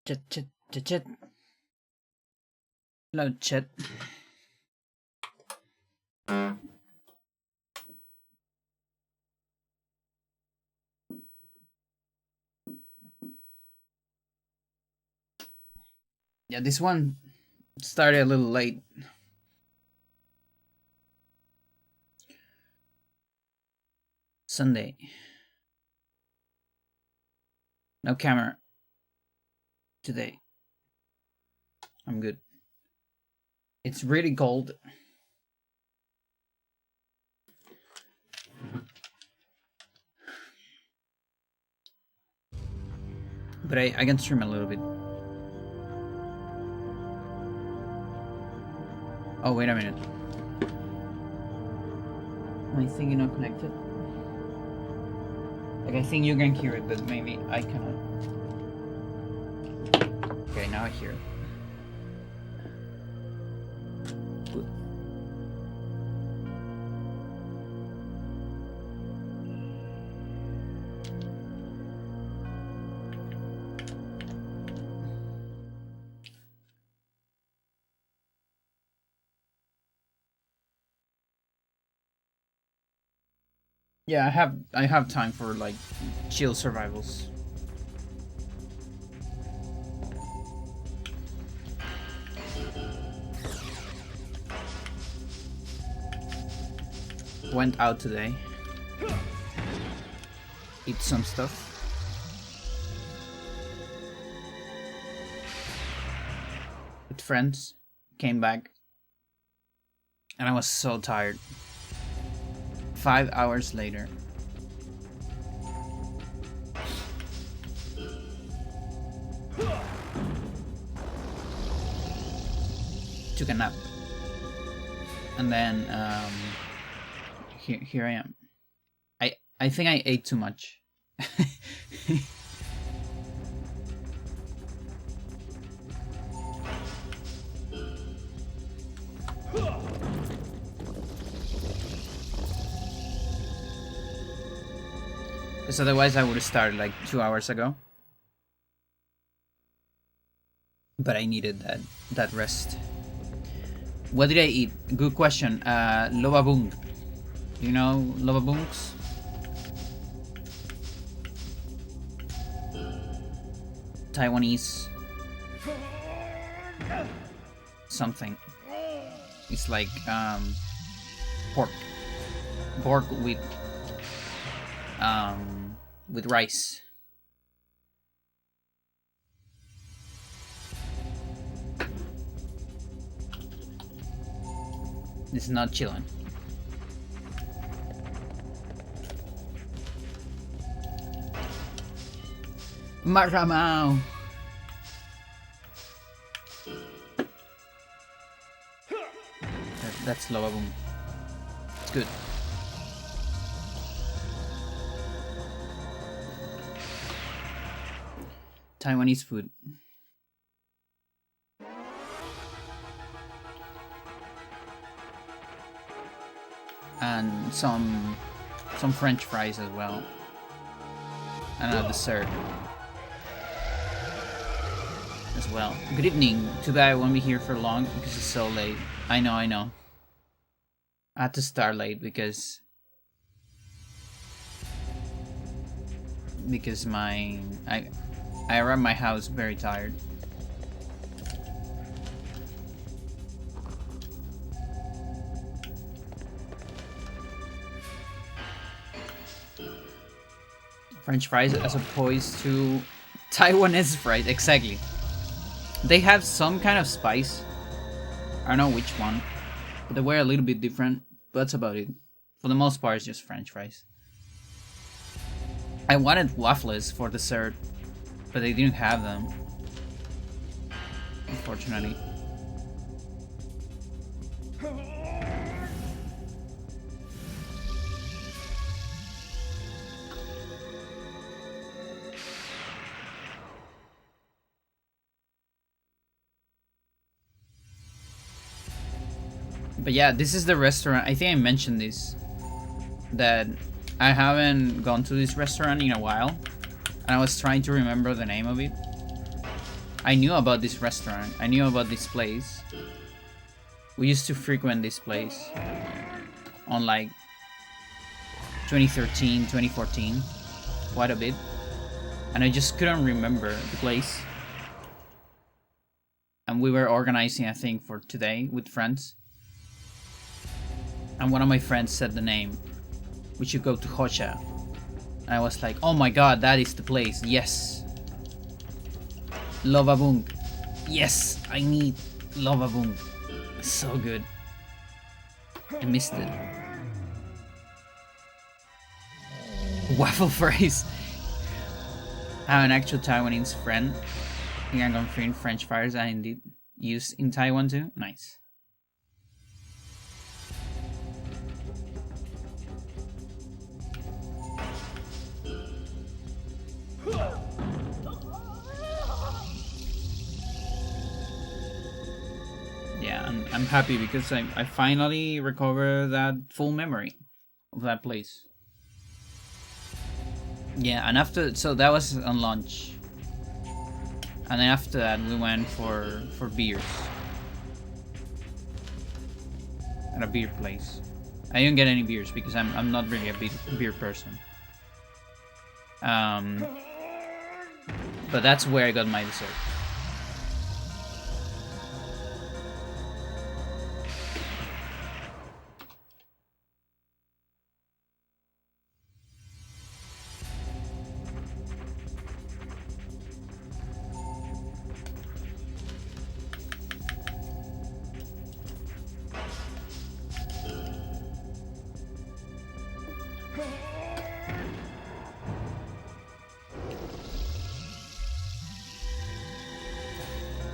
Chat. Hello, chat. Yeah, this one started a little late. Sunday. No camera today. I'm good. It's really cold. But I can stream a little bit. Oh, wait a minute. Am I thinking not connected? Like, I think you can hear it, but maybe I cannot. Okay, now I hear it. Good. Yeah, I have time for like chill survivals. Went out today. Eat some stuff. With friends. Came back. And I was so tired. 5 hours later. Took a nap. And then here I am. I think I ate too much. Because otherwise I would have started like 2 hours ago. But I needed that rest. What did I eat? Good question. Lobabung. Do you know lobabungs? Taiwanese something. It's like pork with rice. This is not chillin'. Maramao. That's Lobabung. It's good. Taiwanese food. And some French fries as well. And a dessert as well. Good evening. Too bad I won't be here for long because it's so late. I know. I had to start late because I arrived my house very tired. French fries as opposed to Taiwanese fries, exactly. They have some kind of spice. I don't know which one, but they were a little bit different. But that's about it. For the most part, it's just French fries. I wanted waffles for dessert, but they didn't have them, unfortunately. But yeah, this is the restaurant. I think I mentioned this, that I haven't gone to this restaurant in a while, and I was trying to remember the name of it. I knew about this restaurant. I knew about this place. We used to frequent this place on like 2013, 2014, quite a bit. And I just couldn't remember the place. And we were organizing a thing for today with friends. And one of my friends said the name. We should go to Hocha. And I was like, oh my god, that is the place. Yes. Lovabung. Yes, I need Lovabung. It's so good. I missed it. Waffle fries. I have an actual Taiwanese friend. I think I'm confirming French fries are indeed used in Taiwan too. Nice. Yeah, I'm happy because I finally recovered that full memory of that place. Yeah, and after, so that was on lunch. And then after that we went for beers. At a beer place. I didn't get any beers because I'm not really a beer person. But that's where I got my dessert.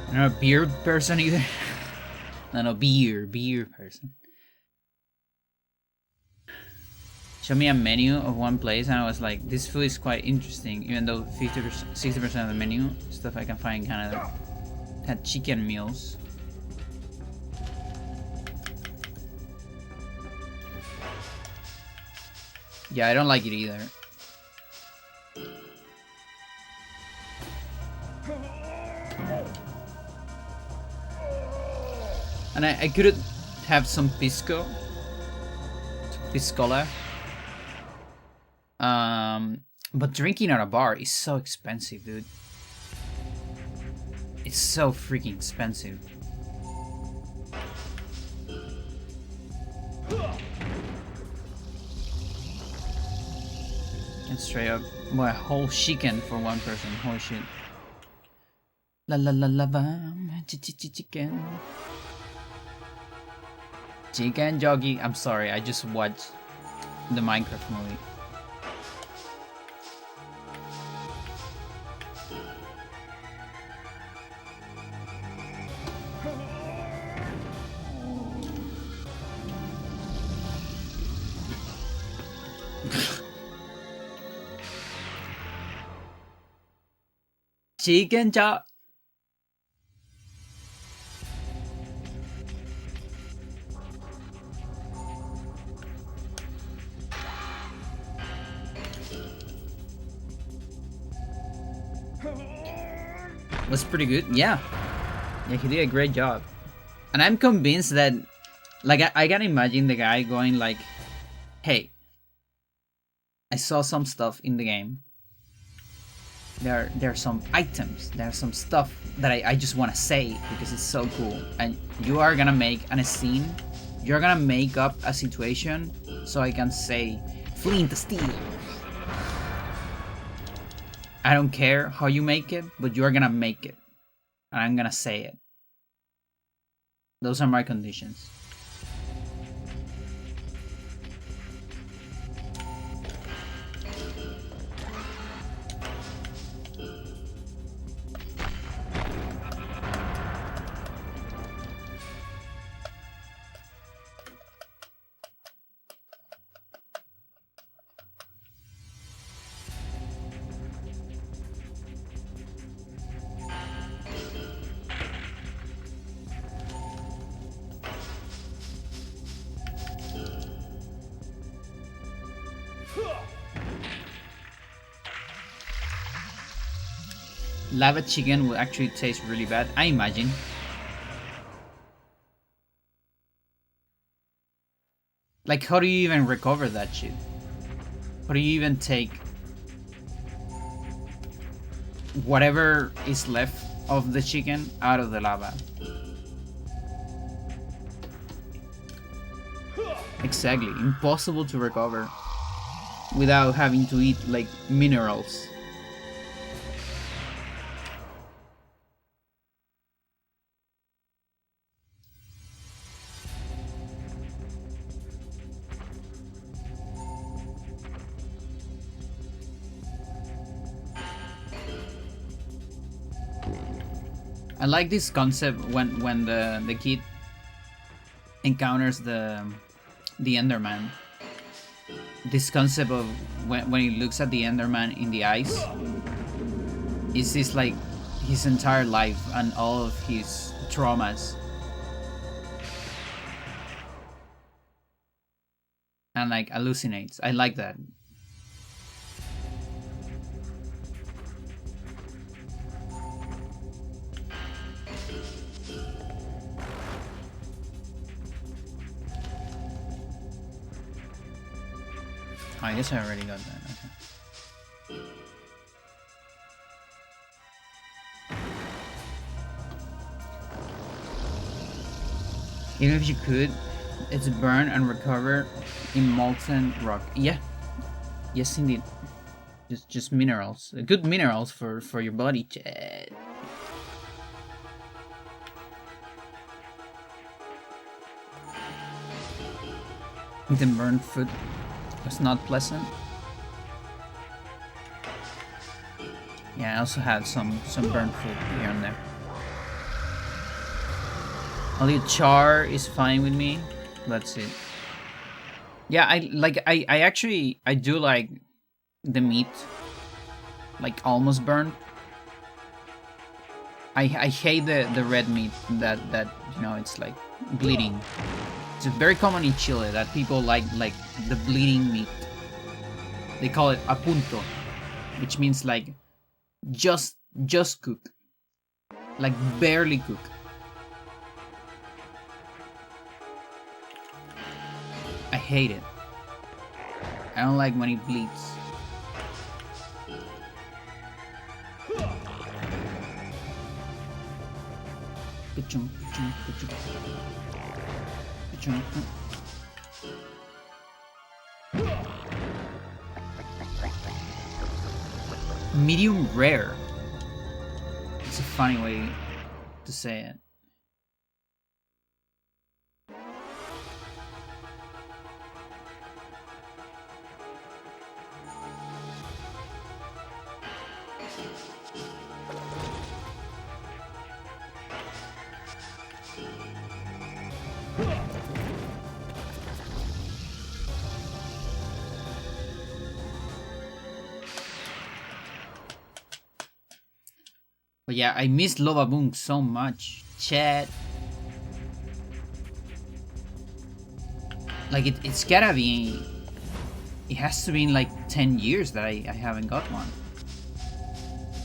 I'm not a beer person either. No, beer person. Show me a menu of one place and I was like, this food is quite interesting, even though 60% of the menu stuff I can find in Canada. Had chicken meals. Yeah, I don't like it either. And I could have some pisco. Piscola. But drinking at a bar is so expensive, dude. It's so freaking expensive. And straight up, well, a whole chicken for one person. Holy shit. La la la la bam, chicken. Chicken jockey. I'm sorry, I just watched the Minecraft movie. Chicken chop. Was pretty good, yeah. Yeah, he did a great job. And I'm convinced that, like, I can imagine the guy going like, hey, I saw some stuff in the game. There are some items, there's some stuff that I just want to say because it's so cool. And you are gonna make a scene, you're gonna make up a situation so I can say, Flint Steel. I don't care how you make it, but you're gonna make it. And I'm gonna say it. Those are my conditions. Lava chicken will actually taste really bad, I imagine. Like, how do you even recover that shit? How do you even take whatever is left of the chicken out of the lava? Exactly, impossible to recover without having to eat like minerals. I like this concept when the kid encounters the Enderman. This concept of when he looks at the Enderman in the eyes, is this like his entire life and all of his traumas, and like hallucinates. I like that. Oh, I guess I already got that. Okay. Even if you could, it's burn and recover in molten rock. Yeah. Yes, indeed. Just minerals. Good minerals for your body. The burned food was not pleasant. Yeah, I also had some burnt food here and there. Only char is fine with me. That's it. Yeah, I actually I do like the meat, like almost burnt. I hate the red meat that you know, it's like bleeding. It's very common in Chile that people like the bleeding meat. They call it a punto, which means like just cook, like barely cook. I hate it. I don't like when it bleeds. Medium rare. It's a funny way to say it. But yeah, I miss Lova Boom so much. Chat. Like it's gotta be. It has to be in like 10 years that I haven't got one.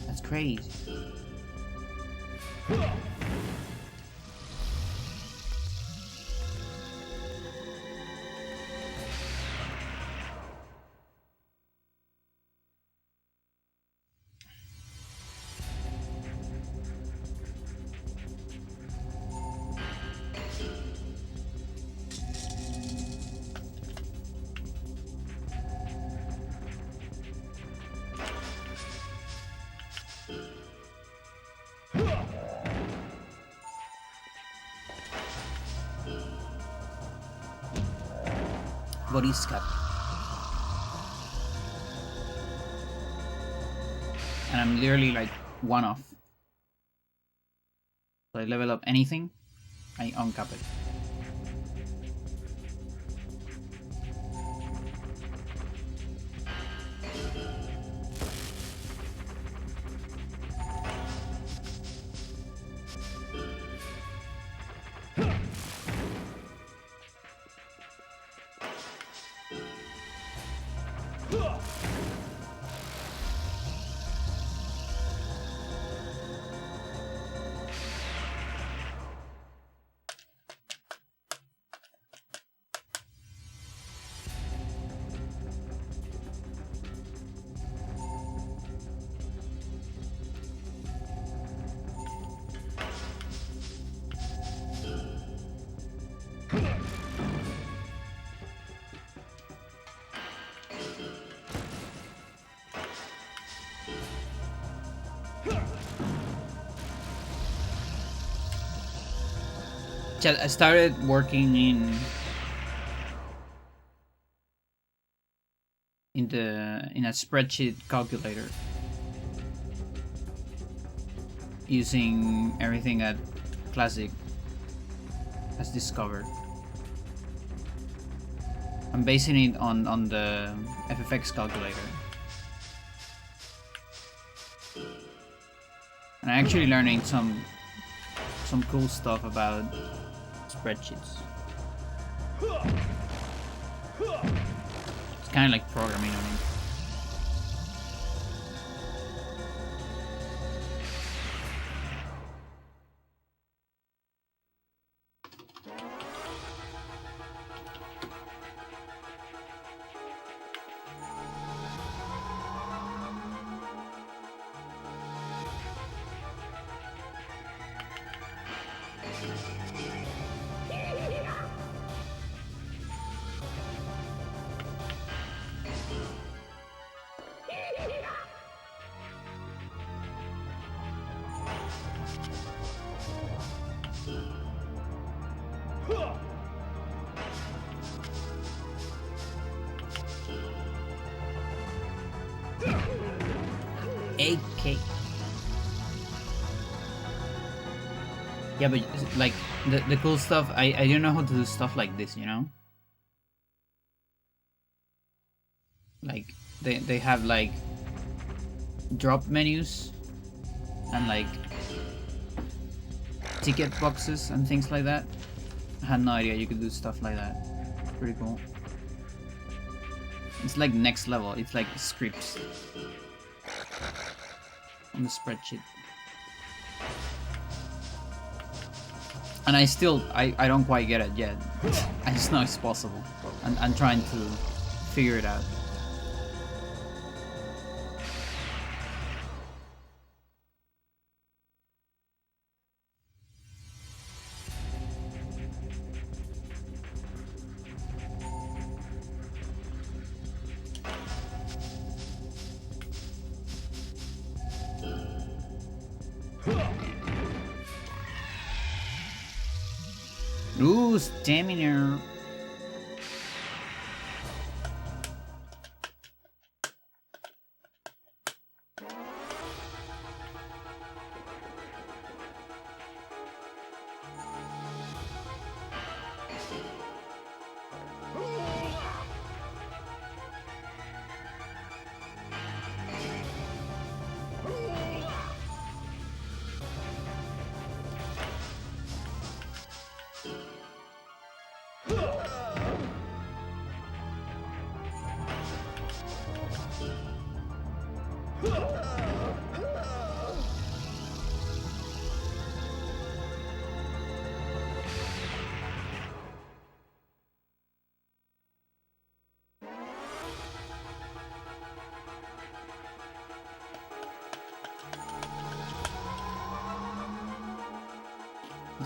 That's crazy. Boriscat. And I'm literally like one off. So I level up anything, I uncap it. I started working in a spreadsheet calculator using everything that Classic has discovered. I'm basing it on the FFX calculator. And I'm actually learning some cool stuff about spreadsheets. It's kind of like programming, I mean. AK. Yeah, but like the cool stuff, I don't know how to do stuff like this, you know? Like they have like drop menus and like ticket boxes and things like that. I had no idea you could do stuff like that. Pretty cool. It's like next level. It's like scripts on the spreadsheet. And I don't quite get it yet. I just know it's possible. And I'm trying to figure it out. Ooh, stamina.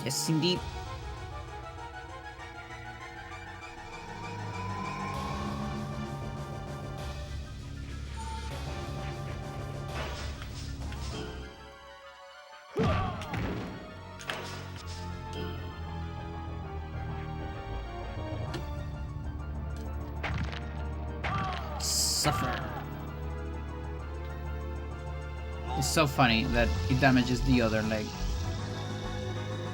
Yes, indeed. Suffer. It's so funny that it damages the other leg,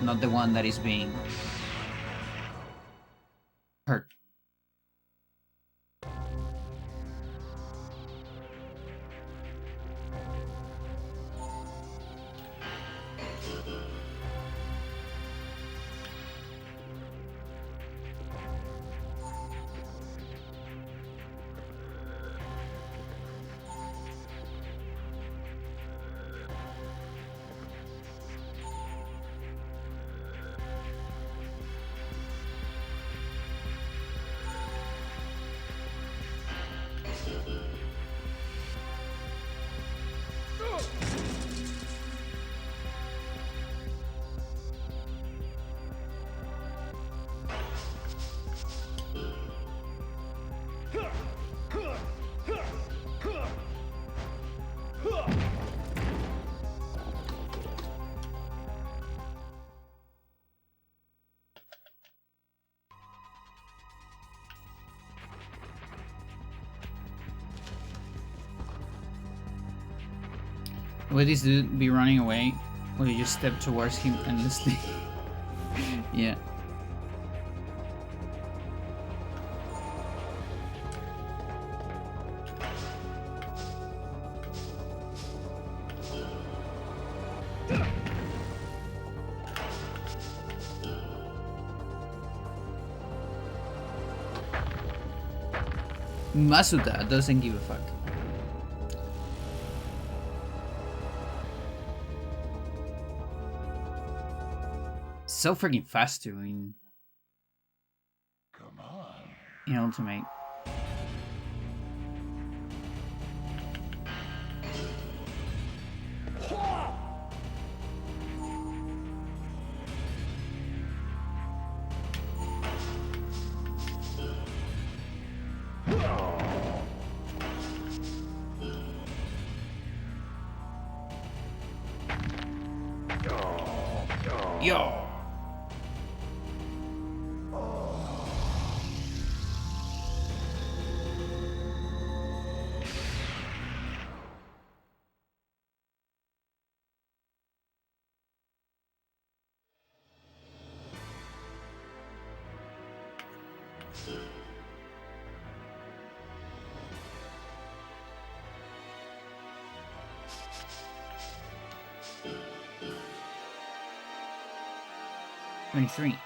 not the one that is being hurt. Will this dude be running away? Will you just step towards him endlessly? Yeah. Masuda doesn't give a fuck. So freaking fast too in Ultimate. Yo. Three.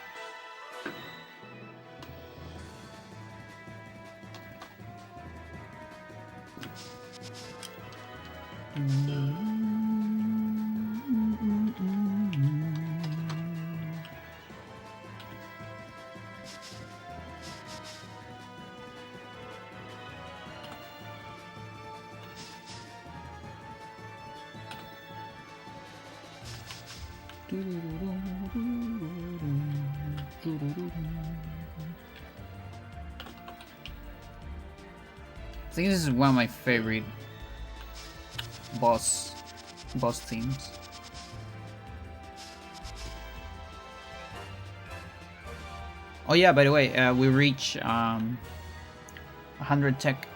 I think this is one of my favorite boss themes. Oh yeah, by the way, we reach 100 tech.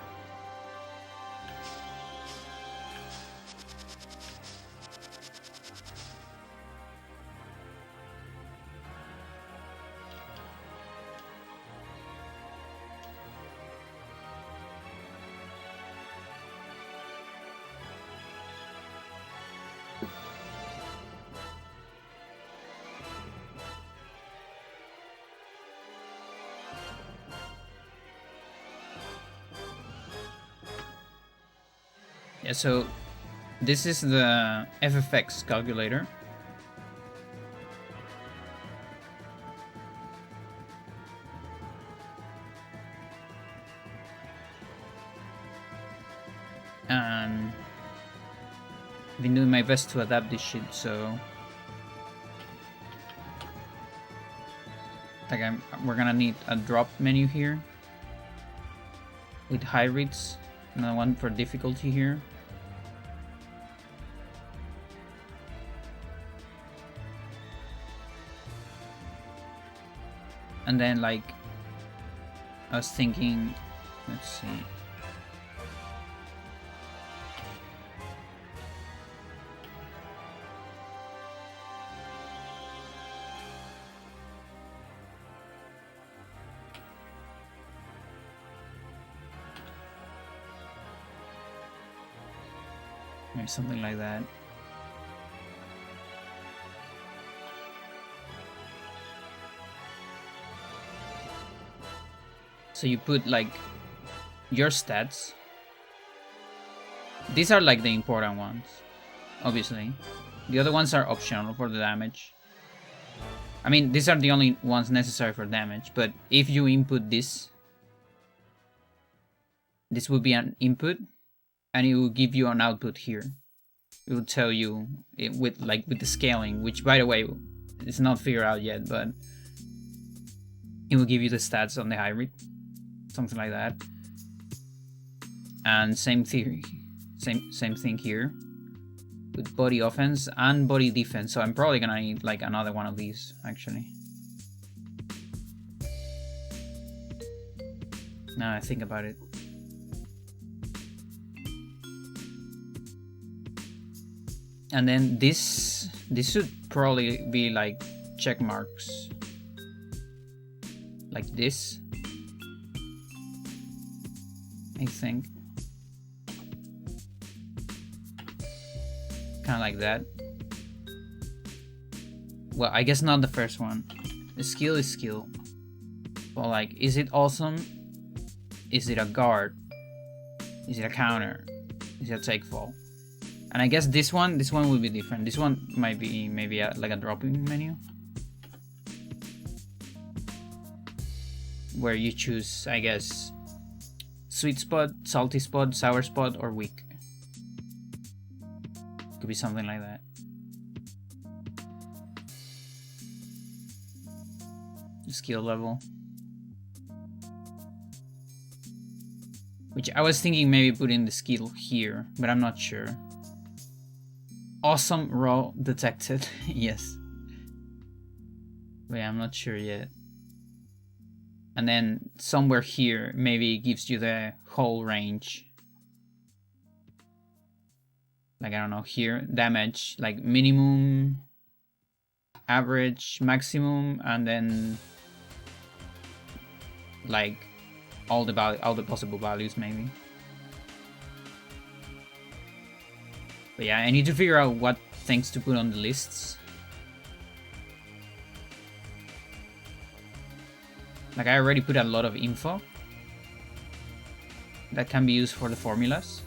Yeah, so this is the FFX calculator. And I've been doing my best to adapt this shit, so like we're gonna need a drop menu here with high rates, another one for difficulty here. And then like I was thinking, let's see. Maybe something like that. So you put like your stats. These are like the important ones, obviously. The other ones are optional for the damage. I mean, these are the only ones necessary for damage, but if you input this would be an input, and it will give you an output here. It will tell you with the scaling, which by the way, it's not figured out yet, but it will give you the stats on the high rate. Something like that. And same thing here with body offense and body defense. So I'm probably gonna need like another one of these actually. Now I think about it. And then this should probably be like check marks. Like this. I think. Kind of like that. Well, I guess not the first one. The skill is skill. Well, like, is it awesome? Is it a guard? Is it a counter? Is it a take fall? And I guess this one will be different. This one might be maybe like a dropping menu. Where you choose, I guess, sweet spot, salty spot, sour spot, or weak. Could be something like that. Skill level. Which I was thinking maybe put in the skill here, but I'm not sure. Awesome raw detected. Yes. But yeah, I'm not sure yet. And then somewhere here maybe it gives you the whole range. Like, I don't know, here damage, like minimum, average, maximum, and then like all the possible values maybe. But yeah, I need to figure out what things to put on the lists. Like, I already put a lot of info that can be used for the formulas.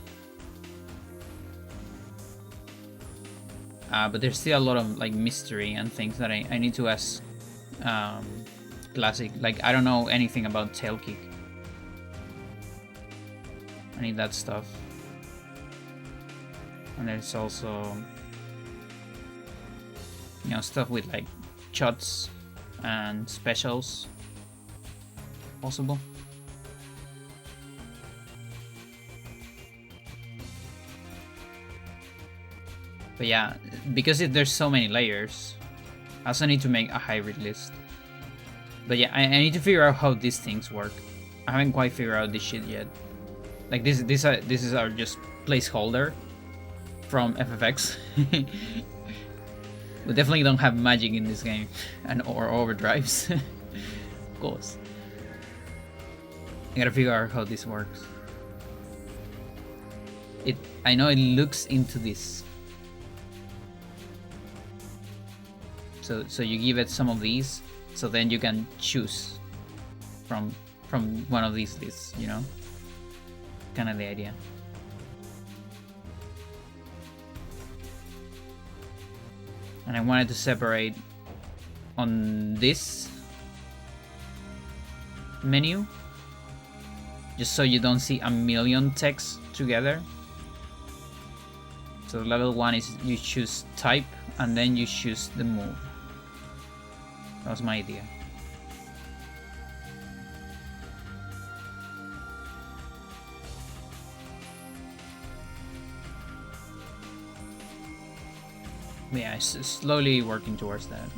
But there's still a lot of like mystery and things that I need to ask Classic. Like, I don't know anything about tail kick. I need that stuff. And there's also, you know, stuff with like shots and specials possible. But yeah, because there's so many layers, I also need to make a hybrid list. But yeah, I need to figure out how these things work. I haven't quite figured out this shit yet. Like, this is our just placeholder from FFX. We definitely don't have magic in this game, and or overdrives. Of course. I gotta figure out how this works. I know it looks into this. So you give it some of these, so then you can choose from one of these lists, you know? Kind of the idea. And I wanted to separate on this menu, just so you don't see a million texts together. So level 1 is you choose type and then you choose the move. That was my idea. Yeah, it's slowly working towards that.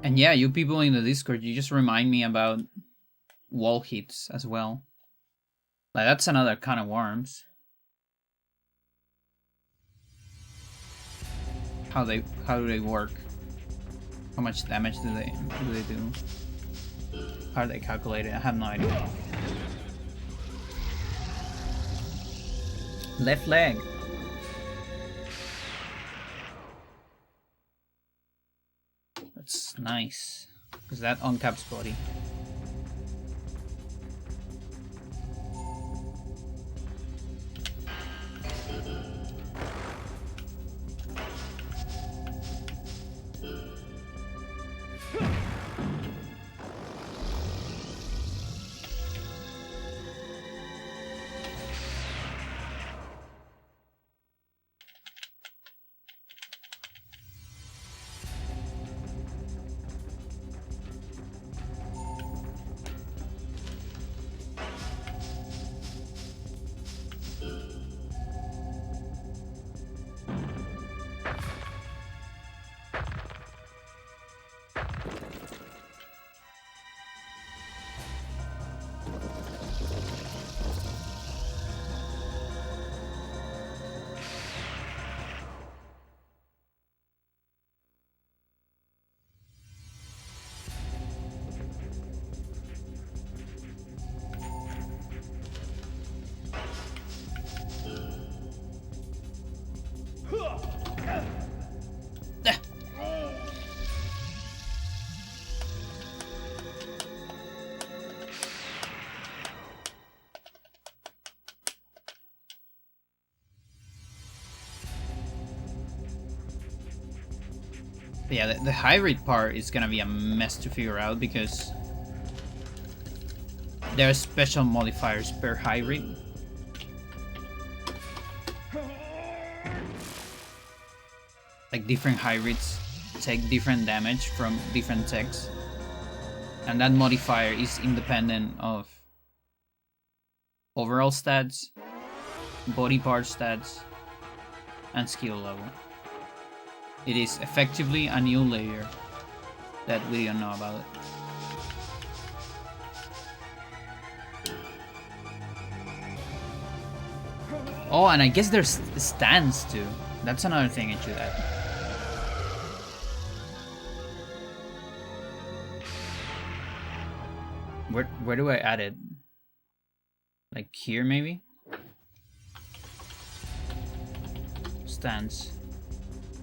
And yeah, you people in the Discord, you just remind me about wall hits as well. Like, that's another kind of worms. How do they work? How much damage do they do? How do they calculate it? I have no idea. Left leg. That's nice, because that uncaps body. But yeah, the hybrid part is gonna be a mess to figure out because there are special modifiers per hybrid. Like different hybrids take different damage from different techs. And that modifier is independent of overall stats, body part stats, and skill level. It is effectively a new layer that we don't know about it. Oh, and I guess there's stands too. That's another thing I should add. Where do I add it? Like here maybe? Stance.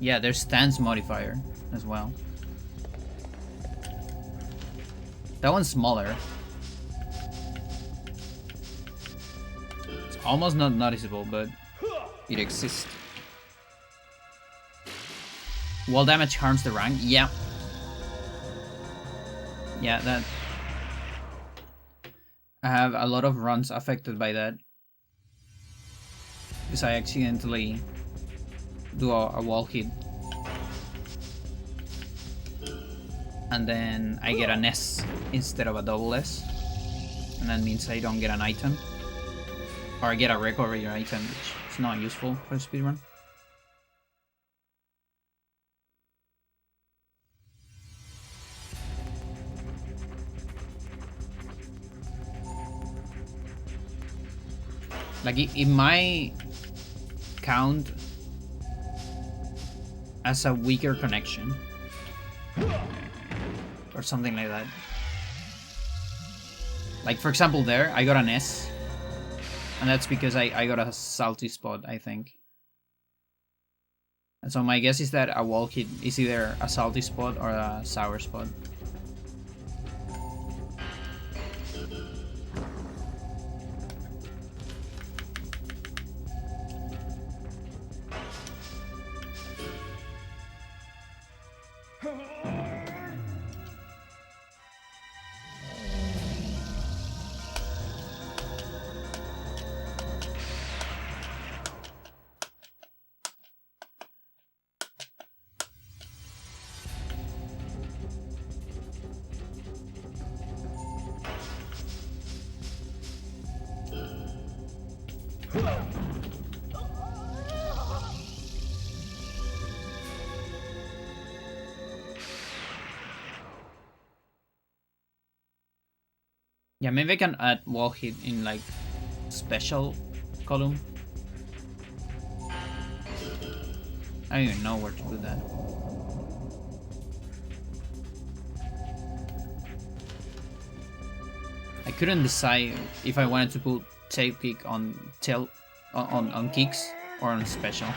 Yeah, there's stance modifier as well. That one's smaller. It's almost not noticeable, but it exists. Wall damage harms the rank? Yeah. Yeah, that... I have a lot of runs affected by that. Because I accidentally do a wall hit. And then I get an S instead of a double S. And that means I don't get an item. Or I get a recovery item, which is not useful for a speedrun. Like, it might count as a weaker connection. Or something like that. Like, for example, there, I got an S. And that's because I got a salty spot, I think. And so my guess is that a wall hit is either a salty spot or a sour spot. Yeah, maybe I can add wall hit in like special column. I don't even know where to do that. I couldn't decide if I wanted to put tail kick on on kicks or on special.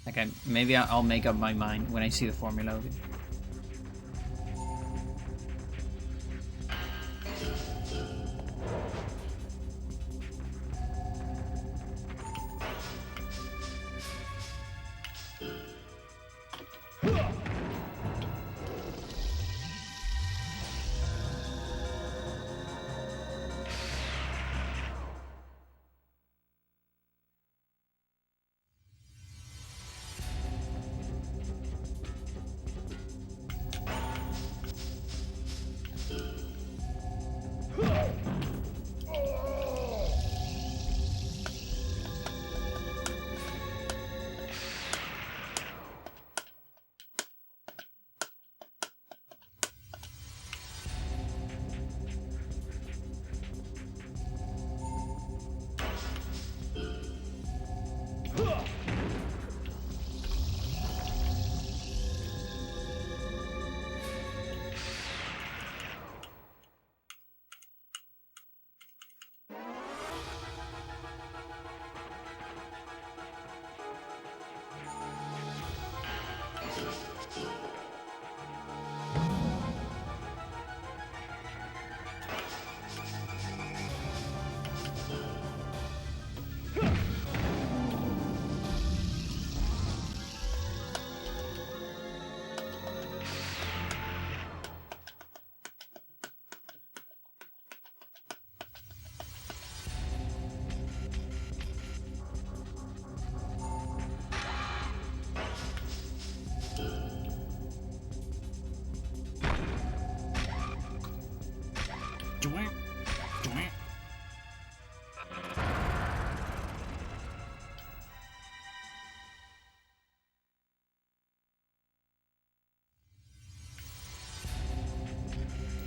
Like maybe I'll make up my mind when I see the formula of it.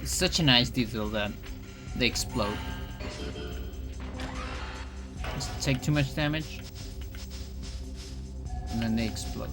It's such a nice detail that they explode. Just take too much damage, and then they explode.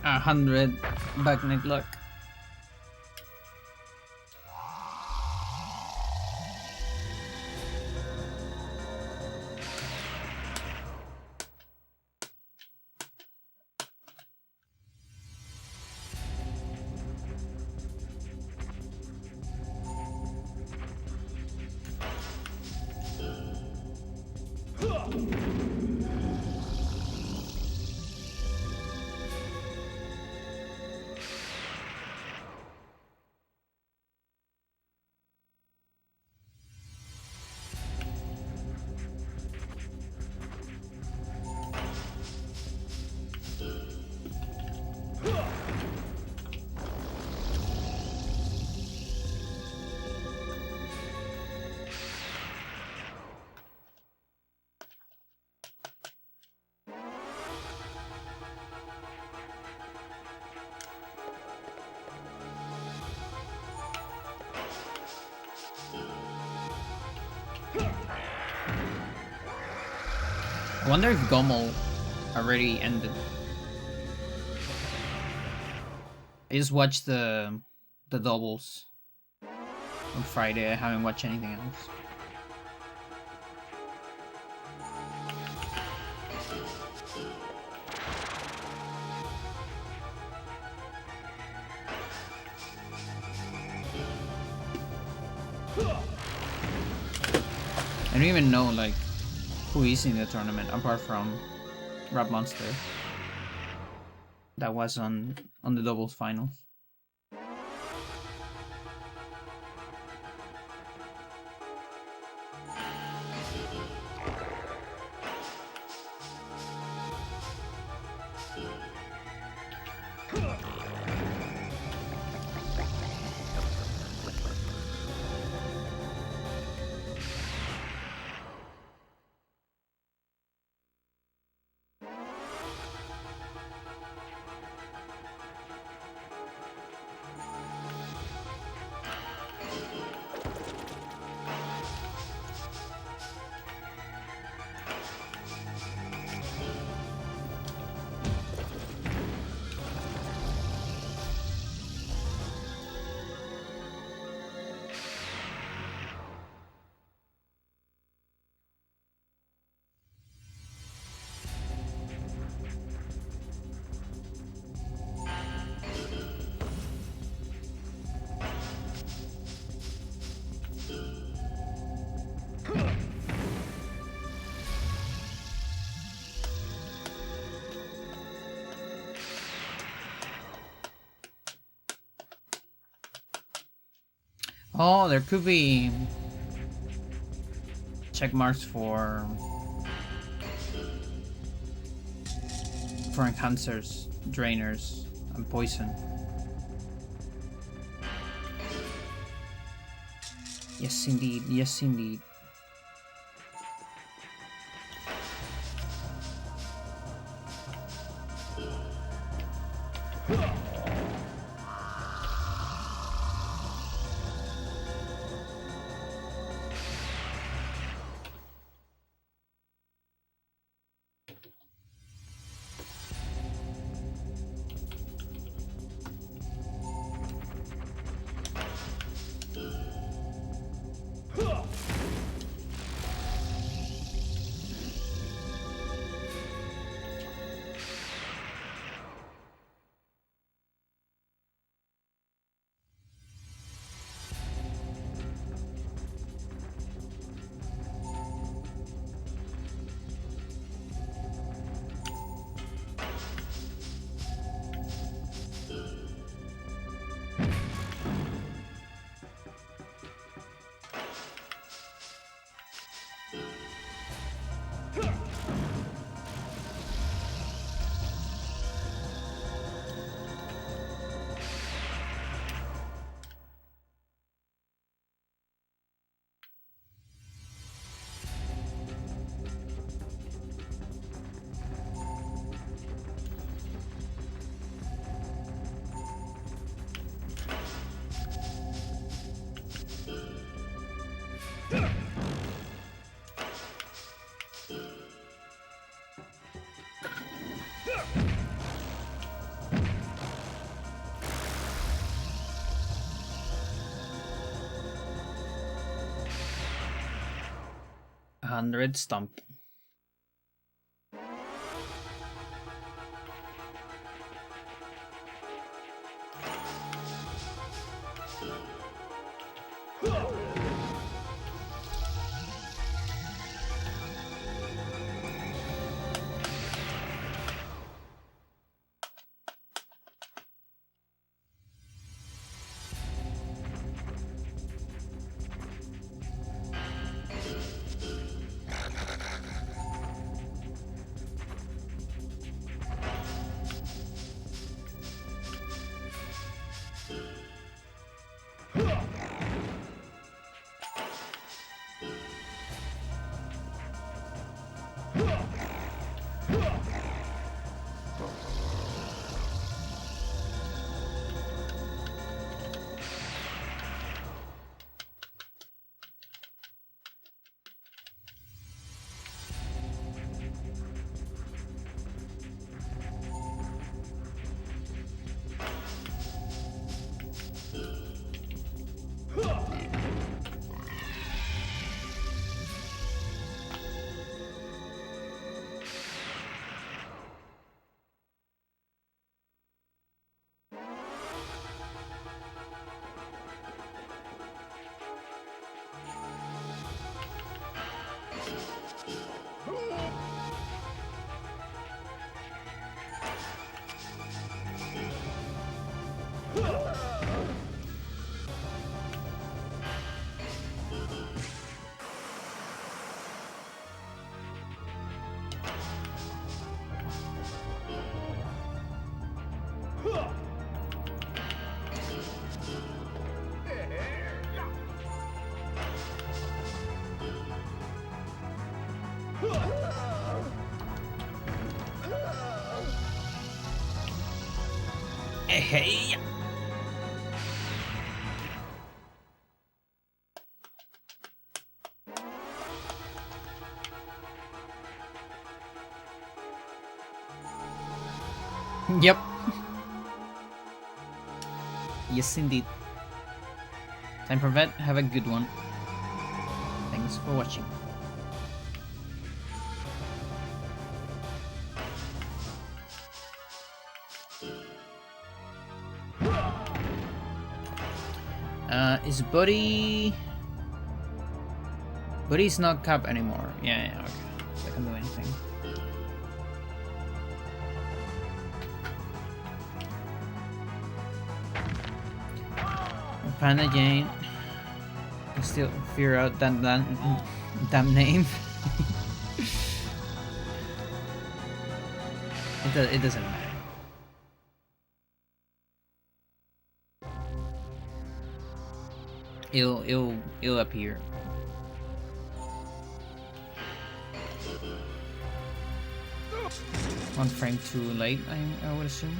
A 100 backnet luck. I wonder if Gommel already ended. I just watched the doubles on Friday. I haven't watched anything else. I don't even know like who is in the tournament apart from Rap Monster. That was on the doubles finals. Oh, there could be check marks for enhancers, drainers, and poison. Yes, indeed. Yes, indeed. 100 stomp. Hey. Yep. Yes, indeed. Time for vet. Have a good one. Thanks for watching. Is Buddy... Buddy's not cap anymore. Yeah, okay. So I can do anything. Panda Jane. I still figure out that name. It doesn't matter. It'll appear. One frame too late, I would assume.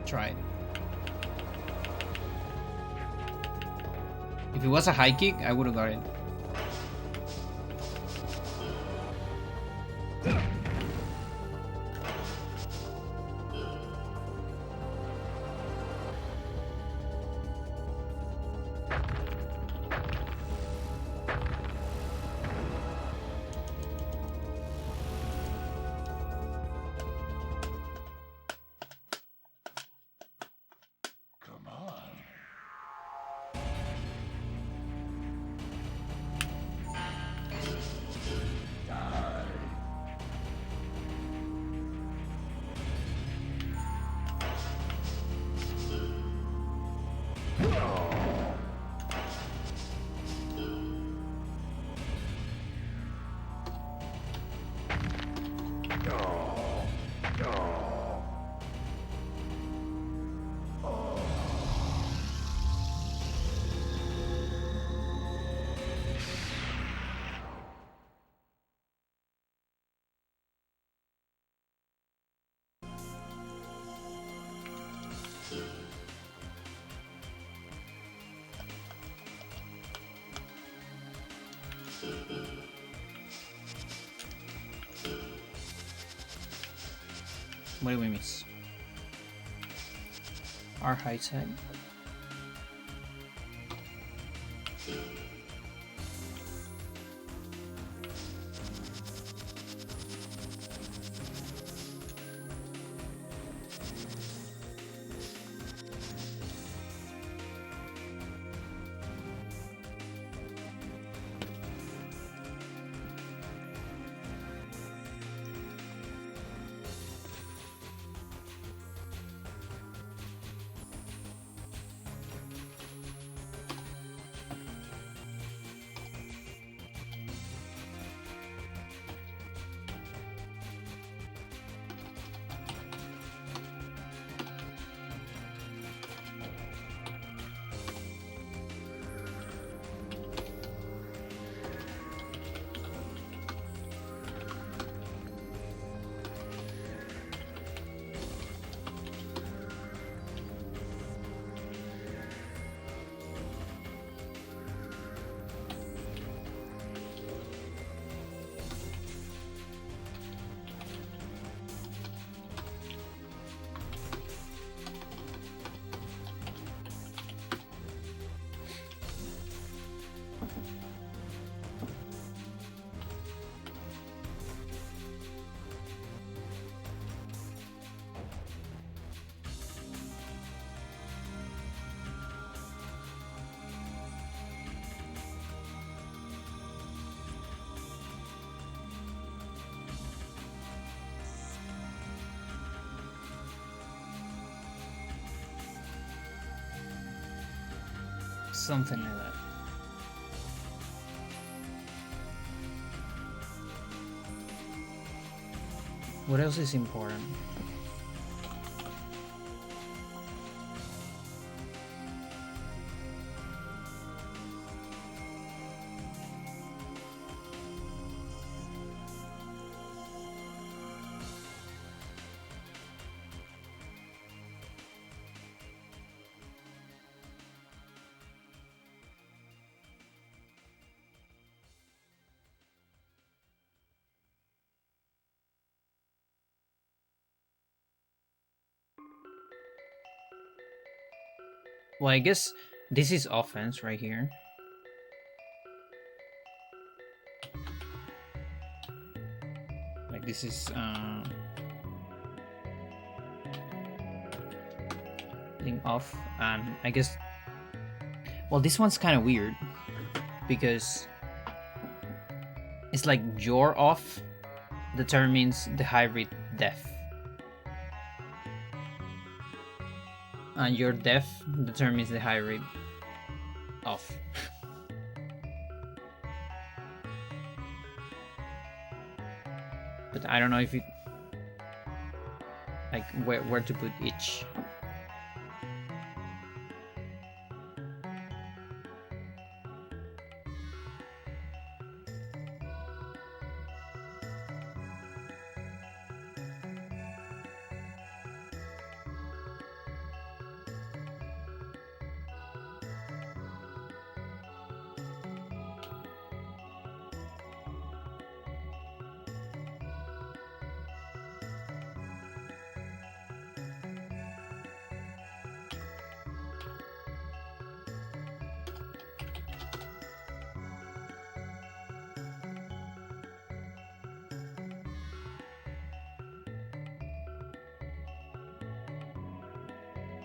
Try it. If it was a high kick, I would have got it. What do we miss? Our high tech. Something like that. What else is important? Well, I guess this is offense right here. Like this is being off, and I guess. Well, this one's kind of weird because it's like your off determines the hybrid def. And your def determines the hybrid off. But I don't know if it like where to put each.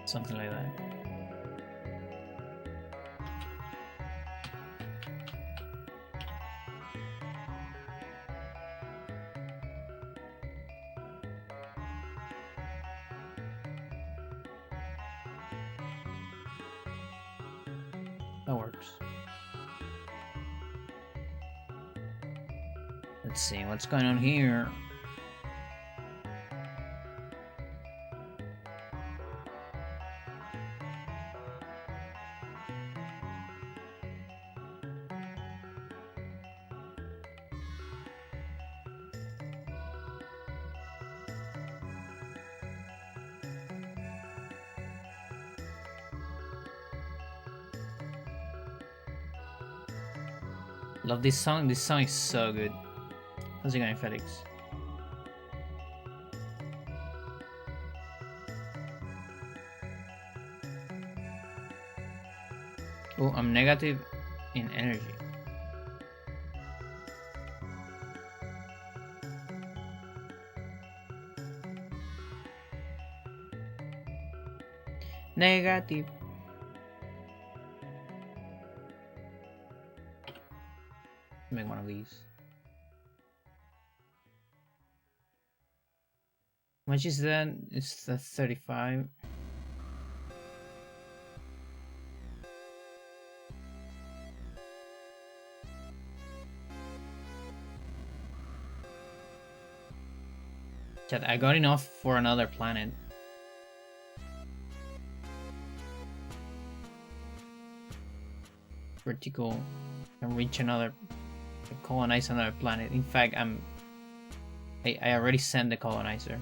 Something like that. That works. Let's see what's going on here. Love this song. This song is so good. How's it going, Felix? Oh, I'm negative in energy. Negative. Make one of these. How much is that? It's the 35. Chat, I got enough for another planet. Vertical. Can reach another, colonize another planet. In fact, I already sent the colonizer.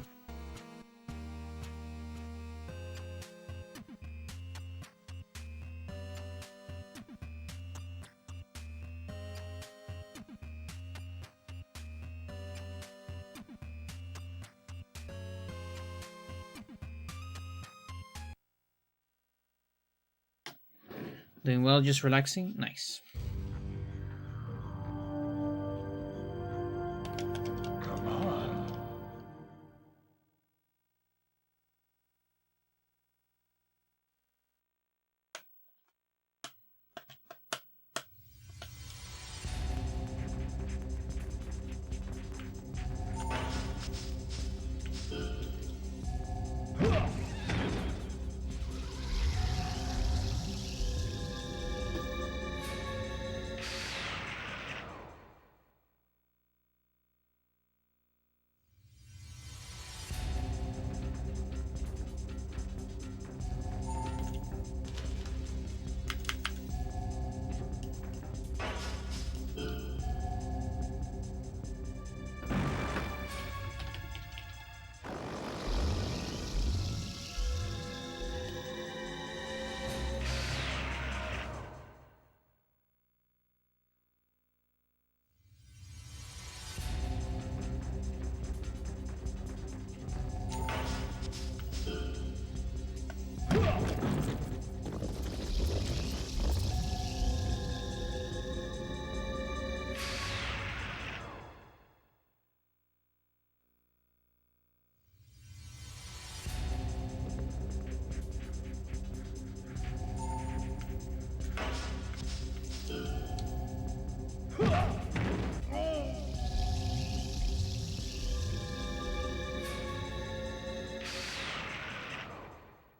Doing well, just relaxing. Nice. Come on.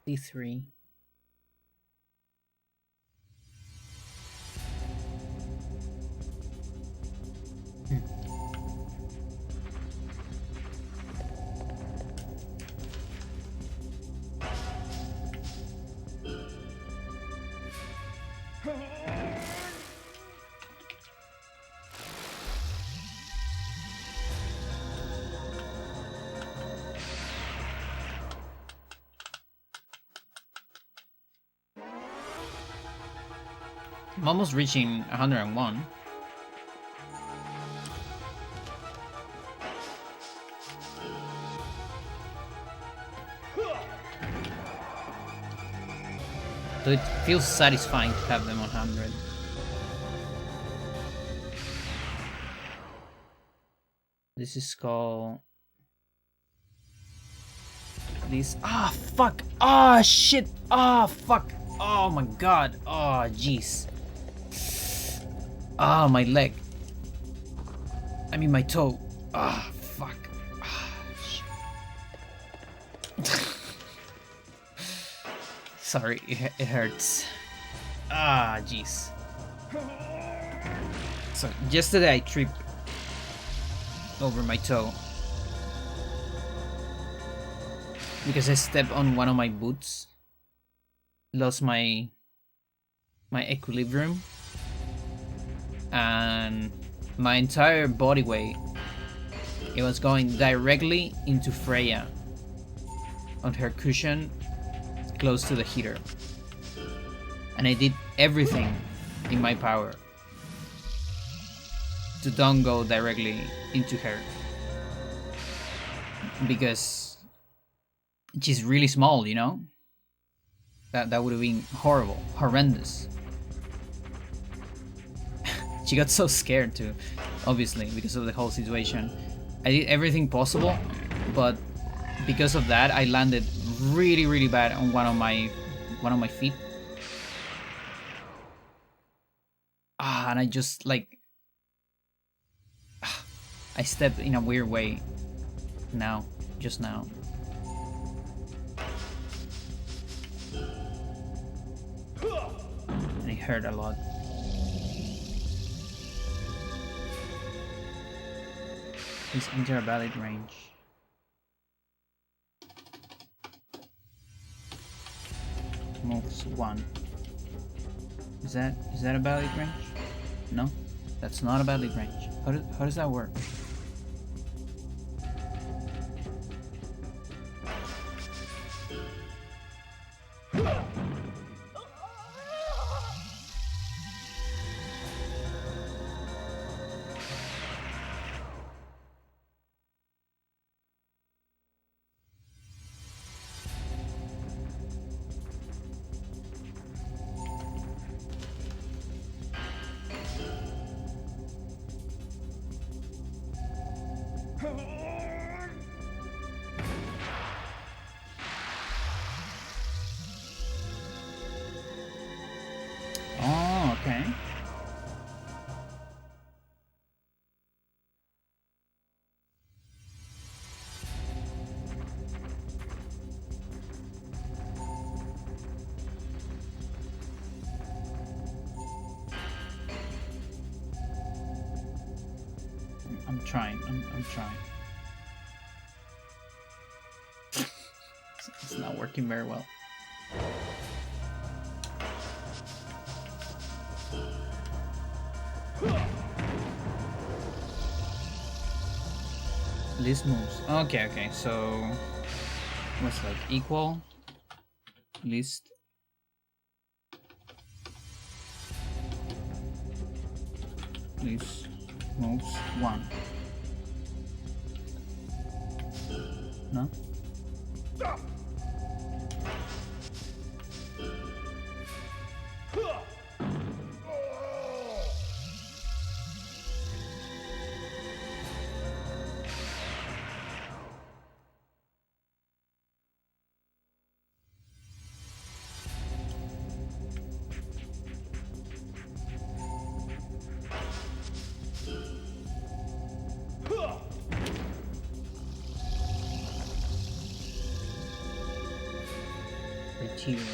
D3. I'm almost reaching 101. So it feels satisfying to have them 100. This is called... This... Ah, fuck! Ah, shit! Ah, fuck! Oh my god! Oh, jeez. Ah, my leg. I mean my toe. Ah, fuck. Ah, shit. Sorry, it hurts. Ah, jeez. So, yesterday I tripped over my toe because I stepped on one of my boots, lost my equilibrium, and my entire body weight, it was going directly into Freya on her cushion close to the heater, and I did everything in my power to don't go directly into her because she's really small, you know. That would have been horrible, horrendous. She got so scared too, obviously, because of the whole situation. I did everything possible, but because of that, I landed really, really bad on one of my feet. And I just like I stepped in a weird way. Just now. And it hurt a lot. Please enter a valid range. Moves 1. Is that a valid range? No, that's not a valid range. How does that work? Oh, okay. I'm trying. I'm trying. It's not working very well. List moves. Okay, so what's like equal list moves 1. No? Criteria.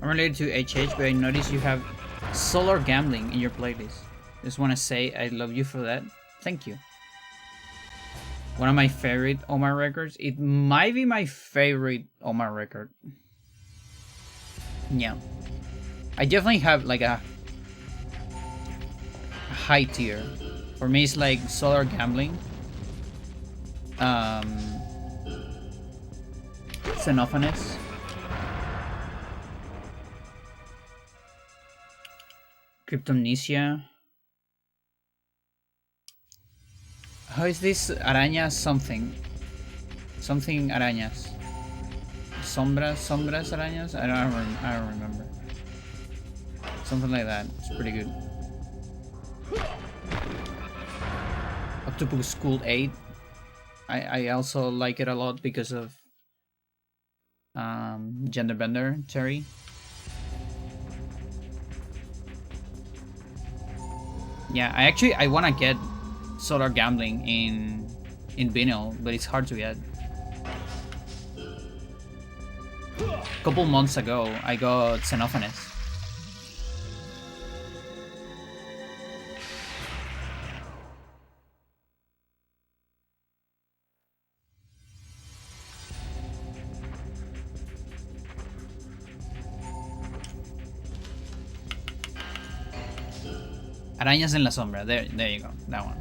I'm related to HH, but I noticed you have solar gambling in your playlist. Just want to say I love you for that. Thank you. One of my favorite Omar records. It might be my favorite Omar record. Yeah. I definitely have like a high tier. For me, it's like solar gambling. Xenophanes. Cryptomnesia. How is this? Arañas something. Something arañas. Sombras arañas? I don't remember. Something like that. It's pretty good. Octopus School 8. I also like it a lot because of Genderbender Terry. Yeah, I wanna get solar gambling in vinyl, but it's hard to get. A couple months ago, I got Xenophanes, Arañas en la sombra. There you go. That one.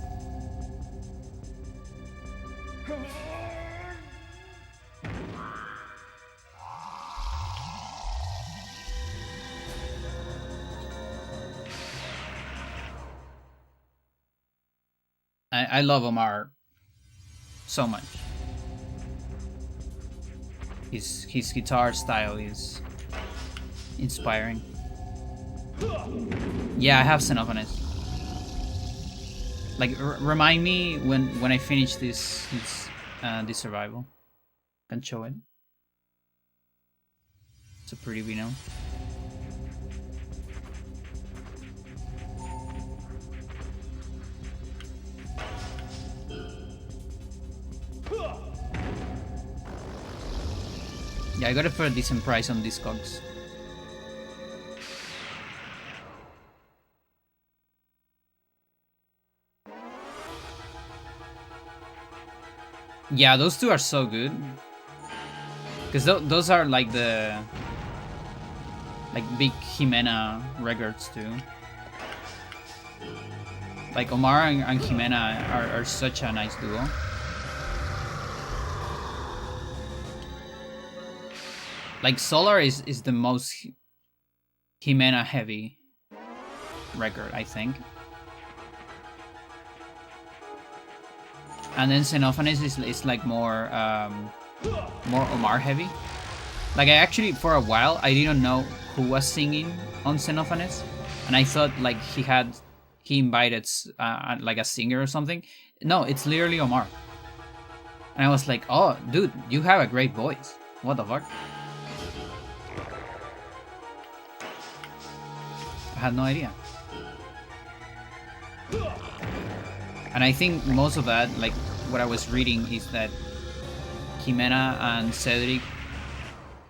I love Omar so much. His guitar style is inspiring. Yeah, I have Xenophanes. Like, remind me when I finish this survival. Can show it. It's a pretty vino. Yeah, I got it for a decent price on Discogs. Yeah, those two are so good. Because those are like the... like big Jimena records too. Like Omar and Jimena are such a nice duo. Like Solar is the most Jimena heavy record, I think. And then Xenophanes is like more Omar heavy. Like I actually for a while I didn't know who was singing on Xenophanes, and I thought like he invited like a singer or something. No, it's literally Omar. And I was like, oh dude, you have a great voice. What the fuck? I had no idea. And I think most of that, like what I was reading, is that Jimena and Cedric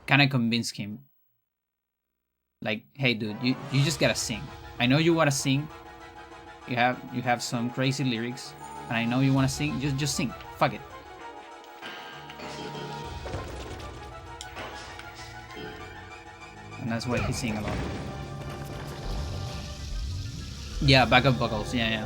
kind of convinced him. Like, hey dude, you just gotta sing. I know you wanna sing. You have some crazy lyrics, and I know you wanna sing. Just sing. Fuck it. And that's why he sing a lot. Yeah, backup vocals. Yeah.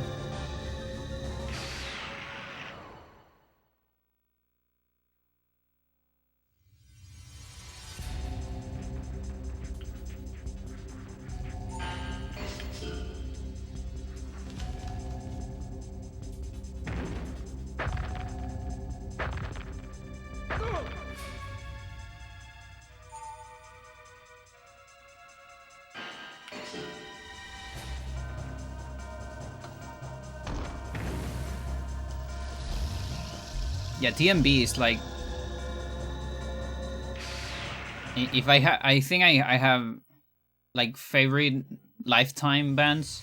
Yeah, TMB is like, if I think I have like favorite lifetime bands.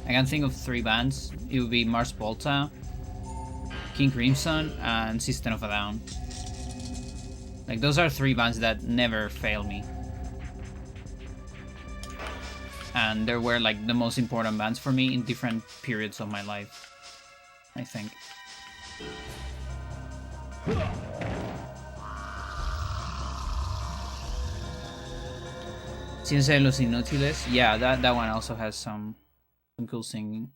I can think of 3 bands. It would be Mars Volta, King Crimson, and System of a Down. Like those are 3 bands that never fail me, and they were like the most important bands for me in different periods of my life, I think. Ciencia de los Inútiles. Yeah, that one also has some cool singing.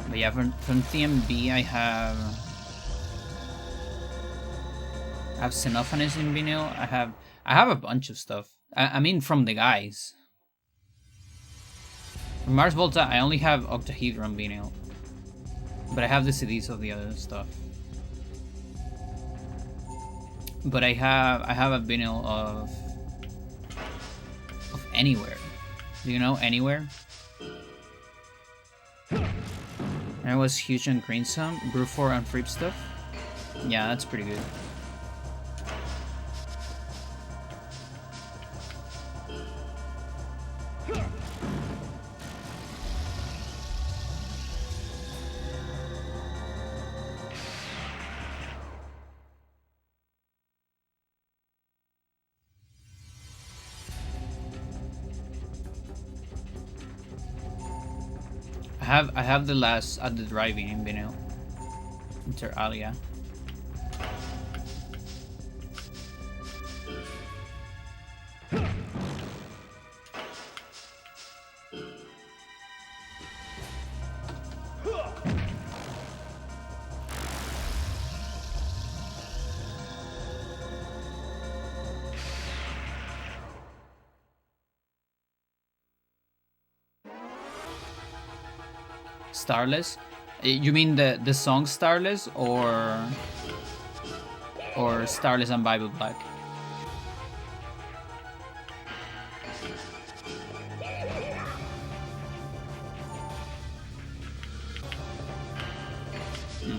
But yeah, from TMB I have Xenophanes in vinyl. I have a bunch of stuff. I mean from the guys. From Mars Volta I only have Octahedron vinyl, but I have the CDs of the other stuff. But I have a vinyl of Anywhere. Do you know Anywhere? And I was huge on Greensome, Brewfor, and Fripp stuff. Yeah, that's pretty good. I have the last at the driving in vinyl. Inter alia. Starless? You mean the song Starless or Starless and Bible Black? You're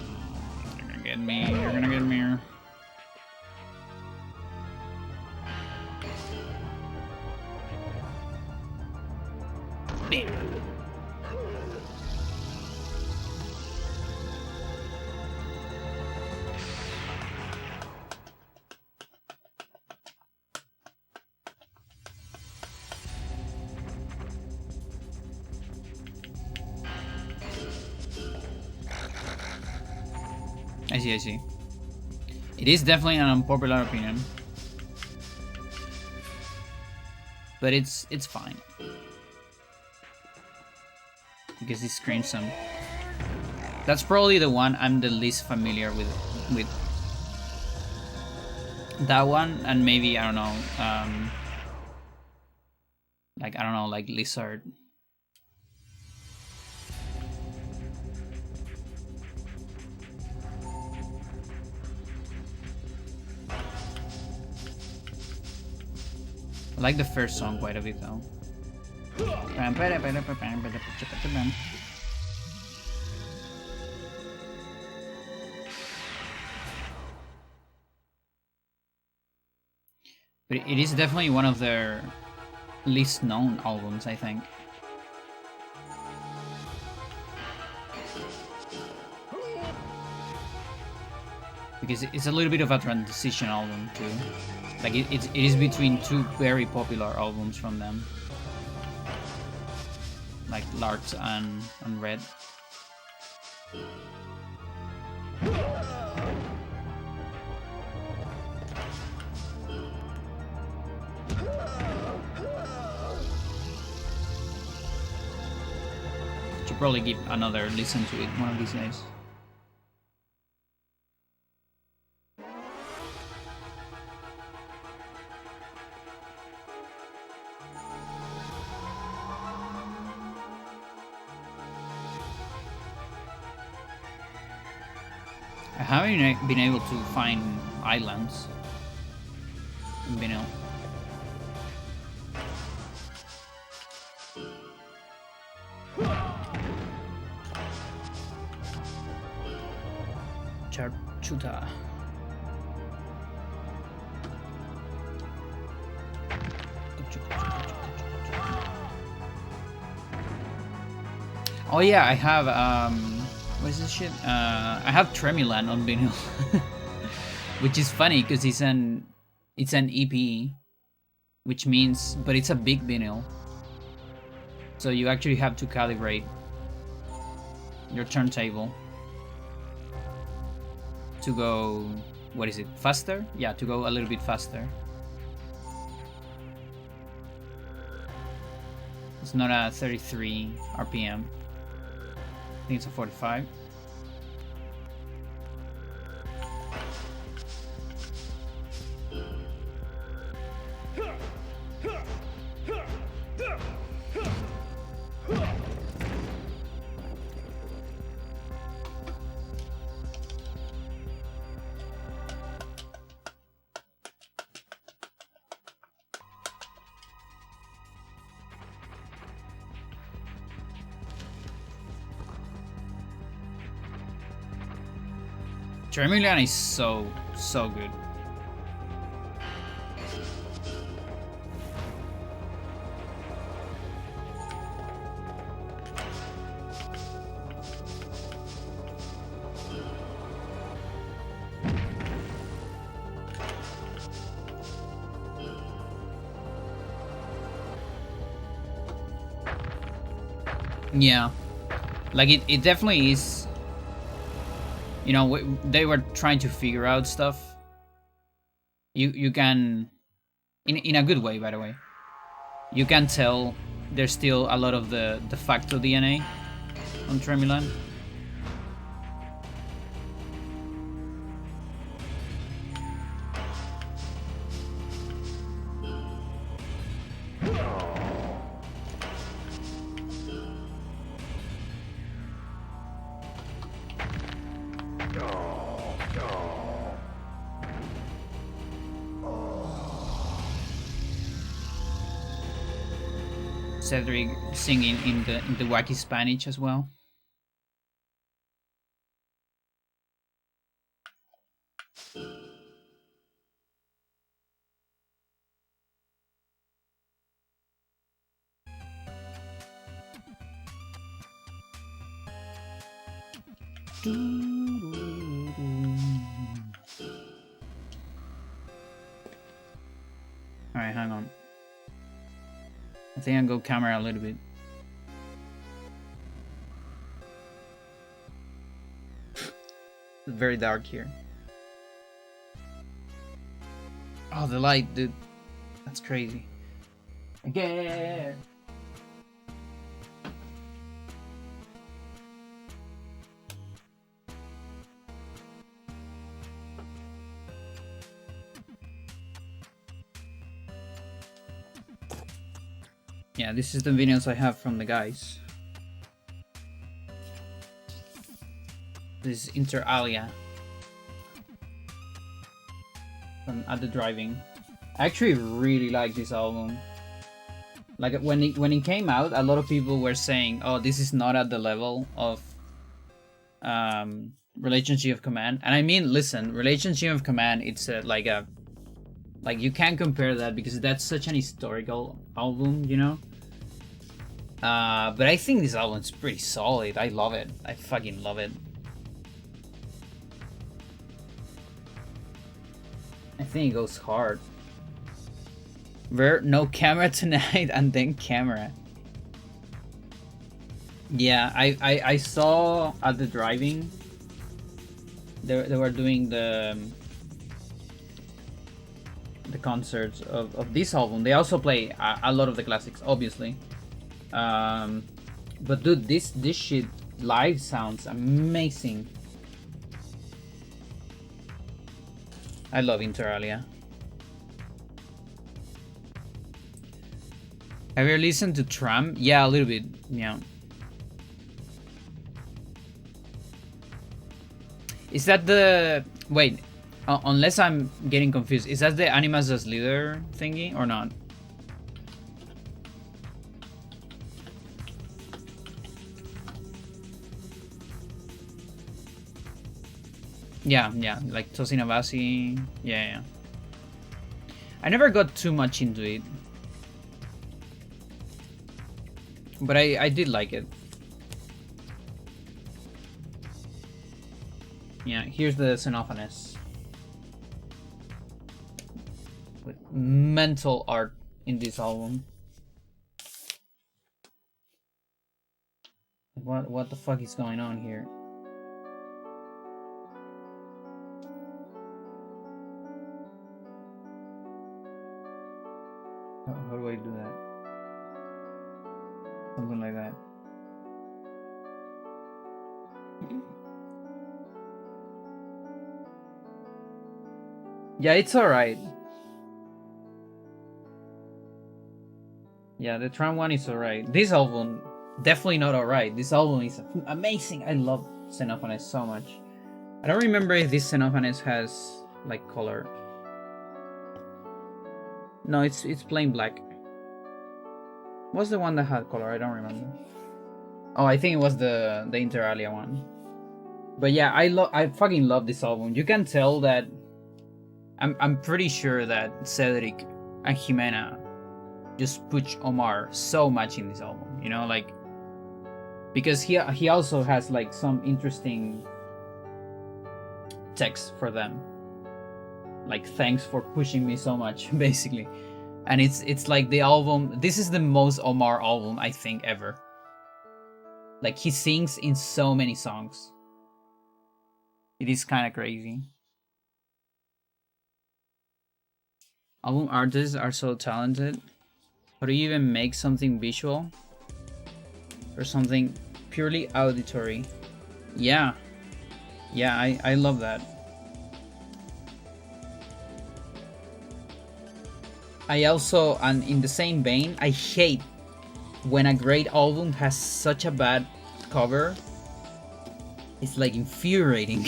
gonna get me. You're gonna get me. I see, I see. It is definitely an unpopular opinion. But it's fine. Because it's Crimson. That's probably the one I'm the least familiar with. That one and maybe, I don't know, like Lizard. I like the first song quite a bit though. But it is definitely one of their least known albums, I think. Because it's a little bit of a transition album too. Like it is between two very popular albums from them. Like Larks and Red. Should probably give another listen to it one of these days. I haven't been able to find islands in vinyl. Charchuta. Oh yeah, I have what is this shit? I have Tremulan on vinyl, which is funny because it's an EP, which means, but it's a big vinyl, so you actually have to calibrate your turntable to go, what is it, faster? Yeah, to go a little bit faster. It's not a 33 RPM. I think it's a 45. Tremulan is so good. Yeah. Like it definitely is. You know, they were trying to figure out stuff. You can, in a good way, by the way. You can tell there's still a lot of the de facto DNA on Tremulan. Cedric singing in the wacky Spanish as well. Alright, hang on. I think I'll go camera a little bit. It's very dark here. Oh, the light, dude. That's crazy. Again. Yeah, this is the videos I have from the guys. This is Inter Alia from At the Driving. I actually really like this album. Like when it came out, a lot of people were saying, "Oh, this is not at the level of Relationship of Command." And I mean, listen, Relationship of Command, it's like you can't compare that because that's such an historical album, you know. But I think this album's pretty solid. I love it. I fucking love it. I think it goes hard. No camera tonight, and then camera. Yeah, I saw At the Driving. They were doing the concerts of this album. They also play a lot of the classics, obviously. But dude, this shit live sounds amazing. I love Inter Alia. Have you listened to Tram? Yeah, a little bit. Yeah. Is that the... Wait, unless I'm getting confused, is that the Animas as Leader thingy or not? Yeah, like Tosinabasi. Yeah. I never got too much into it, but I did like it. Yeah, here's the Xenophanes with mental art in this album. What the fuck is going on here? How do I do that? Something like that. Yeah, it's alright. Yeah, the Tram one is alright. This album, definitely not alright. This album is amazing. I love Xenophanes so much. I don't remember if this Xenophanes has like color. No, it's plain black. What's the one that had color? I don't remember. Oh, I think it was the Inter Alia one. But yeah, I fucking love this album. You can tell that I'm pretty sure that Cedric and Jimena just push Omar so much in this album, you know, like because he also has like some interesting text for them. Like, thanks for pushing me so much, basically. And it's like the album, this is the most Omar album I think ever. Like he sings in so many songs. It is kind of crazy. Album artists are so talented. How do you even make something visual or something purely auditory? Yeah, yeah, I love that. I also, and in the same vein, I hate when a great album has such a bad cover. It's like infuriating.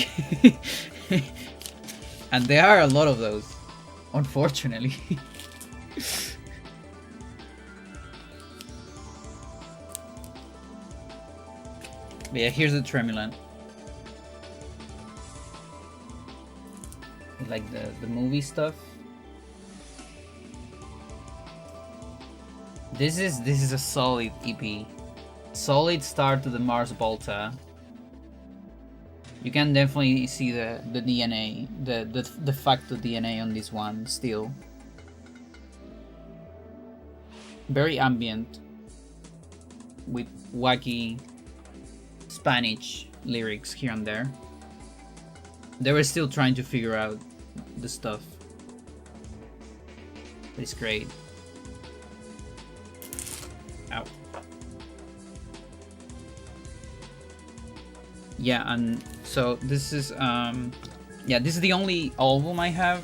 And there are a lot of those, unfortunately. But yeah, here's the tremulant. Like the movie stuff. This is a solid EP. Solid start to the Mars Volta. You can definitely see the DNA, the de facto DNA on this one still. Very ambient with wacky Spanish lyrics here and there. They were still trying to figure out the stuff. It's great. Ow. Yeah, and so this is yeah, this is the only album I have,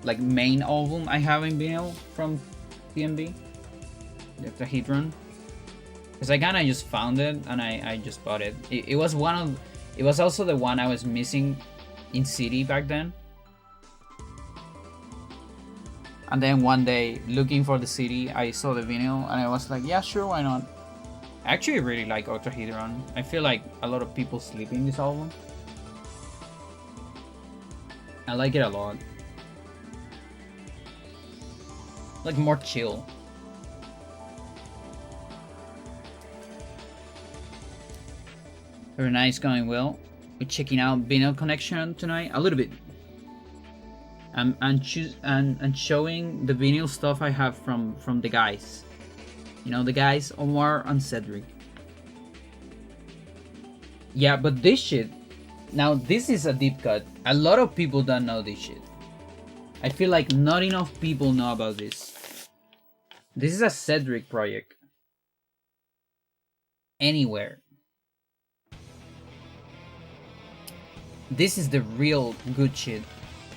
like main album I have in vinyl from PNB, the Octahedron, because I kinda just found it and I just bought it. It was one of, it was also the one I was missing in CD back then. And then one day, looking for the CD, I saw the vinyl and I was like, yeah, sure, why not? I actually really like Octahedron. I feel like a lot of people sleep in this album. I like it a lot. Like more chill. Very nice, going well. We're checking out Vinyl Connection tonight a little bit. And showing the vinyl stuff I have from the guys. You know, the guys, Omar and Cedric. Yeah, but this shit, now this is a deep cut. A lot of people don't know this shit. I feel like not enough people know about this. This is a Cedric project. Anywhere. This is the real good shit.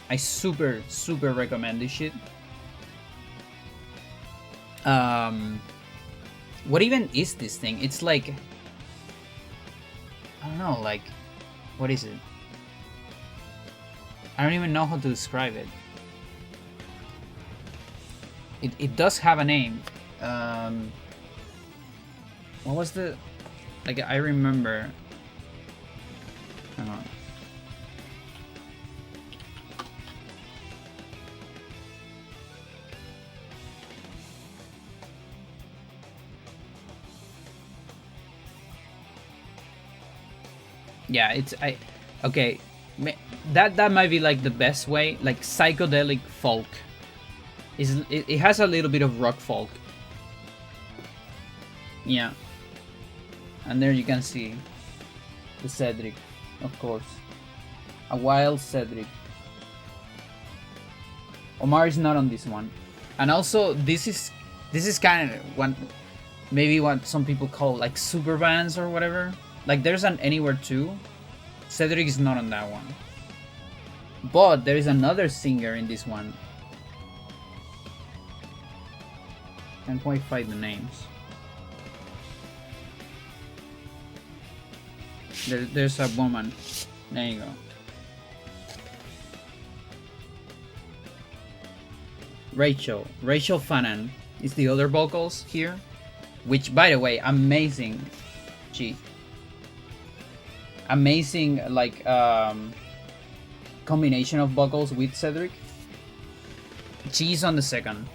I super recommend this shit. What even is this thing? It's like, I don't know, like, what is it? I don't even know how to describe it. It does have a name. What was the, like, I remember. Hang on. Yeah, it's okay. That might be like the best way, like psychedelic folk. It has a little bit of rock folk. Yeah. And there you can see the Cedric, of course. A wild Cedric. Omar is not on this one. And also this is kind of one, maybe what some people call like super bands or whatever. Like there's an Anywhere 2. Cedric is not on that one. But there is another singer in this one. Can't quite find the names. There's a woman. There you go. Rachel Fanan is the other vocals here. Which, by the way, amazing. Amazing, like, combination of vocals with Cedric. She's on the second.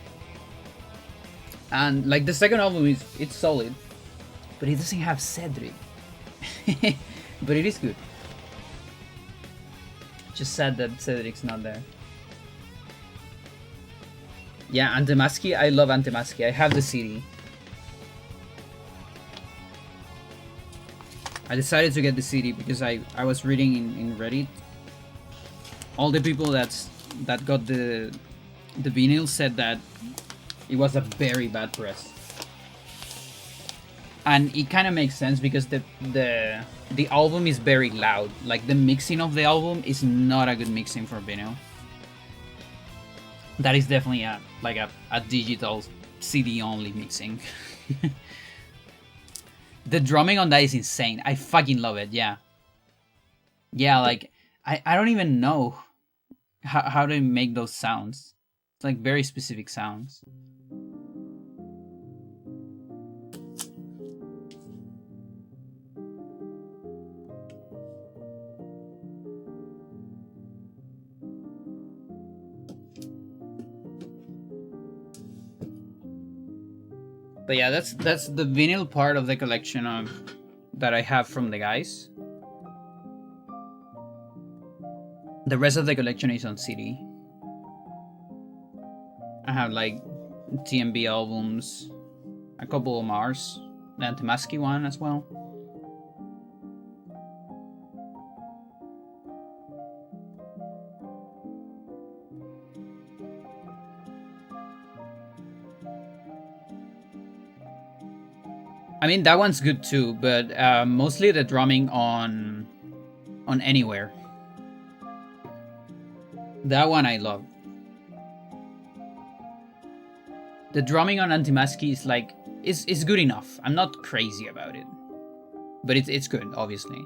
And, like, the second album it's solid. But it doesn't have Cedric. But it is good. Just sad that Cedric's not there. Yeah, Antemaski, I love Antemaski. I have the CD. I decided to get the CD because I was reading in Reddit. All the people that got the vinyl said that it was a very bad press. And it kind of makes sense because the album is very loud. Like the mixing of the album is not a good mixing for vinyl. That is definitely a digital CD only mixing. The drumming on that is insane. I fucking love it. Yeah. Yeah, like I don't even know how to make those sounds. It's like very specific sounds. But yeah, that's the vinyl part of the collection that I have from the guys. The rest of the collection is on CD. I have like TMB albums, a couple of Mars, the Antimaski one as well. I mean, that one's good too, but mostly the drumming on Anywhere. That one I love. The drumming on Antimaski is like is good enough. I'm not crazy about it, but it's good, obviously.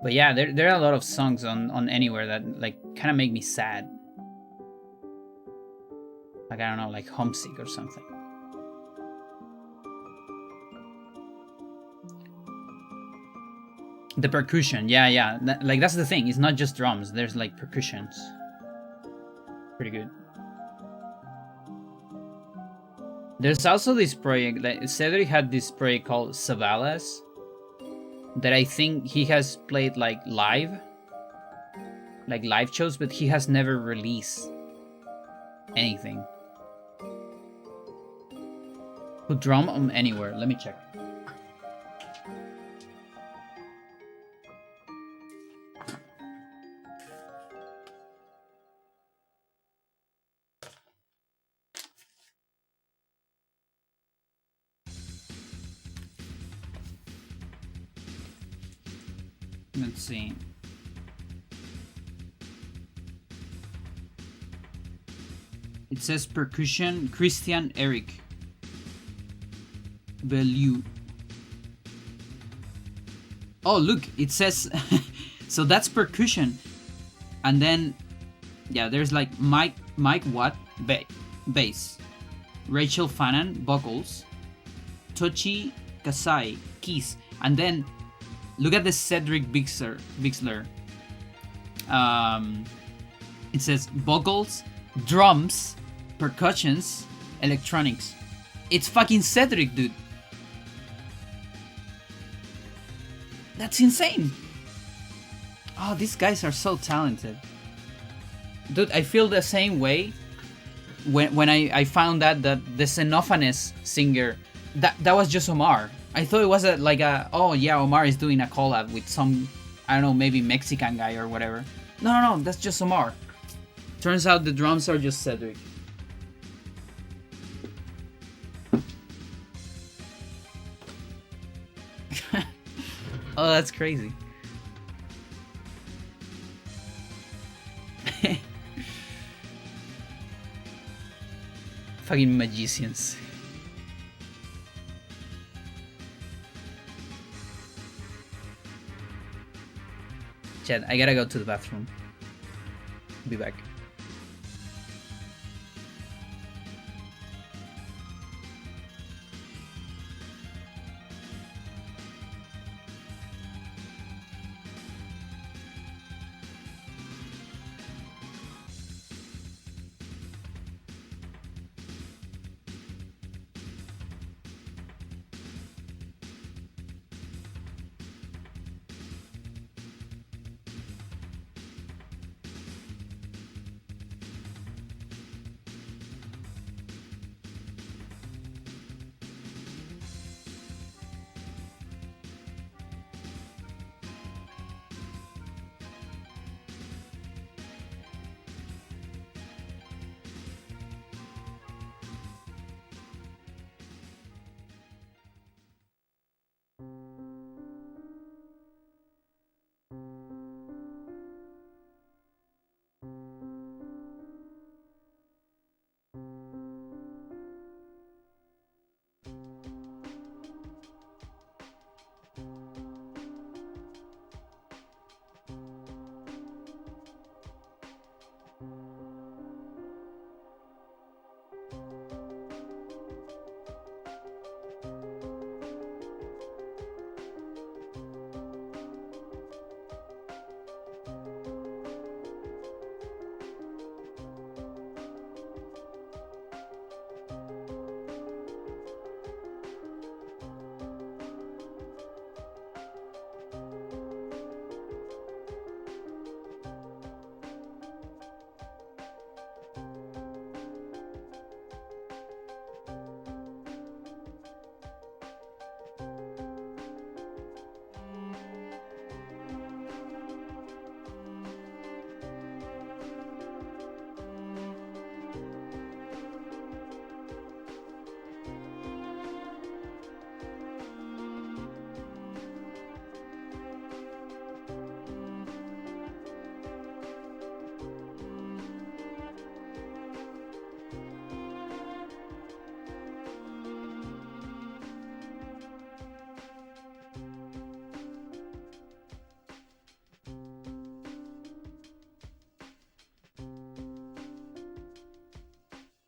But yeah, there are a lot of songs on Anywhere that like kind of make me sad. Like I don't know, like homesick or something. The percussion, yeah. Like that's the thing. It's not just drums. There's like percussions. Pretty good. There's also this project. Like Cedric had this project called Savalas that I think he has played like live shows, but he has never released anything. Who drum on Anywhere? Let me check. Let's see. It says percussion Christian Eric Bellew. Oh, look, it says so that's percussion. And then yeah, there's like Mike Watt bass, Rachel Fannin vocals, Tochi Kasai keys, and then look at the Cedric Bixler. It says vocals, drums, percussions, electronics. It's fucking Cedric, dude. That's insane. Oh, these guys are so talented. Dude, I feel the same way when I found out that the Xenophanes singer, that was just Omar. I thought it was oh yeah, Omar is doing a collab with some, I don't know, maybe Mexican guy or whatever. No, that's just Omar. Turns out the drums are just Cedric. Oh, that's crazy. Fucking magicians. Chad, I gotta go to the bathroom. Be back.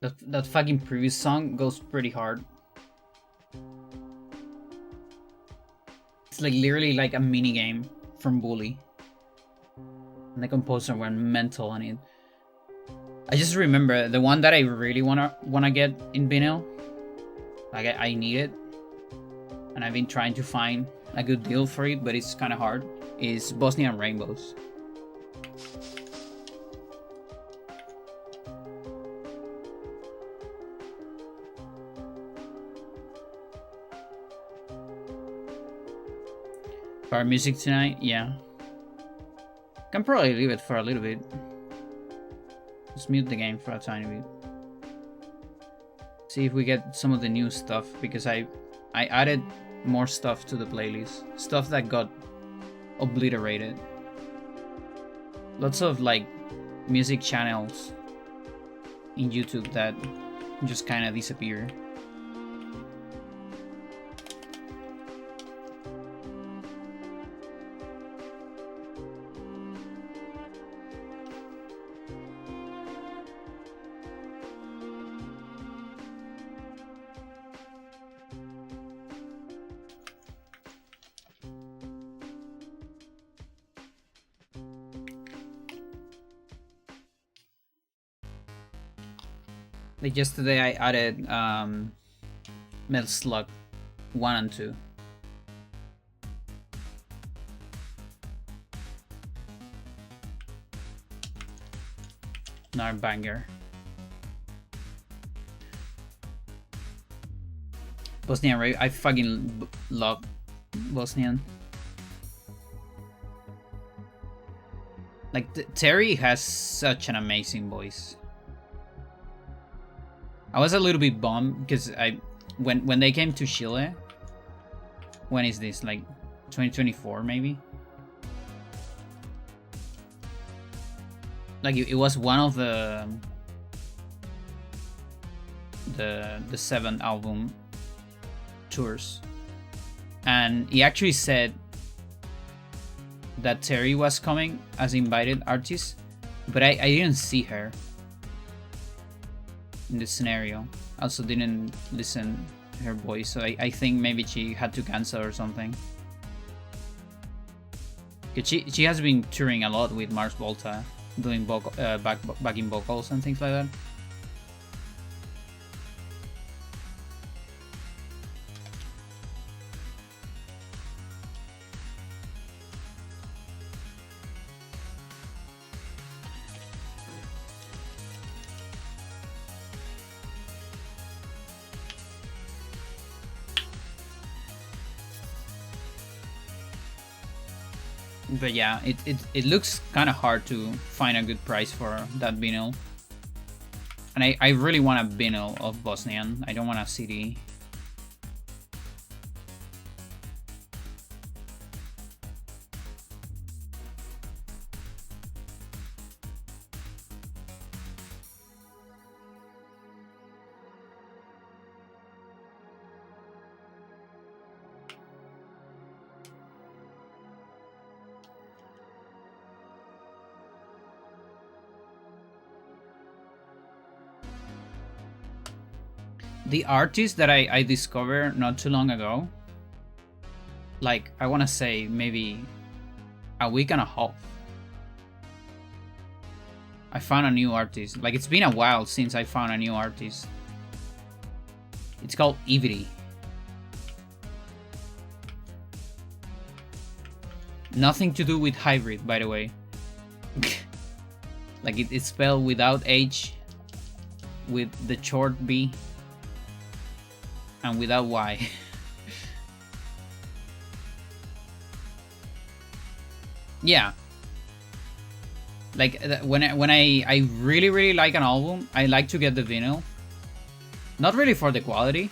That fucking previous song goes pretty hard. It's like literally like a mini game from Bully. And the composer went mental on it. I just remember the one that I really wanna get in vinyl. Like I need it, and I've been trying to find a good deal for it, but it's kind of hard. Is Bosnian Rainbows. Our music tonight, yeah. Can probably leave it for a little bit. Just mute the game for a tiny bit. See if we get some of the new stuff, because I added more stuff to the playlist. Stuff that got obliterated. Lots of like music channels in YouTube that just kind of disappear. Like yesterday I added Metal Slug 1 and 2. Another banger. Bosnian Rave, I fucking love Bosnian. Like Terry has such an amazing voice. I was a little bit bummed because when they came to Chile. When is this? Like 2024 maybe? Like it was one of the 7 album tours, and he actually said that Terry was coming as invited artist, but I didn't see her in this scenario. Also didn't listen to her voice, so I think maybe she had to cancel or something. Cause she has been touring a lot with Mars Volta, doing vocal, backing vocals and things like that. But yeah, it looks kind of hard to find a good price for that vinyl. And I really want a vinyl of Bosnian. I don't want a CD. The artist that I discovered not too long ago, like I want to say maybe a week and a half, I found a new artist. Like it's been a while since I found a new artist. It's called Ivry. Nothing to do with hybrid, by the way. Like it's spelled without H, with the short B, and without Y. Yeah. Like when I really like an album, I like to get the vinyl. Not really for the quality,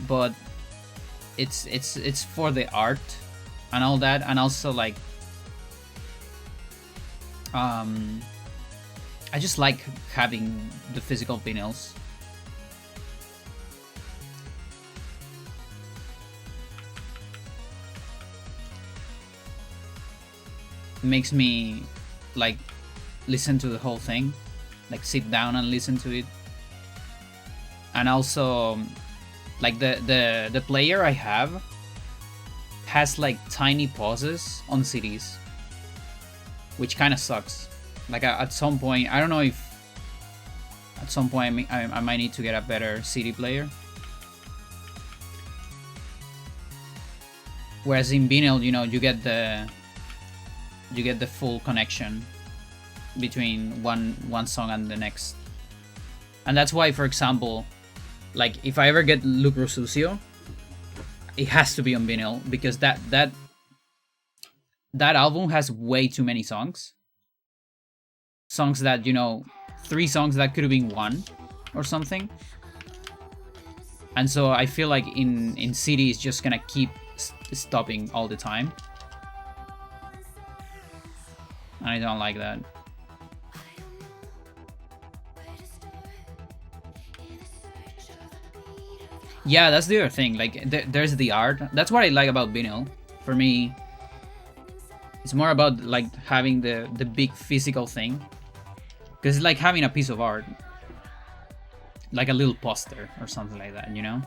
but it's for the art and all that, and also like I just like having the physical vinyls. Makes me like listen to the whole thing, like sit down and listen to it. and also like the player I have has like tiny pauses on CDs, which kind of sucks. Like at some point, I don't know if at some point I might need to get a better CD player. Whereas in vinyl, you know, you get the full connection between one song and the next. And that's why, for example, like if I ever get Lucro Sucio, it has to be on vinyl, because that album has way too many songs. Songs that, you know, 3 songs that could have been 1 or something. And so I feel like in CD it's just gonna keep stopping all the time. And I don't like that. Yeah, that's the other thing. Like, there's the art. That's what I like about vinyl. For me, it's more about like having the big physical thing, because it's like having a piece of art, like a little poster or something like that, you know.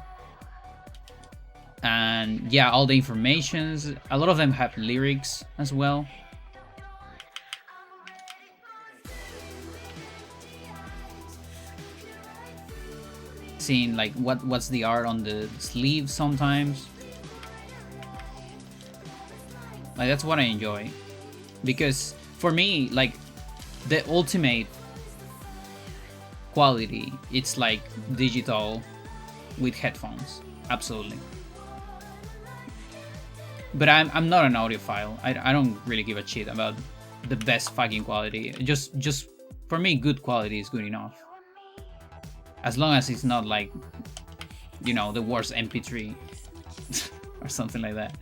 And yeah, all the informations. A lot of them have lyrics as well. Seeing like what's the art on the sleeve sometimes. Like, that's what I enjoy, because for me, like, the ultimate quality, it's like digital with headphones. Absolutely. But I'm not an audiophile. I don't really give a shit about the best fucking quality. Just for me, good quality is good enough. As long as it's not like, you know, the worst MP3 or something like that.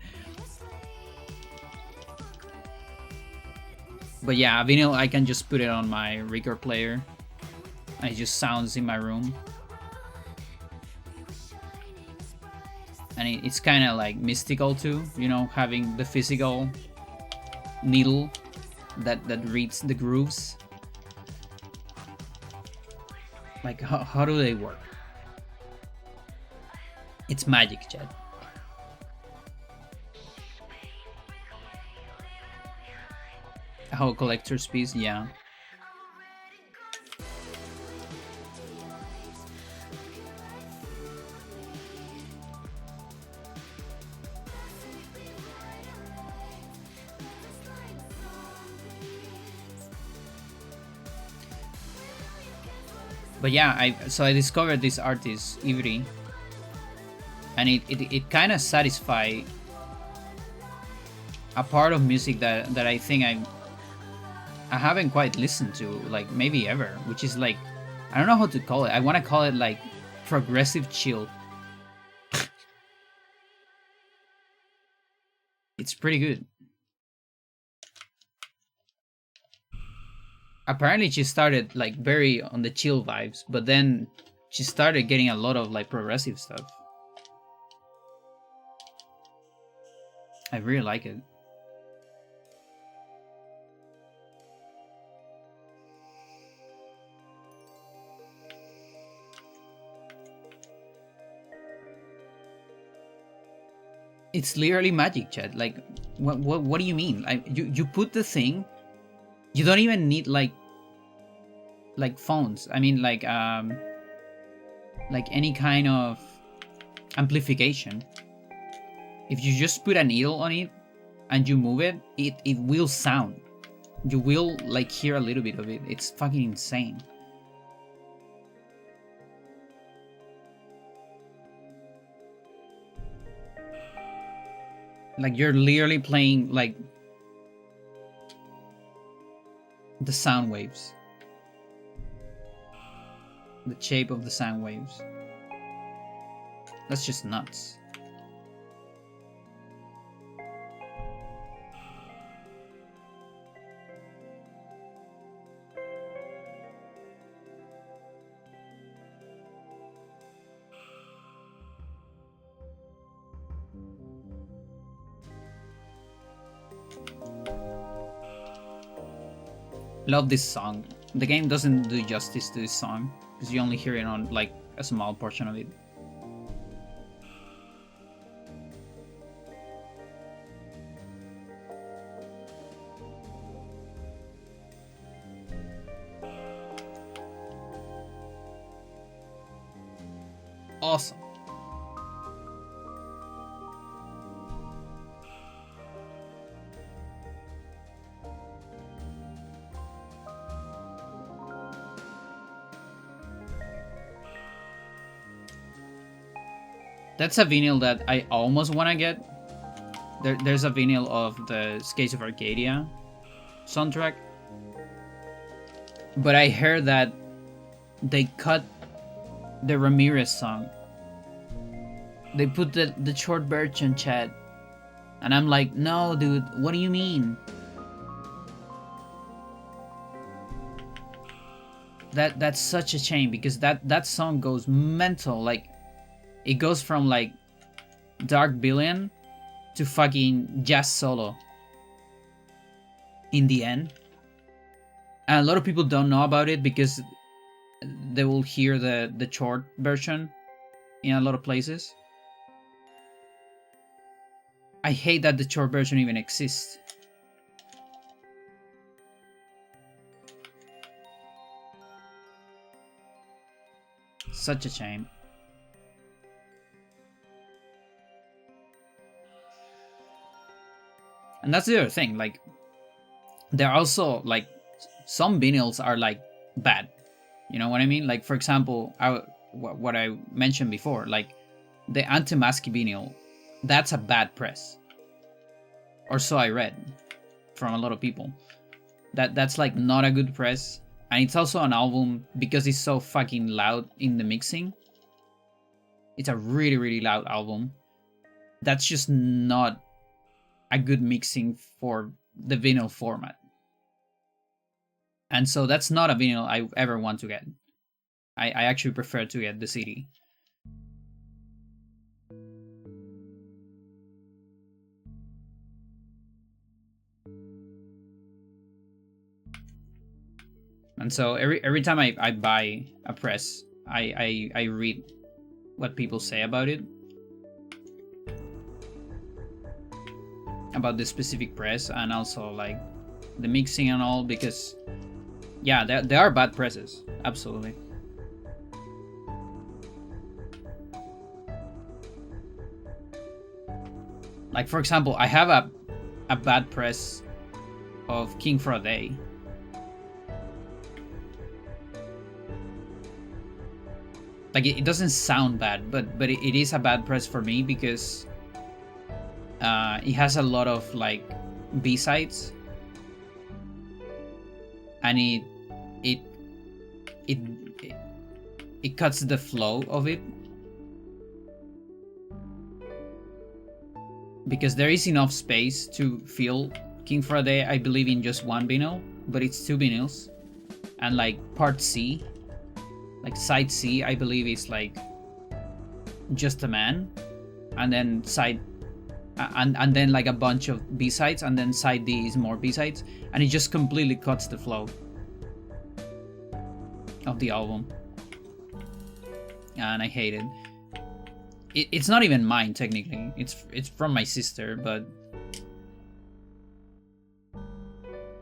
But yeah, vinyl, I can just put it on my record player and it just sounds in my room. And it's kind of like mystical too, you know, having the physical needle that reads the grooves. Like, how do they work? It's magic, Chad. How a collector's piece, yeah. But yeah, I discovered this artist, Ivry, and it kind of satisfied a part of music that I think I haven't quite listened to, like, maybe ever, which is like, I don't know how to call it. I want to call it like progressive chill. It's pretty good. Apparently she started like very on the chill vibes, but then she started getting a lot of like progressive stuff. I really like it. It's literally magic, Chad. Like, what do you mean? You put the thing. You don't even need like phones. I mean, like any kind of amplification. If you just put a needle on it and you move it, it will sound. You will like hear a little bit of it. It's fucking insane. Like, you're literally playing like the sound waves. The shape of the sound waves. That's just nuts. Love this song. The game doesn't do justice to this song because you only hear it on like a small portion of it. Awesome. That's a vinyl that I almost want to get. There's a vinyl of the Skates of Arcadia soundtrack. But I heard that they cut the Ramirez song. They put the short version, chat. And I'm like, no, dude, what do you mean? That's such a shame, because that song goes mental. Like, it goes from like Dark Billion to fucking jazz solo in the end. And a lot of people don't know about it because they will hear the short version in a lot of places. I hate that the short version even exists. Such a shame. And that's the other thing, like, there are also, like, some vinyls are, like, bad. You know what I mean? Like, for example, what I mentioned before, like, the Antimaski vinyl, that's a bad press. Or so I read from a lot of people. That's, like, not a good press. And it's also an album, because it's so fucking loud in the mixing. It's a really, really loud album. That's just not a good mixing for the vinyl format. And so that's not a vinyl I ever want to get. I actually prefer to get the CD. And so every time I buy a press, I read what people say about it. About the specific press, and also like the mixing and all, because yeah, there are bad presses, absolutely. Like, for example, I have a bad press of King for a Day. Like, it doesn't sound bad, but it is a bad press for me, because it has a lot of like B-sides, and it cuts the flow of it, because there is enough space to fill King for a Day, I believe, in just one vinyl, but it's two vinyls, and like part C, like side C, I believe, is like Just a Man, and then side and then like a bunch of B-sides, and then side D is more B-sides, and it just completely cuts the flow of the album, and I hate it. It's not even mine technically. It's from my sister, but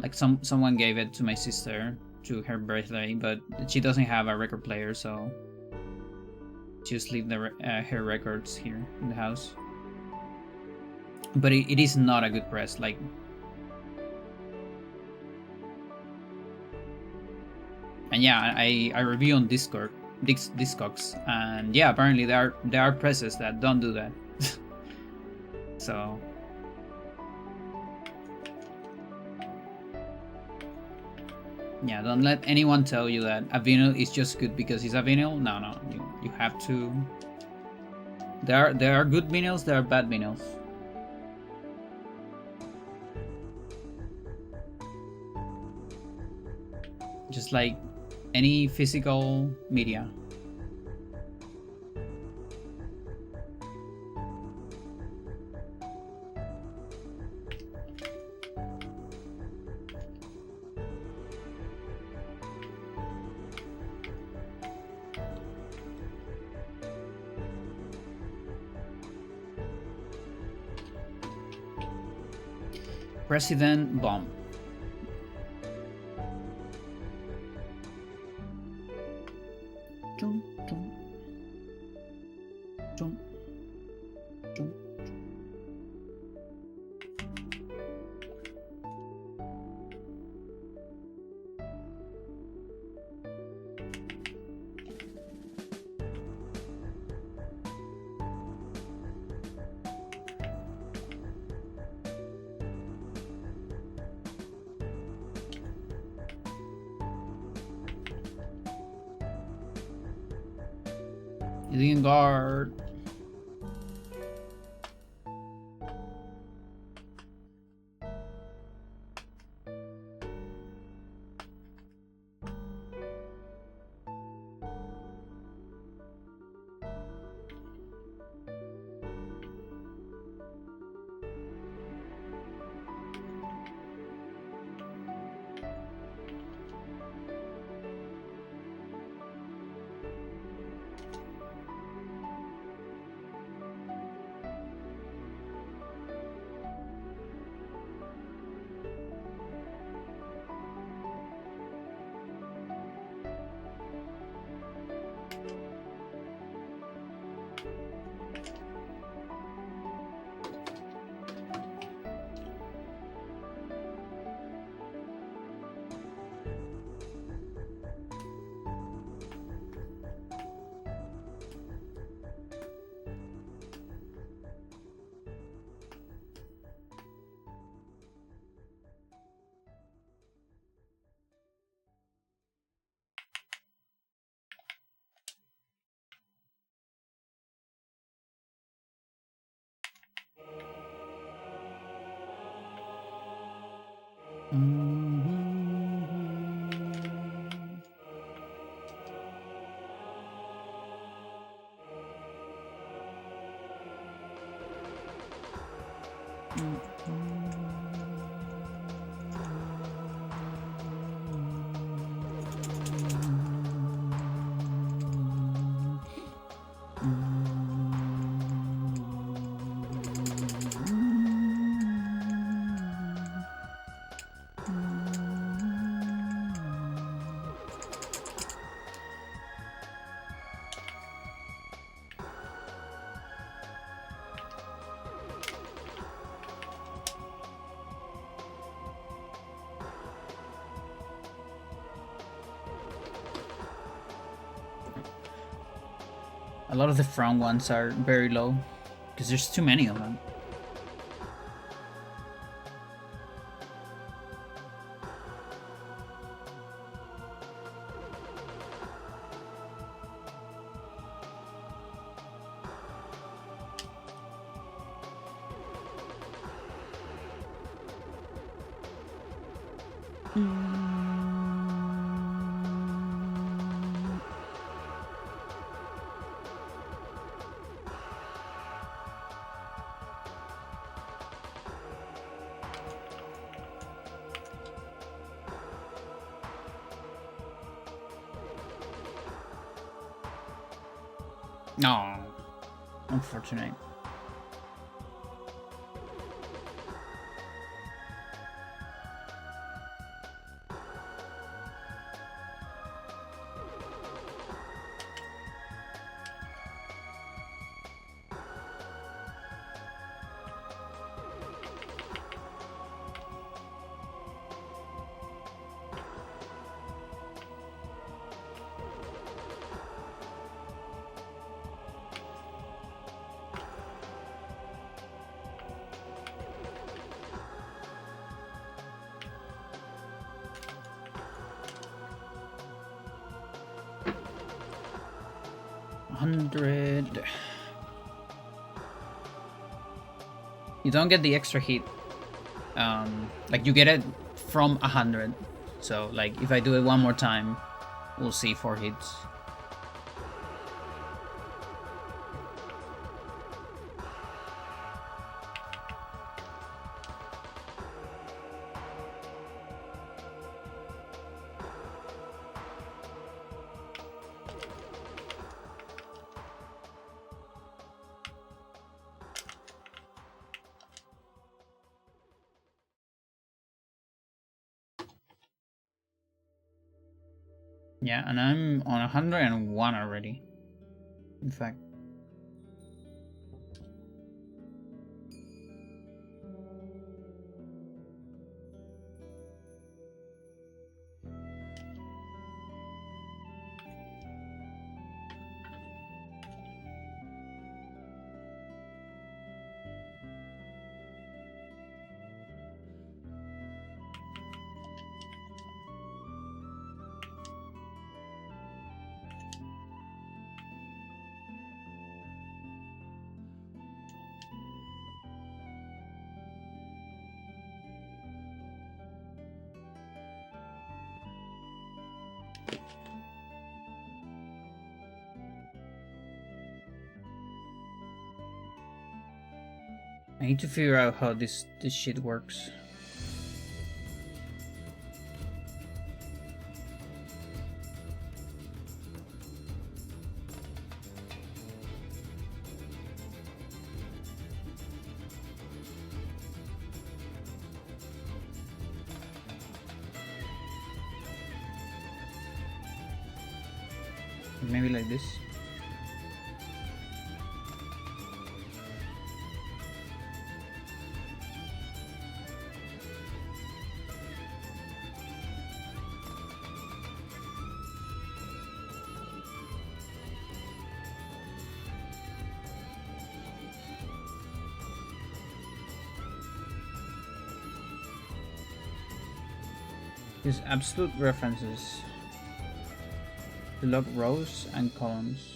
like someone gave it to my sister to her birthday, but she doesn't have a record player, so just leave her records here in the house. But it is not a good press, like. And yeah, I review on Discogs, and yeah, apparently there are presses that don't do that. So yeah, don't let anyone tell you that a vinyl is just good because it's a vinyl. No, you have to. There are good vinyls, there are bad vinyls. Just like any physical media. President Bomb. Chum, chum. Chum. Chum. Alien guard. A lot of the front ones are very low because there's too many of them. No, unfortunate. $100. You don't get the extra hit. Like you get it from 100. So like if I do it one more time, we'll see 4 hits. Yeah, and I'm on 101 already. In fact. I need to figure out how this shit works. Maybe like this. Use absolute references to log rows and columns.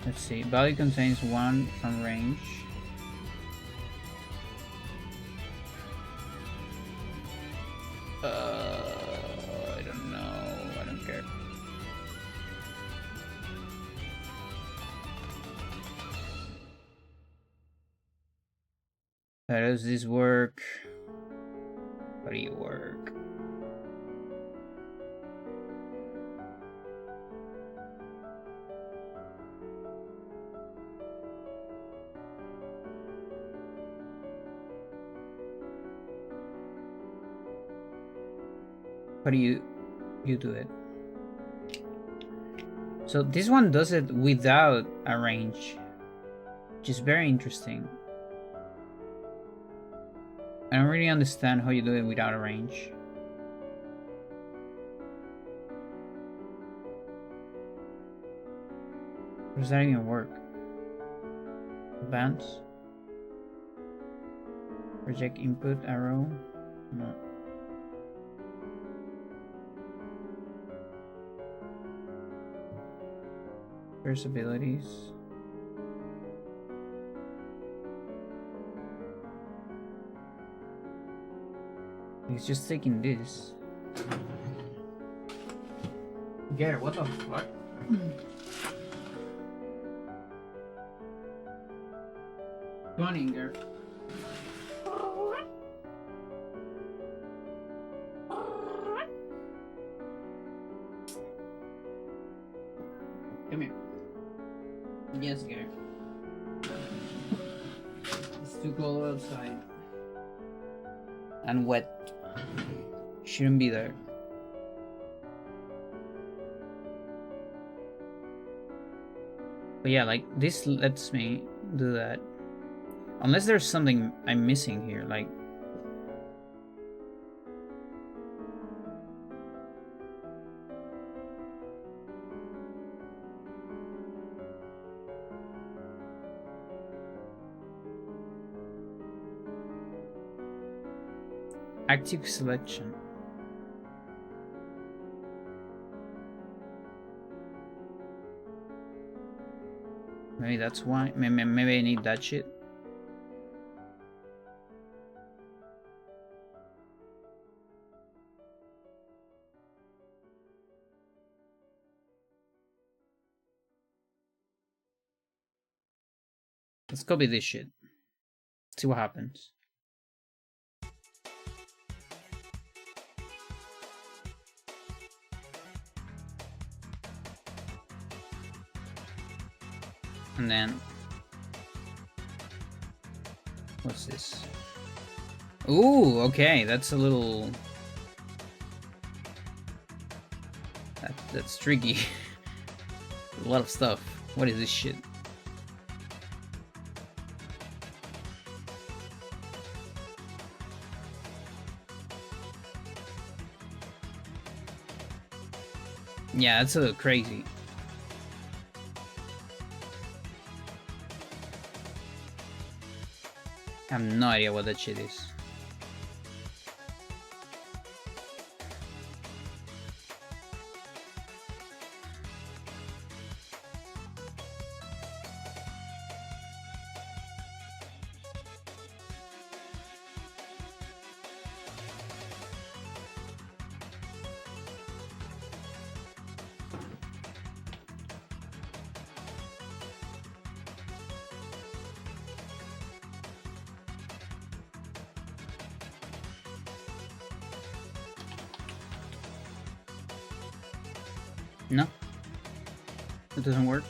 Let's see. Value contains one from range. I don't know. I don't care. How does this work? How do you work? How do you do it? So this one does it without a range, which is very interesting. I don't really understand how you do it without a range. How does that even work? Advance? Reject input arrow? No. First abilities. He's just taking this. Garrett, what the fuck? Go on in, Garrett. Come here. Yes, Garrett. It's too cold outside. And wet. Shouldn't be there. But yeah, like, this lets me do that. Unless there's something I'm missing here, like... Active selection. Maybe that's why. Maybe I need that shit. Let's copy this shit. See what happens. And then... What's this? Ooh, okay, that's a little... That's tricky. A lot of stuff. What is this shit? Yeah, that's a little crazy. I have no idea what that shit is. No? It doesn't work?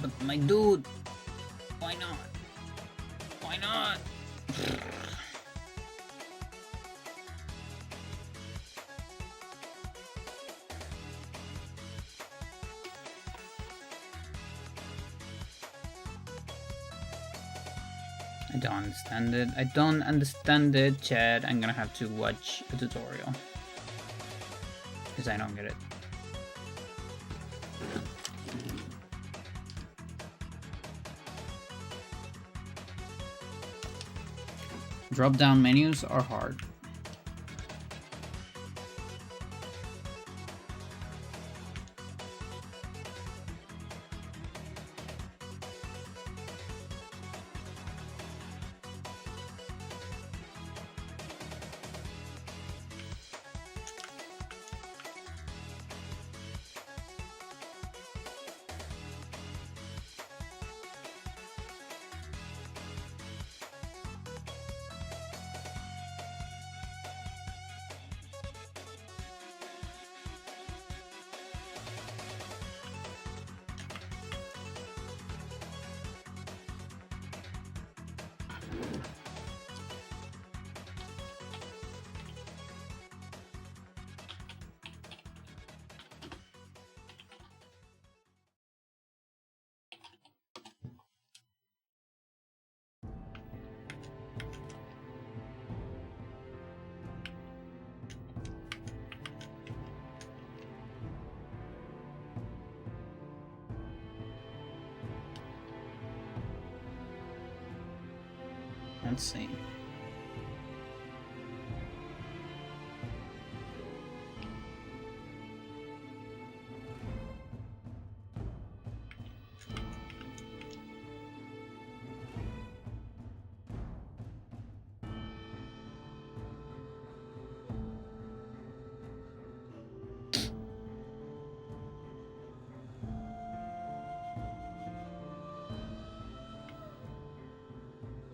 But my dude! Why not? Why not? I don't understand it. I don't understand it, Chad. I'm gonna have to watch a tutorial. Because I don't get it. Drop-down menus are hard. Let's see.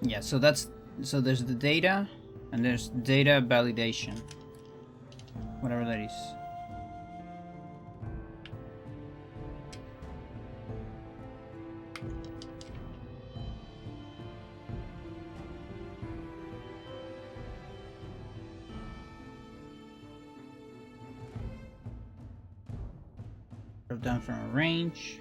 Yeah, so there's the data, and there's data validation. Whatever that is. Drop down from a range.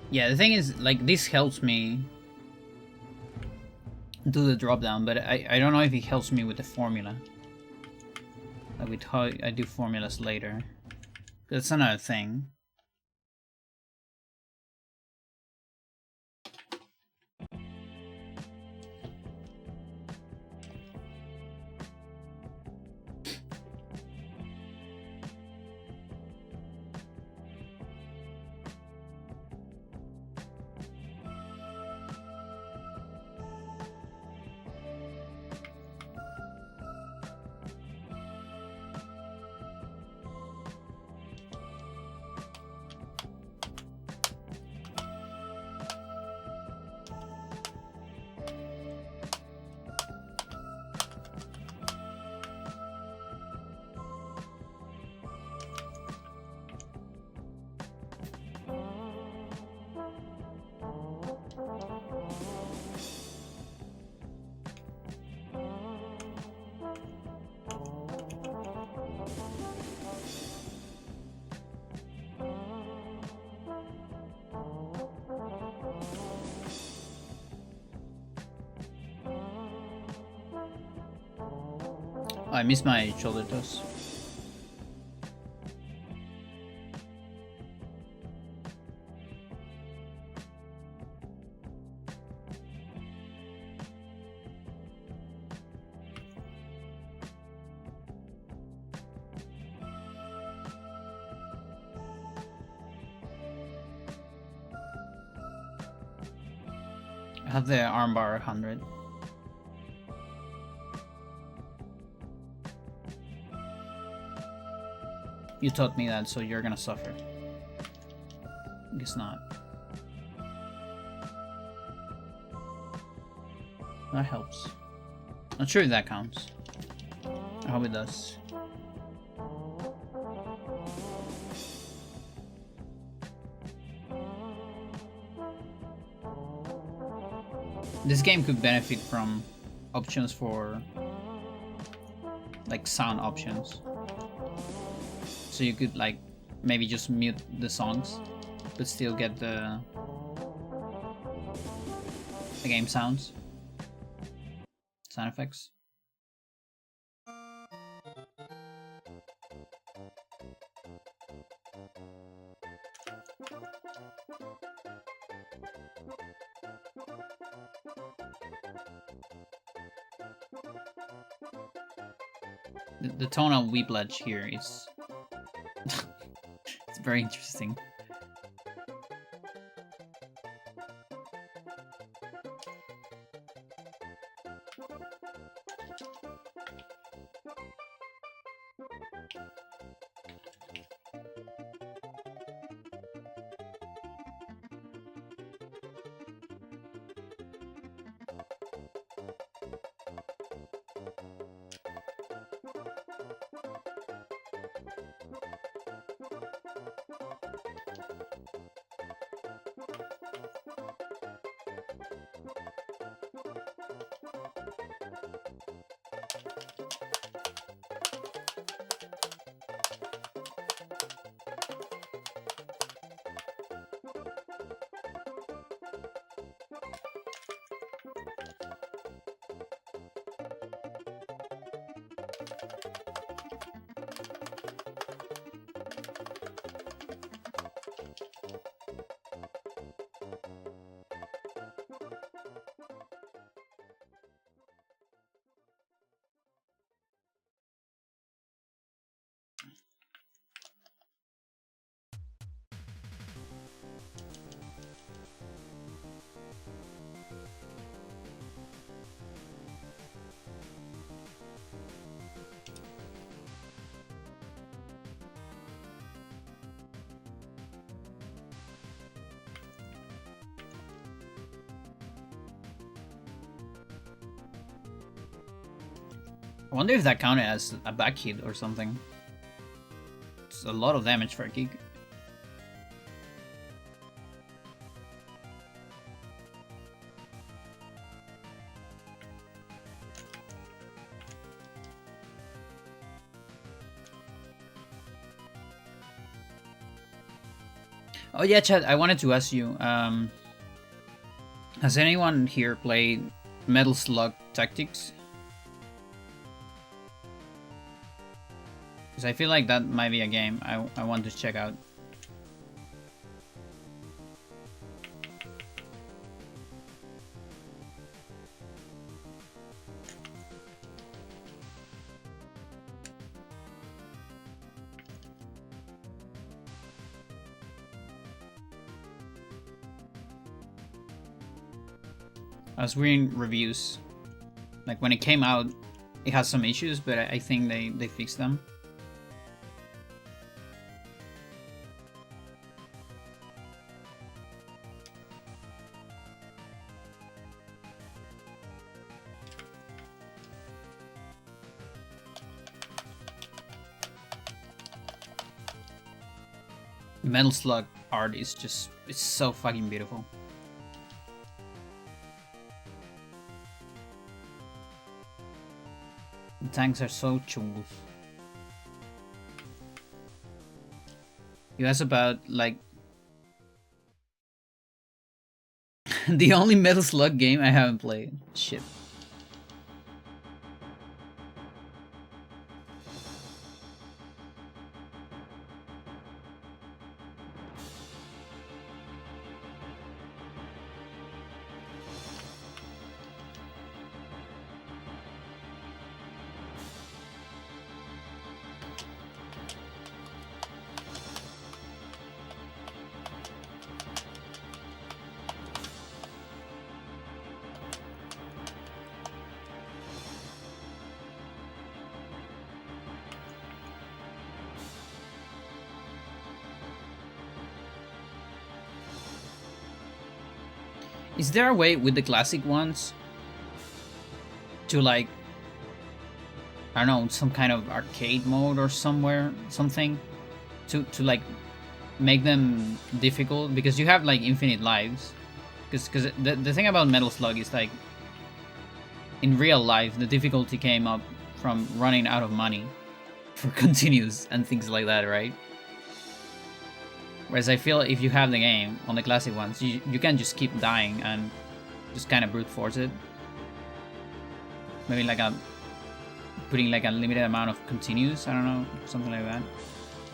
Yeah, the thing is, like, this helps me do the drop down, but I don't know if it helps me with the formula. Like with how I do formulas later. That's another thing. Oh, I missed my shoulder toss. I have the armbar 100. You taught me that, so you're gonna suffer. Guess not. That helps. Not sure if that counts. I hope it does. This game could benefit from options for like sound options. So you could like maybe just mute the songs but still get the game sound effects. The tone of Weepledge here is it's very interesting. I wonder if that counted as a back hit or something. It's a lot of damage for a kick. Oh yeah, Chad, I wanted to ask you, has anyone here played Metal Slug Tactics? Because I feel like that might be a game I want to check out. I was reading reviews. Like when it came out, it has some issues, but I think they fixed them. Metal Slug art is just, it's so fucking beautiful. The tanks are so chungus. You asked about, like, the only Metal Slug game I haven't played. Shit. Is there a way with the classic ones to, like, I don't know, some kind of arcade mode or something to like make them difficult? Because you have like infinite lives. Because the thing about Metal Slug is, like, in real life the difficulty came up from running out of money for continues and things like that, right? Whereas I feel if you have the game on the classic ones, you can just keep dying and just kind of brute force it. Maybe like putting like a limited amount of continues, I don't know, something like that.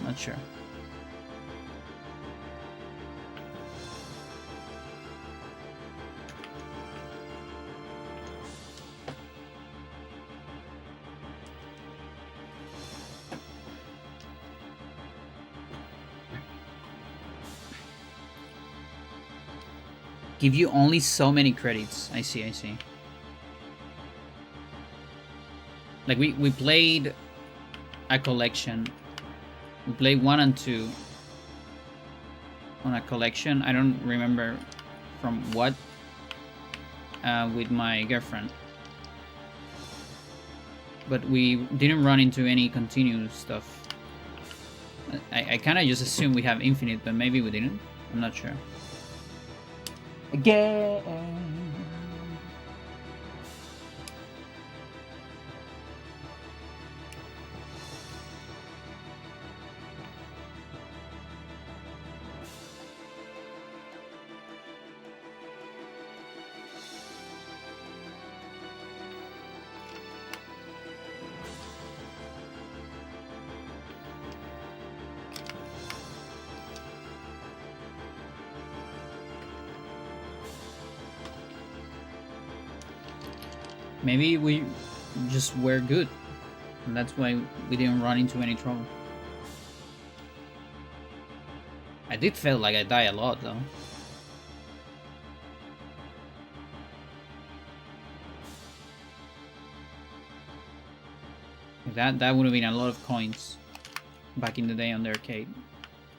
Not sure. Give you only so many credits. I see. Like we played a collection. We played 1 and 2 on a collection. I don't remember from what. With my girlfriend, but we didn't run into any continuous stuff. I kind of just assumed we have infinite, but maybe we didn't. I'm not sure. Again. Maybe we just were good, and that's why we didn't run into any trouble. I did feel like I die a lot, though. That would have been a lot of coins back in the day on the arcade,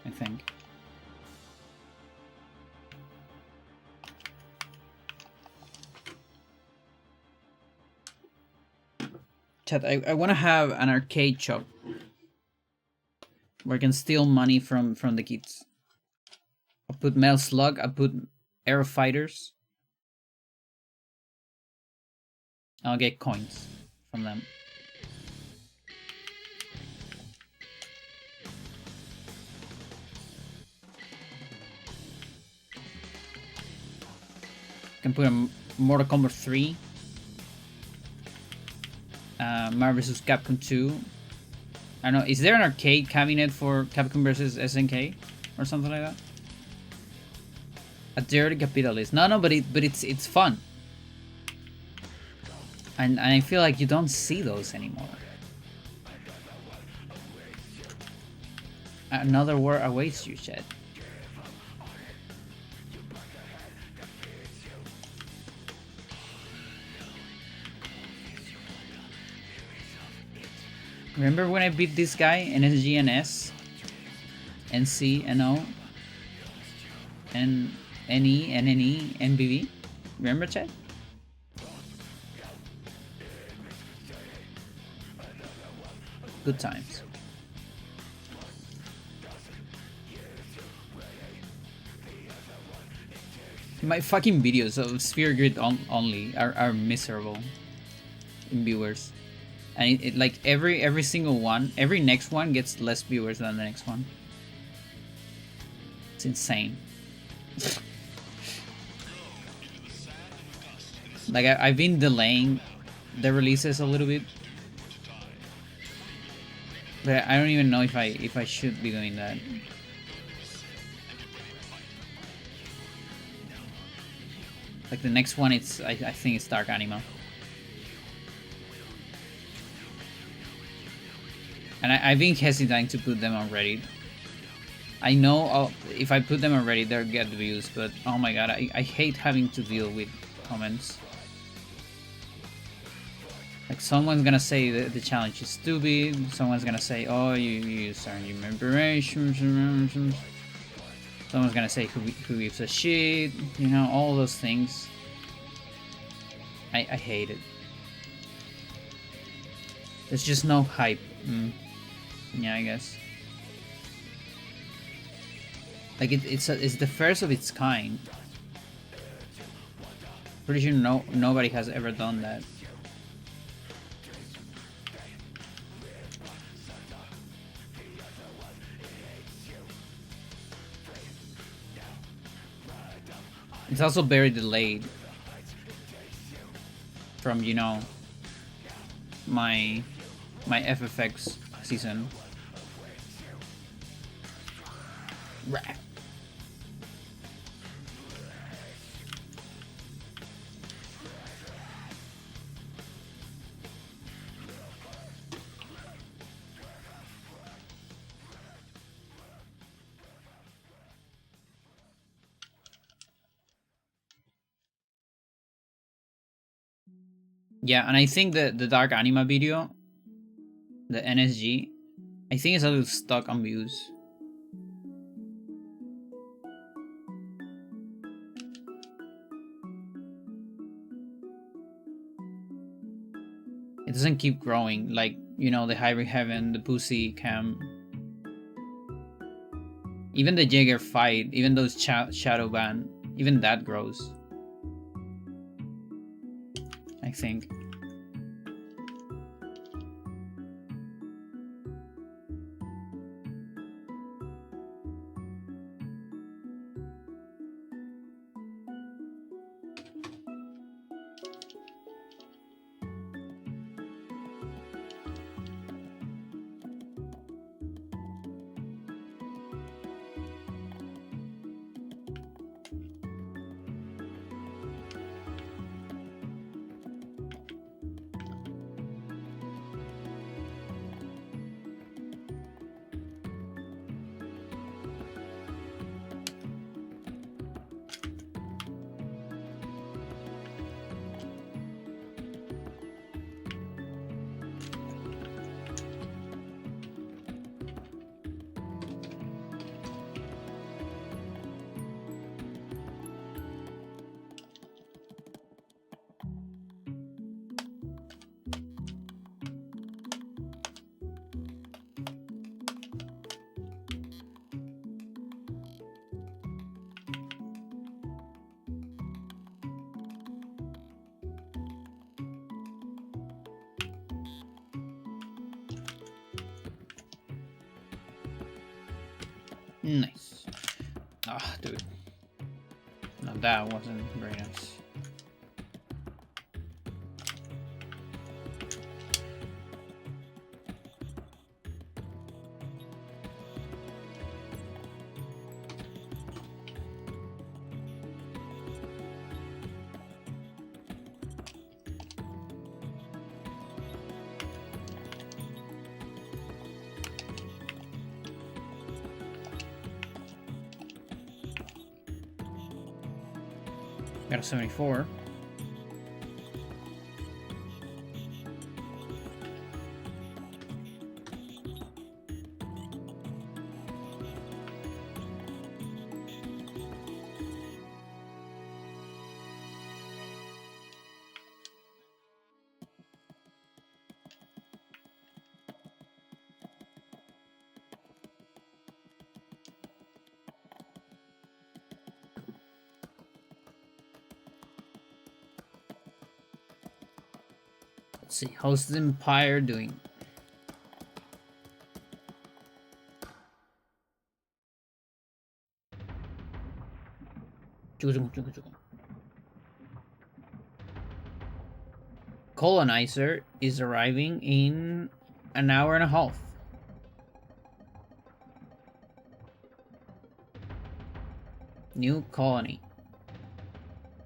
I think. Chat, I want to have an arcade shop where I can steal money from the kids. I'll put Metal Slug, I'll put Aero Fighters. I'll get coins from them. Can put a Mortal Kombat 3. Marvel vs. Capcom 2. I don't know. Is there an arcade cabinet for Capcom vs. SNK or something like that? A dirty capitalist. No, but it's fun. And I feel like you don't see those anymore. Another war awaits you, Chad. Remember when I beat this guy, NSG and S, NC, NO, and NE, NNE, NBV? Remember, Chad? Good times. My fucking videos of Sphere Grid only are miserable in viewers. And it like every single one, every next one gets less viewers than the next one. It's insane. Like I've been delaying the releases a little bit, but I don't even know if I should be doing that. Like the next one, I think it's Dark Anima. And I've been hesitating to put them on Reddit. I know if I put them on Reddit, they'll get views, but oh my god, I hate having to deal with comments. Like someone's gonna say the challenge is stupid, someone's gonna say, oh, you starting your preparations, someone's gonna say who gives a shit, you know, all those things. I hate it. There's just no hype. Yeah, I guess. Like it's the first of its kind. Pretty sure nobody has ever done that. It's also very delayed from, you know, my FFX season. Right. Yeah, and I think the Dark Anima video, the NSG, I think it's a little stuck on views. It doesn't keep growing, like, you know, the Hybrid Heaven, the Pussy Cam. Even the Jaeger fight, even those Shadow Ban, even that grows. I think. Nice. Ah, dude. No, that wasn't very nice. Got a 74. Let's see, how's the Empire doing? Colonizer is arriving in an hour and a half. New colony.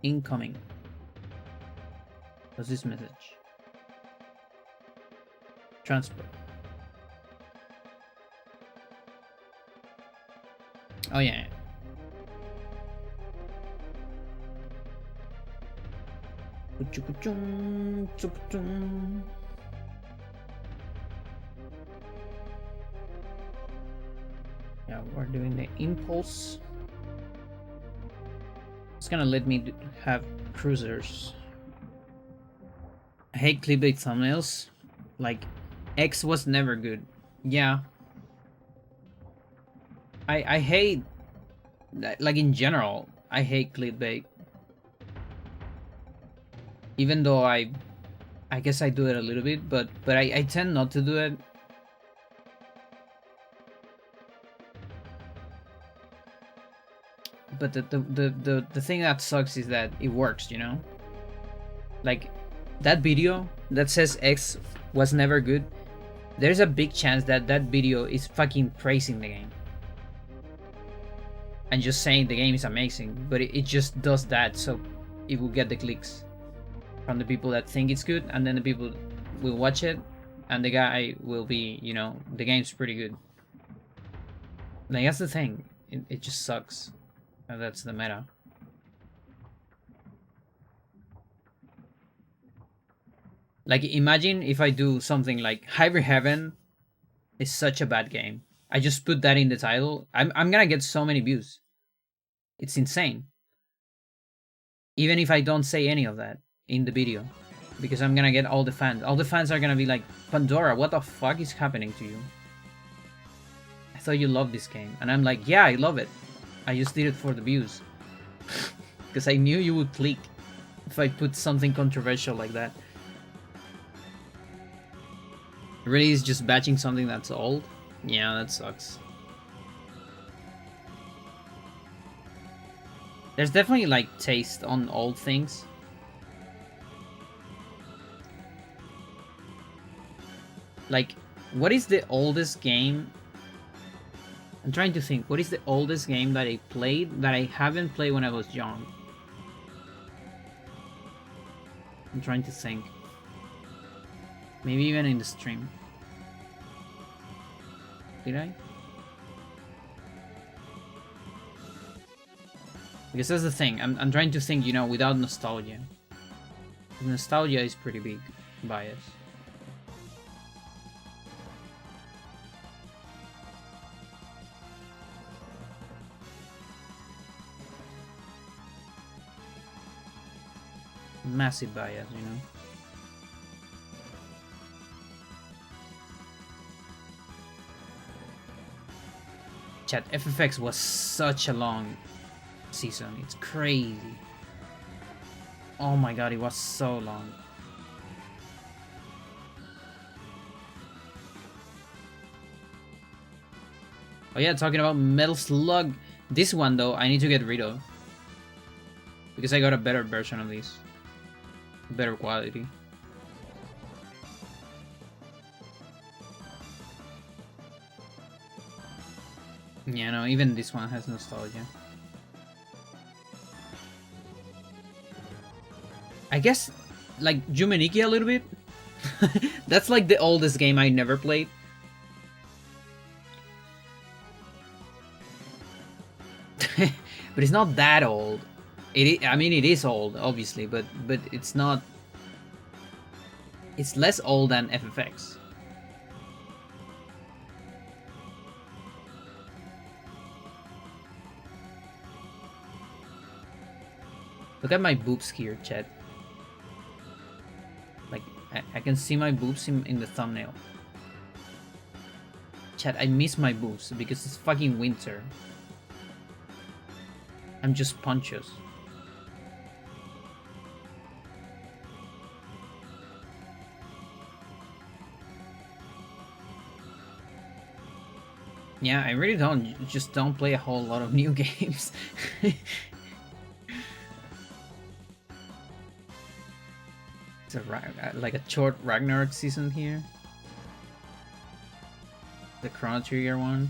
Incoming. What's this message? Transport. Oh yeah. Yeah, we're doing the impulse. It's gonna let me have cruisers. I hate clickbait thumbnails. Like, X was never good. Yeah. I hate, like in general, I hate clickbait. Even though I guess I do it a little bit, but I tend not to do it. But the thing that sucks is that it works, you know? Like, that video that says X was never good, there's a big chance that that video is fucking praising the game. And just saying the game is amazing, but it just does that so it will get the clicks from the people that think it's good, and then the people will watch it, and the guy will be, you know, the game's pretty good. Like, that's the thing. It just sucks. And that's the meta. Like, imagine if I do something like Hybrid Heaven is such a bad game. I just put that in the title. I'm gonna get so many views. It's insane. Even if I don't say any of that in the video. Because I'm gonna get all the fans. All the fans are gonna be like, Pandora, what the fuck is happening to you? I thought you loved this game. And I'm like, yeah, I love it. I just did it for the views. Because I knew you would click if I put something controversial like that. It really is just batching something that's old. Yeah, that sucks. There's definitely like taste on old things. Like, what is the oldest game? I'm trying to think. What is the oldest game that I played that I haven't played when I was young? I'm trying to think. Maybe even in the stream. Did I? Because that's the thing. I'm trying to think, you know, without nostalgia. Nostalgia is pretty big bias. Massive bias, you know. Chat, FFX was such a long season. It's crazy. Oh my god, it was so long. Oh yeah, talking about Metal Slug. This one though, I need to get rid of. Because I got a better version of this. Better quality. Yeah, no, even this one has nostalgia. I guess, like, Jumaniki a little bit. That's like the oldest game I never played. But it's not that old. I mean, it is old, obviously, but it's not. It's less old than FFX. Look at my boobs here, chat. Like, I can see my boobs in the thumbnail. Chat, I miss my boobs because it's fucking winter. I'm just ponchos. Yeah, I really just don't play a whole lot of new games. It's like a short Ragnarok season here. The Chrono Trigger one.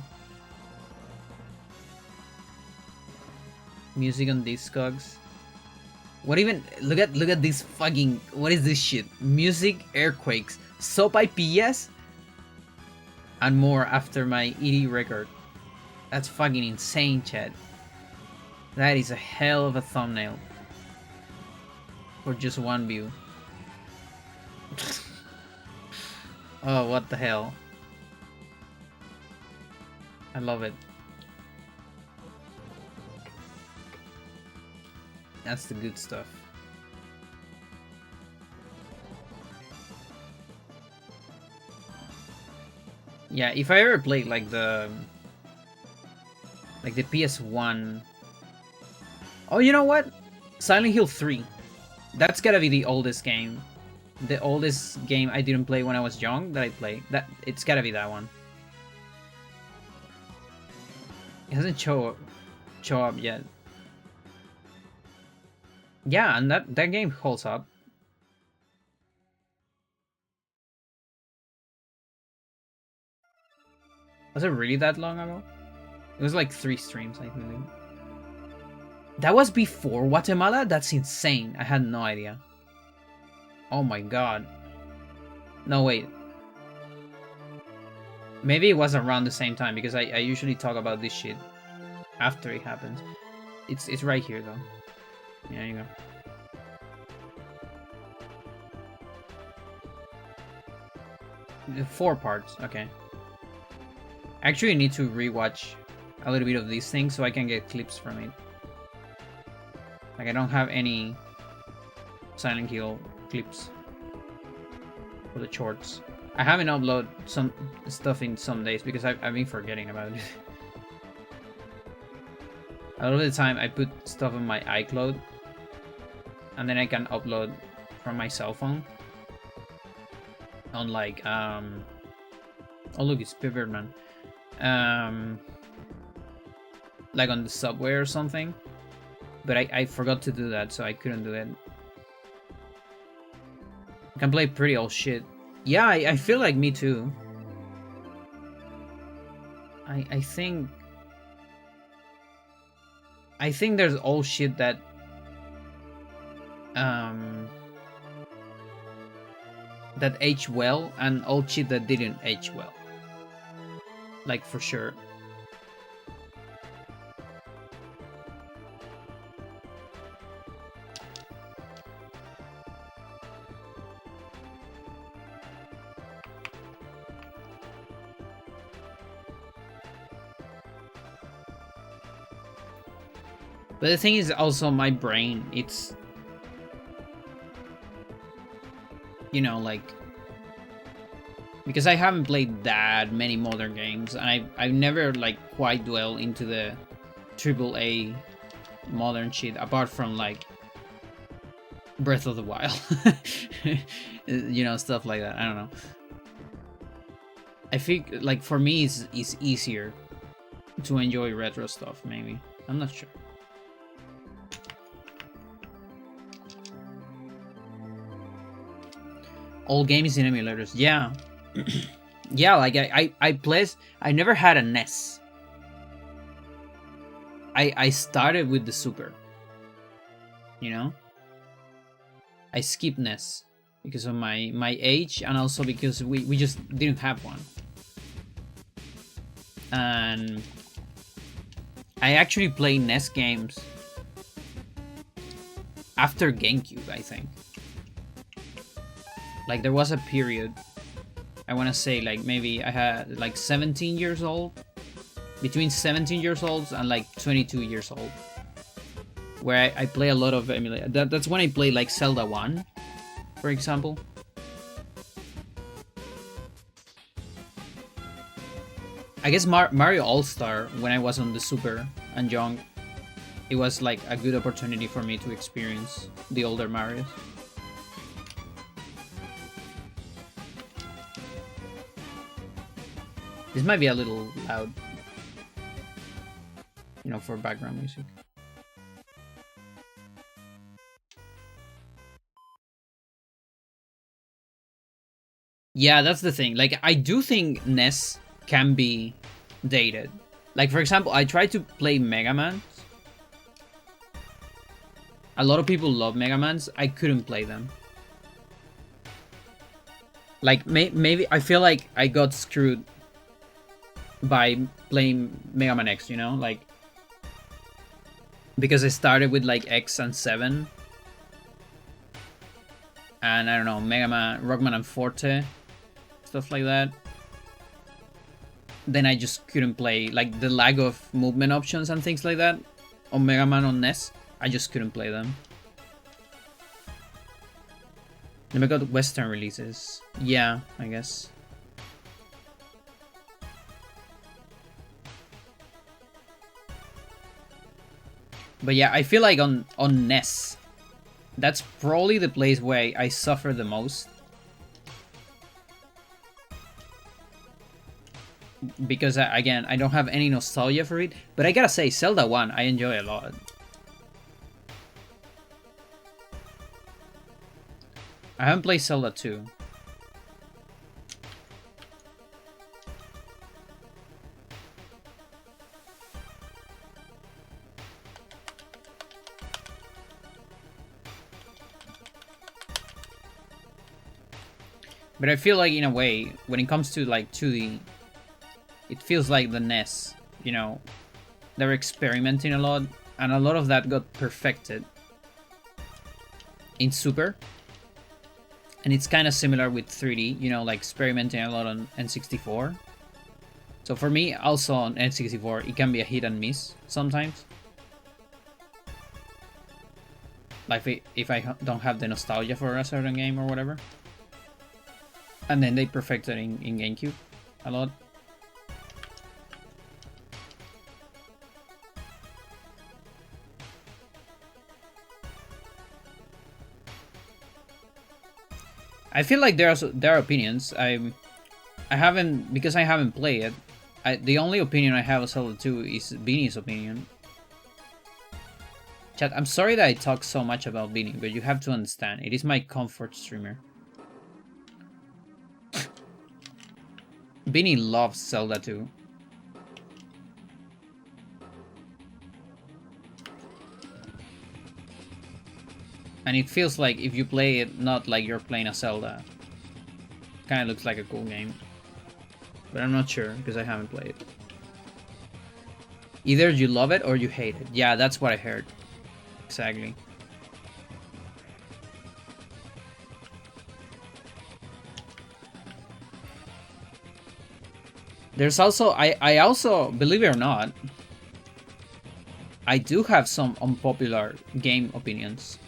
Music on Discogs. What even? Look at this fucking. What is this shit? Music, earthquakes, sopaipillas, and more after my ED record. That's fucking insane, chat. That is a hell of a thumbnail for just one view. Oh, what the hell. I love it. That's the good stuff. Yeah, if I ever played like the PS1. Oh, you know what? Silent Hill 3. That's gotta be the oldest game. The oldest game I didn't play when I was young that I played. It's gotta be that one. It hasn't show up yet. Yeah, and that game holds up. Was it really that long ago? It was like 3 streams, I think. That was before Guatemala? That's insane. I had no idea. Oh my god. No, wait. Maybe it was around the same time, because I usually talk about this shit after it happens. It's right here, though. Yeah, you go. 4 parts, okay. Actually, I need to rewatch a little bit of these things so I can get clips from it. Like, I don't have any Silent Hill clips for the shorts. I haven't uploaded some stuff in some days because I've been forgetting about it. A lot of the time I put stuff on my iCloud and then I can upload from my cell phone on like oh look, it's Piverman. Like on the subway or something, but I forgot to do that, so I couldn't do it. I can play pretty old shit. Yeah, I feel like me too. I think there's old shit that that aged well and old shit that didn't age well. Like, for sure. But the thing is also my brain, it's, you know, like, because I haven't played that many modern games, and I've never like quite dwell into the AAA modern shit, apart from like Breath of the Wild. You know, stuff like that. I don't know. I think like for me it's easier to enjoy retro stuff, maybe. I'm not sure. Old games in emulators, yeah. Yeah, like I never had a NES. I started with the Super. You know? I skipped NES because of my age, and also because we just didn't have one. And I actually play NES games after GameCube, I think. Like there was a period, I want to say like maybe I had like 17 years old, between 17 years old and like 22 years old, where I play a lot of emulator. That's when I played like Zelda 1, for example. I guess Mario All-Star, when I was on the Super and young, it was like a good opportunity for me to experience the older Marios. This might be a little loud, you know, for background music. Yeah, that's the thing. Like, I do think NES can be dated. Like, for example, I tried to play Mega Man. A lot of people love Mega Mans. I couldn't play them. Like, maybe I feel like I got screwed by playing Mega Man X, you know? Like, because I started with, like, X and 7. And, I don't know, Mega Man, Rockman and Forte. Stuff like that. Then I just couldn't play, like, the lag of movement options and things like that on Mega Man on NES. I just couldn't play them. Then we got Western releases. Yeah, I guess. But yeah, I feel like on NES, that's probably the place where I suffer the most. Because, again, I don't have any nostalgia for it. But I gotta say, Zelda 1, I enjoy a lot. I haven't played Zelda 2. But I feel like, in a way, when it comes to, like, 2D, it feels like the NES, you know, they're experimenting a lot, and a lot of that got perfected in Super. And it's kind of similar with 3D, you know, like experimenting a lot on N64. So for me, also on N64, it can be a hit and miss sometimes. Like if I don't have the nostalgia for a certain game or whatever. And then they perfected in GameCube a lot. I feel like there are opinions. I haven't, because I haven't played it. The only opinion I have of Zelda 2 is Beanie's opinion. Chat, I'm sorry that I talk so much about Beanie, but you have to understand, it is my comfort streamer. Beanie loves Zelda 2. And it feels like if you play it not like you're playing a Zelda. Kind of looks like a cool game. But I'm not sure, because I haven't played it. Either you love it or you hate it. Yeah, that's what I heard. Exactly. There's also, I also, believe it or not, I do have some unpopular game opinions.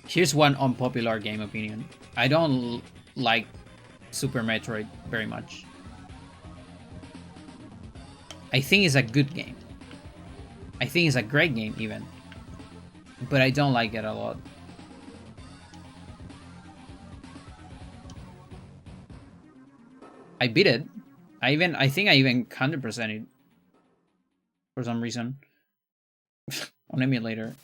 Here's one unpopular game opinion. I don't like Super Metroid very much. I think it's a good game. I think it's a great game even. But I don't like it a lot. I beat it. I think I even 100% it for some reason on emulator.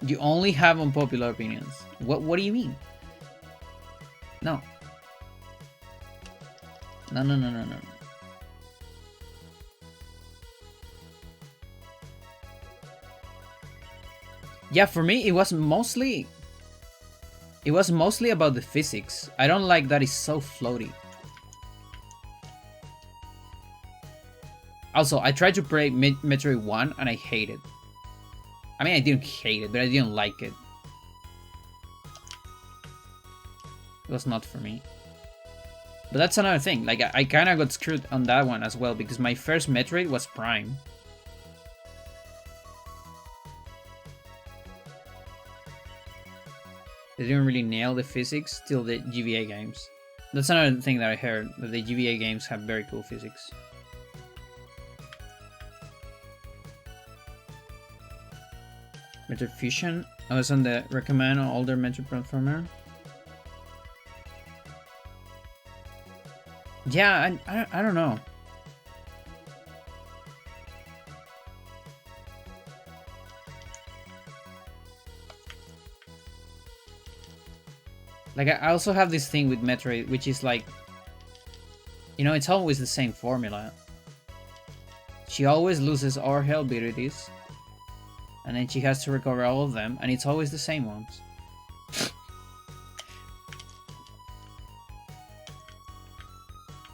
You only have unpopular opinions. What do you mean? No. No. Yeah, for me it was mostly about the physics. I don't like that it's so floaty. Also, I tried to play Metroid 1 and I hate it. I mean, I didn't hate it, but I didn't like it. It was not for me. But that's another thing. Like, I kind of got screwed on that one as well, because my first Metroid was Prime. They didn't really nail the physics till the GBA games. That's another thing that I heard, that the GBA games have very cool physics. Metroid Fusion. I was on the recommend older Metroid platformer. Yeah, I don't know. Like, I also have this thing with Metroid, which is like, you know, it's always the same formula. She always loses all her abilities, and then she has to recover all of them, and it's always the same ones.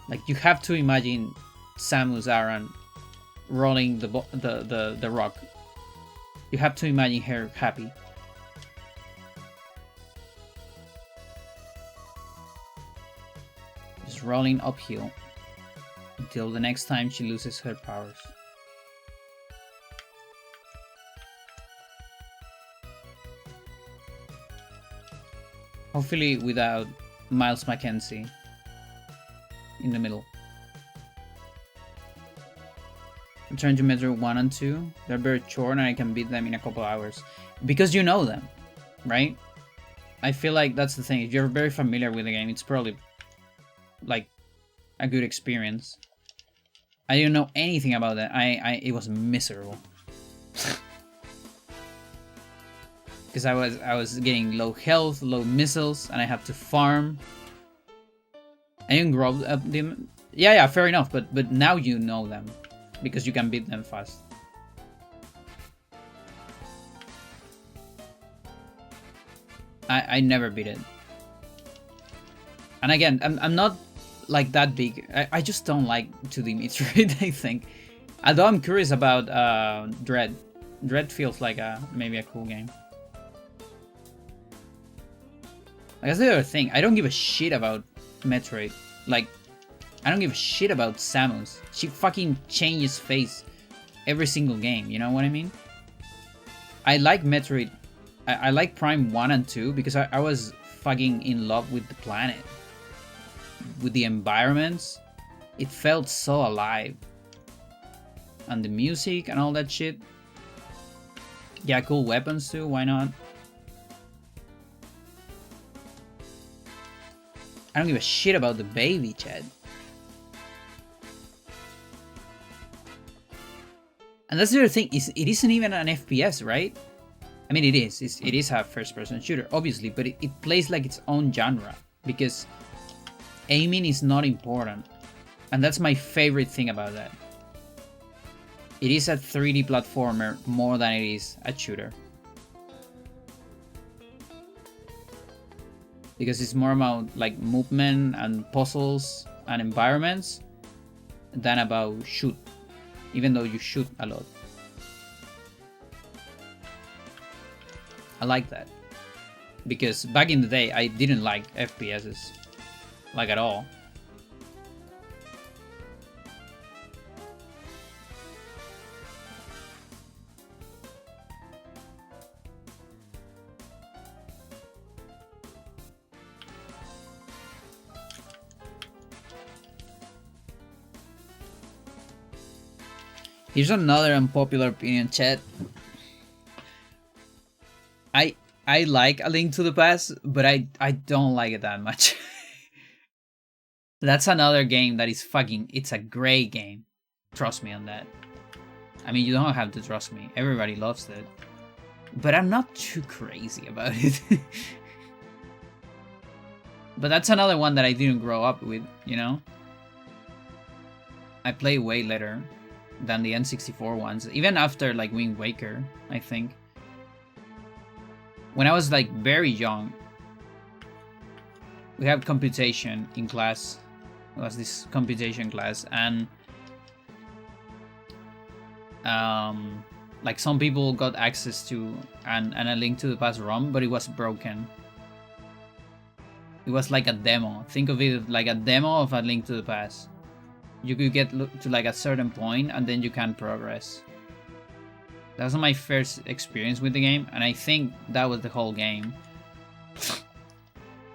Like, you have to imagine Samus Aran rolling the rock. You have to imagine her happy. Just rolling uphill until the next time she loses her powers. Hopefully without Miles Mackenzie in the middle. Return to Metroid 1 and 2. They're very short and I can beat them in a couple hours. Because you know them, right? I feel like that's the thing. If you're very familiar with the game, it's probably like a good experience. I didn't know anything about that. It was miserable. Because I was getting low health, low missiles, and I have to farm. I didn't grow up them. Yeah, fair enough. But now you know them because you can beat them fast. I never beat it. And again, I'm not like that big. I just don't like 2D Metroid, I think. Although I'm curious about Dread. Dread feels like maybe a cool game. Like, that's the other thing. I don't give a shit about Metroid. Like, I don't give a shit about Samus. She fucking changes face every single game, you know what I mean? I like Metroid. I like Prime 1 and 2 because I was fucking in love with the planet. With the environments. It felt so alive. And the music and all that shit. Yeah, cool weapons too, why not? I don't give a shit about the baby, Chad. And that's the other thing, it isn't even an FPS, right? I mean, it is. It is a first-person shooter, obviously, but it plays like its own genre. Because aiming is not important. And that's my favorite thing about that. It is a 3D platformer more than it is a shooter. Because it's more about like movement and puzzles and environments than about shoot, even though you shoot a lot. I like that. Because back in the day, I didn't like FPSs. Like at all. Here's another unpopular opinion, chat. I like A Link to the Past, but I don't like it that much. That's another game that is fucking... It's a great game. Trust me on that. I mean, you don't have to trust me. Everybody loves it. But I'm not too crazy about it. But that's another one that I didn't grow up with, you know? I play way later than the N64 ones. Even after, like, Wind Waker, I think. When I was, like, very young, we have computation in class. It was this computation class, and Like some people got access to and A Link to the Past ROM, but it was broken. It was like a demo. Think of it like a demo of A Link to the Past. You could get to like a certain point and then you can progress. That was my first experience with the game, and I think that was the whole game.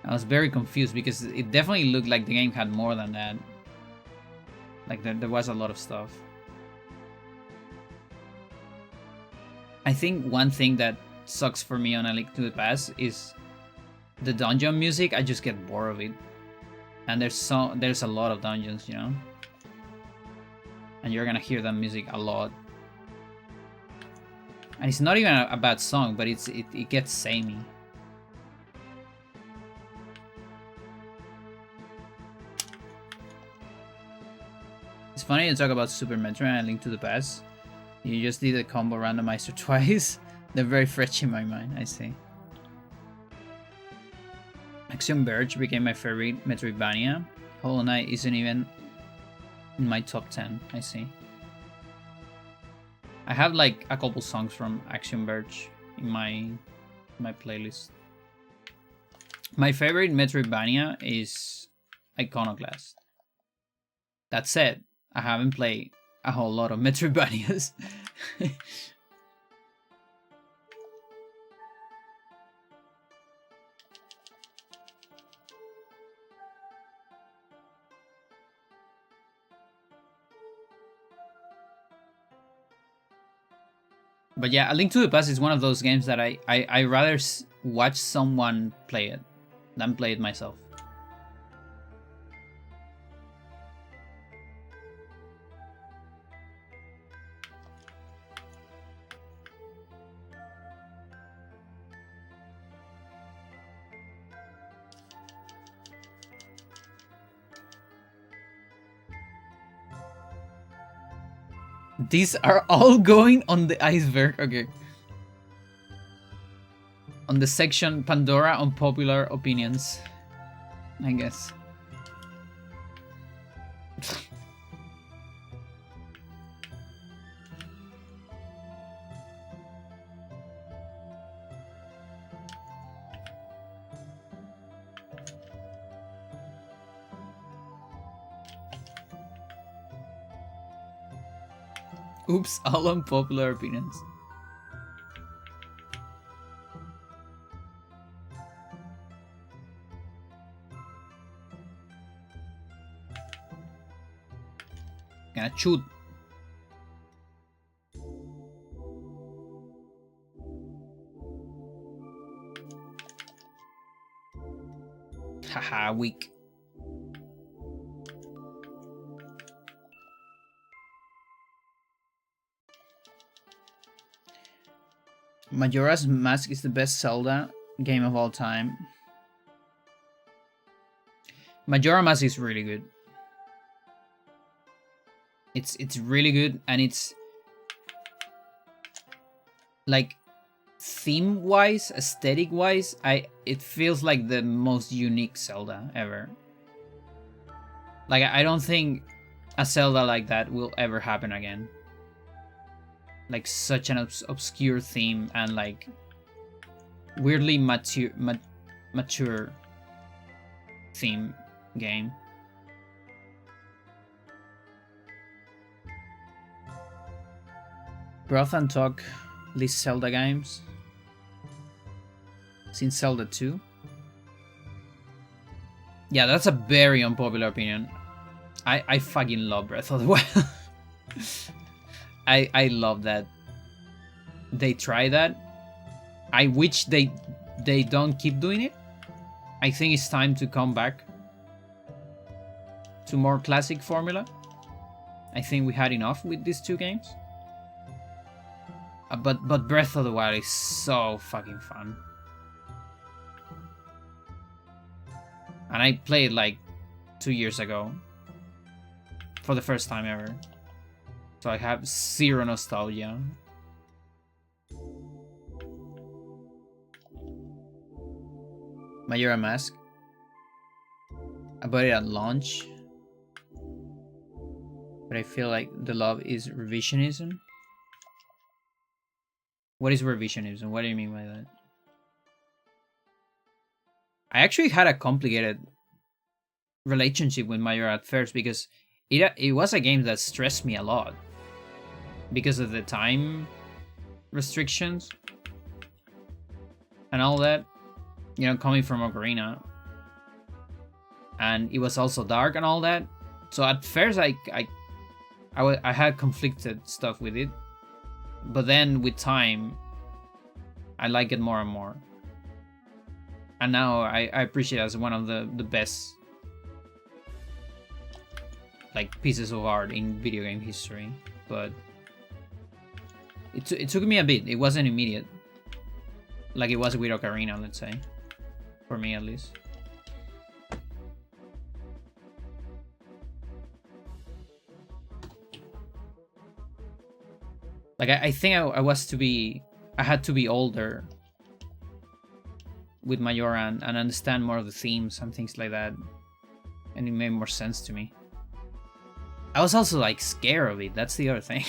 I was very confused because it definitely looked like the game had more than that. Like there was a lot of stuff. I think one thing that sucks for me on A Link to the Past is the dungeon music. I just get bored of it. And there's a lot of dungeons, you know? And you're gonna hear that music a lot. And it's not even a bad song, but it gets samey. It's funny to talk about Super Metroid and A Link to the Past. You just did a combo randomizer twice. They're very fresh in my mind, I see. Axiom Verge became my favorite Metroidvania. Hollow Knight isn't even in my top 10, I see. I have like a couple songs from Axiom Verge in my playlist. My favorite Metroidvania is Iconoclast. That said, I haven't played a whole lot of Metroidvanias. But yeah, A Link to the Past is one of those games that I rather watch someone play it than play it myself. These are all going on the iceberg. Okay. On the section Pandora Unpopular Opinions, I guess. Oops, all unpopular opinions. Gonna shoot. Haha, weak. Majora's Mask is the best Zelda game of all time. Majora Mask is really good. It's really good, and it's like theme-wise, aesthetic-wise, it feels like the most unique Zelda ever. Like I don't think a Zelda like that will ever happen again. Like such an obscure theme and like weirdly mature theme game. Broth and Talk list Zelda games since Zelda 2. Yeah, that's a very unpopular opinion. I fucking love Breath of the Wild. I love that they try that. I wish they don't keep doing it. I think it's time to come back to more classic formula. I think we had enough with these two games. But Breath of the Wild is so fucking fun. And I played like 2 years ago for the first time ever. So I have zero nostalgia. Majora Mask. I bought it at launch. But I feel like the love is revisionism. What is revisionism? What do you mean by that? I actually had a complicated relationship with Majora at first because it was a game that stressed me a lot because of the time restrictions and all that, you know, coming from Ocarina, and it was also dark and all that. So at first I had conflicted stuff with it, but then with time I like it more and more, and now I appreciate it as one of the best like pieces of art in video game history. But it took me a bit. It wasn't immediate like it was with Ocarina, let's say, for me at least. Like I think I had to be older with Majora and understand more of the themes and things like that, and it made more sense to me. I was also like scared of it. That's the other thing.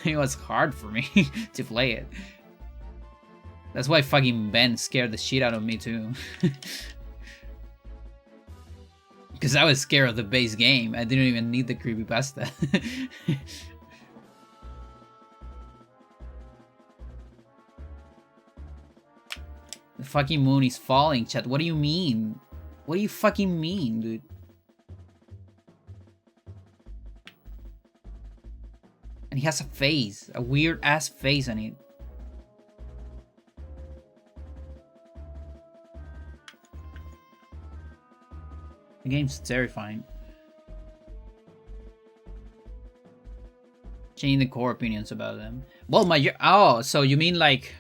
It was hard for me to play it. That's why fucking Ben scared the shit out of me too. Because I was scared of the base game. I didn't even need the creepypasta. The fucking moon is falling, chat. What do you mean? What do you fucking mean, dude? And he has a face. A weird ass face on it. The game's terrifying. Changing the core opinions about them. Well, oh, so you mean like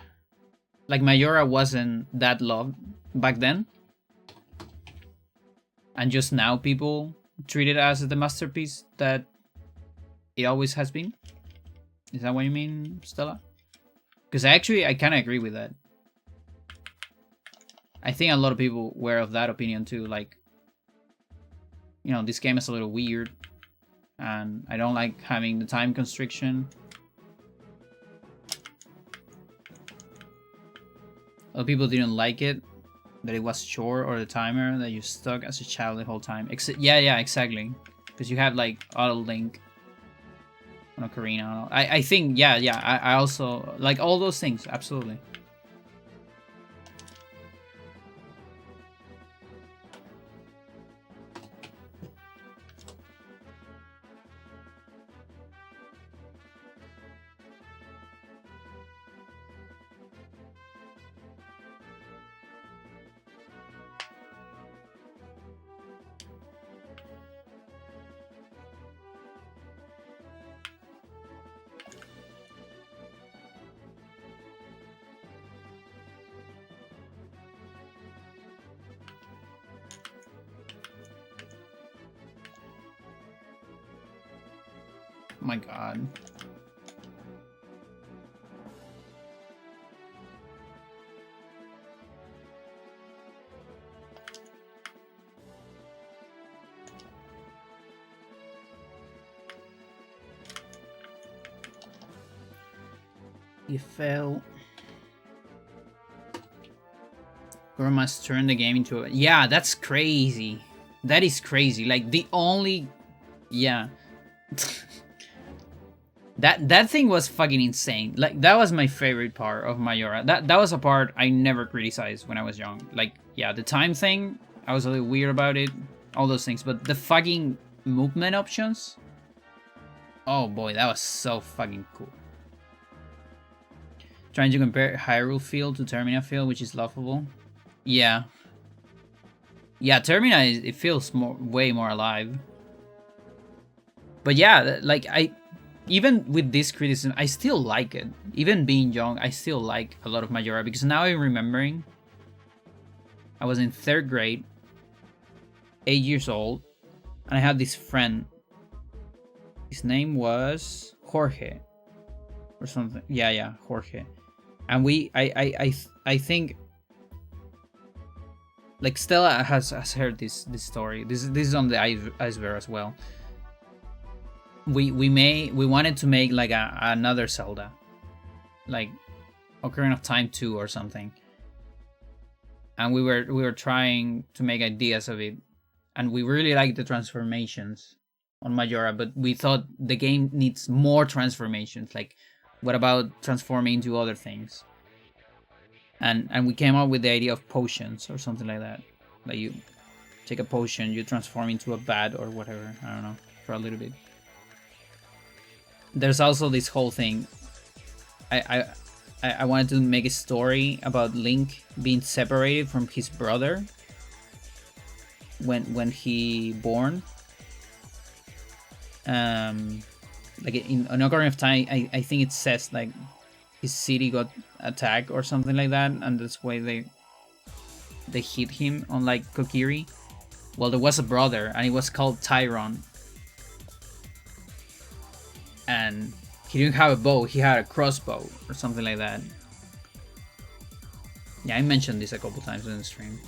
Majora wasn't that loved back then? And just now people treat it as the masterpiece that it always has been? Is that what you mean, Stella? Because I kind of agree with that. I think a lot of people were of that opinion too. Like, you know, this game is a little weird, and I don't like having the time constriction. A lot of people didn't like it, that it was short, or the timer, that you stuck as a child the whole time. Yeah, exactly. Because you have like auto link on Ocarina. I think, yeah, I also like all those things, absolutely. Oh my god. You fell. Grandma's turned the game into a... Yeah, that's crazy. That is crazy. Like, the only... Yeah. That thing was fucking insane. Like, that was my favorite part of Majora. That was a part I never criticized when I was young. Like, yeah, the time thing, I was a little weird about it. All those things. But the fucking movement options... Oh boy, that was so fucking cool. Trying to compare Hyrule Field to Termina Field, which is laughable. Yeah. Yeah, Termina, it feels way more alive. But yeah, like, even with this criticism, I still like it. Even being young, I still like a lot of Majora, because now I'm remembering. I was in 3rd grade, 8 years old, and I had this friend. His name was Jorge. Or something. Yeah, Jorge. And I think, like, Stella has heard this story. This is on the iceberg as well. We wanted to make like another Zelda, like Ocarina of Time 2 or something. And we were trying to make ideas of it, and we really liked the transformations on Majora, but we thought the game needs more transformations. Like, what about transforming into other things? And we came up with the idea of potions or something like that. Like you take a potion, you transform into a bat or whatever. I don't know, for a little bit. There's also this whole thing. I wanted to make a story about Link being separated from his brother when he born. Like in Ocarina of Time, I think it says like his city got attacked or something like that, and that's why they hit him on like Kokiri. Well, there was a brother, and it was called Tyron, and he didn't have a bow, he had a crossbow or something like that. Yeah, I mentioned this a couple times in the stream.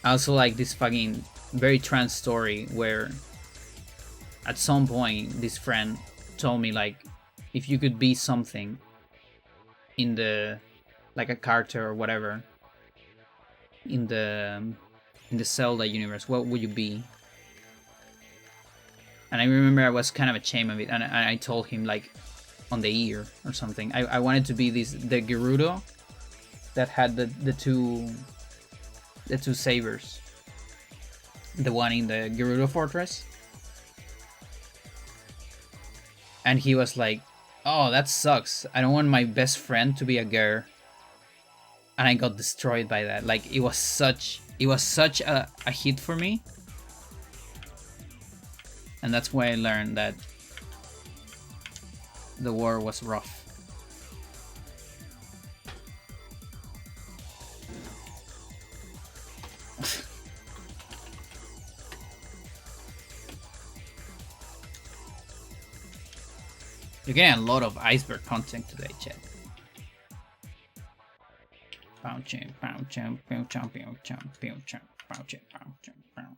I also like this fucking very trans story where at some point this friend told me, like, if you could be something in the, like a character or whatever in the Zelda universe, what would you be? And I remember I was kind of ashamed of it, and I told him, like, on the ear or something. I wanted to be the Gerudo that had the two sabers. The one in the Gerudo Fortress. And he was like, oh, that sucks. I don't want my best friend to be a girl. And I got destroyed by that. Like, it was such a hit for me. And that's why I learned that the war was rough. You're getting a lot of iceberg content today, chat. Pound champ, pound champ, pound champ, pound champ, pound champ, pound champ, pound champ, pound.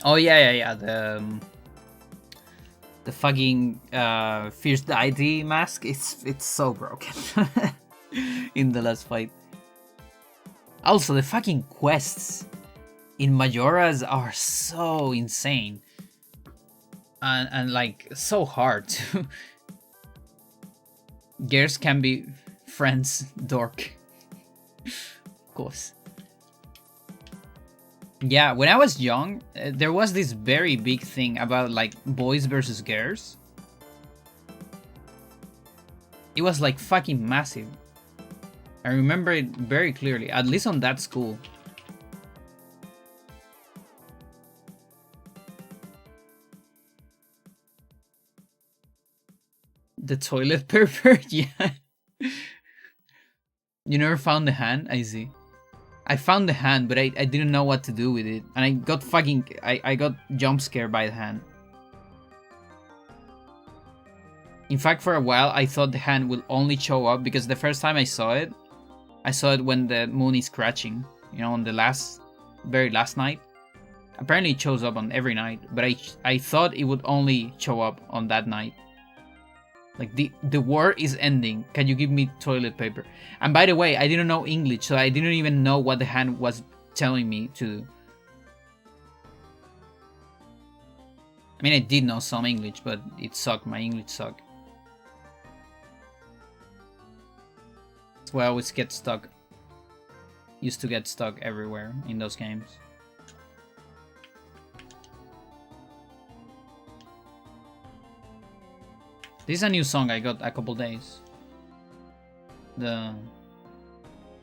Oh yeah. The fucking fierce deity mask. It's so broken in the last fight. Also, the fucking quests in Majora's are so insane and like so hard too. Gears can be friends, dork. Of course. Yeah, when I was young, there was this very big thing about like boys versus girls. It was like fucking massive. I remember it very clearly, at least on that school. The toilet paper? Yeah. You never found the hand? I see. I found the hand, but I didn't know what to do with it. And I got fucking... I got jump scared by the hand. In fact, for a while, I thought the hand would only show up because the first time I saw it when the moon is scratching. You know, on the very last night. Apparently it shows up on every night, but I thought it would only show up on that night. Like, the war is ending. Can you give me toilet paper? And by the way, I didn't know English, so I didn't even know what the hand was telling me to do. I mean, I did know some English, but it sucked. My English sucked. That's why I always get stuck. Used to get stuck everywhere in those games. This is a new song I got a couple days. The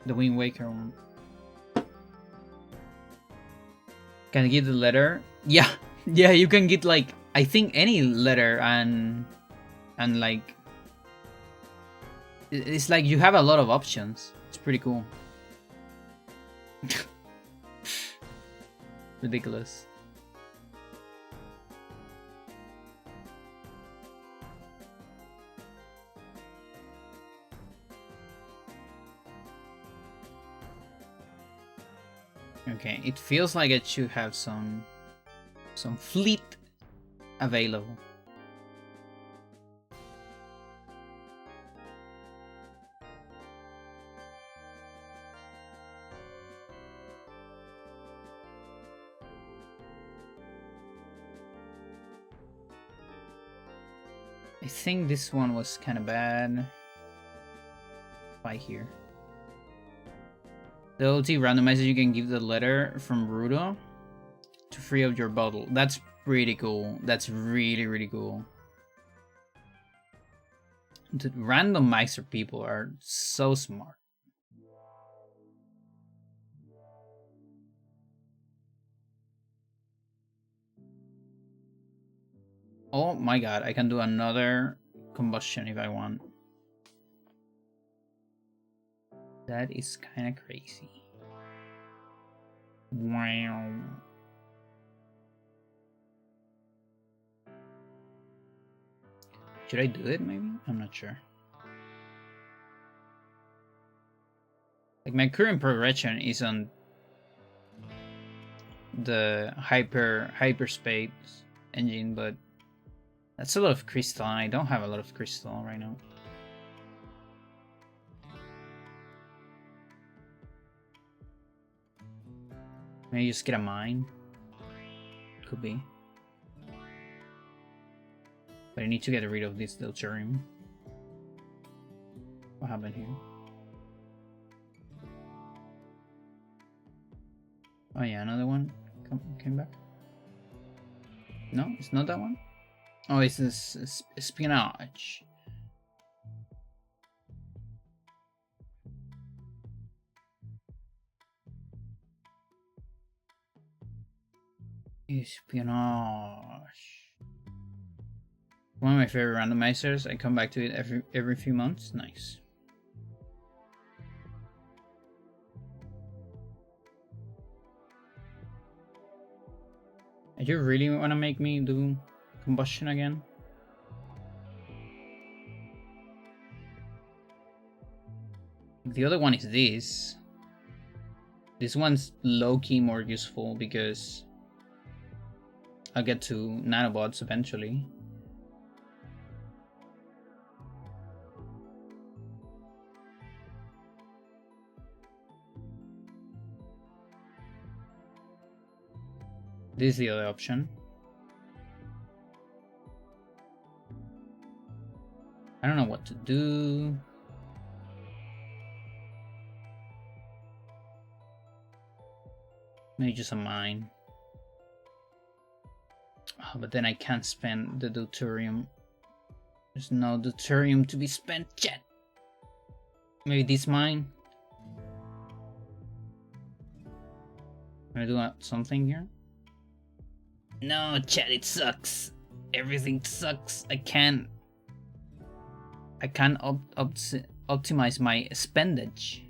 Wind Waker one. Can I get the letter? Yeah, yeah, you can get like I think any letter and like it's like you have a lot of options. It's pretty cool. Ridiculous. Okay, it feels like it should have some fleet available. I think this one was kind of bad. By here. The OT randomizer, you can give the letter from Rudo to free up your bottle. That's pretty cool. That's really, really cool. The randomizer people are so smart. Oh my god, I can do another combustion if I want. That is kind of crazy. Wow. Should I do it maybe? I'm not sure. Like my current progression is on the hyperspace engine, but that's a lot of crystal and I don't have a lot of crystal right now. Maybe just get a mine. Could be. But I need to get rid of this deuterium. What happened here? Oh yeah, another one came back. No, it's not that one. Oh, it's this espionage. Espionage. One of my favorite randomizers. I come back to it every few months. Nice. Do you really want to make me do combustion again? The other one is this. This one's low-key more useful because I'll get to nanobots eventually. This is the other option. I don't know what to do. Maybe just a mine. Oh, but then I can't spend the deuterium. There's no deuterium to be spent yet. Maybe this mine. Can I do something here? No, chat, it sucks. Everything sucks. I can't optimize my spendage.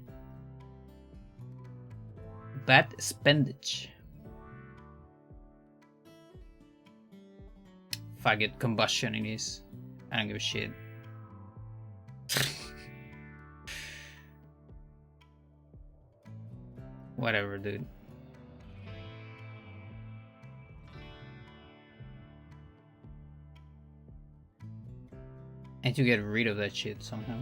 Bad spendage. Fuck it, combustion it is. I don't give a shit. Whatever, dude. And to get rid of that shit somehow.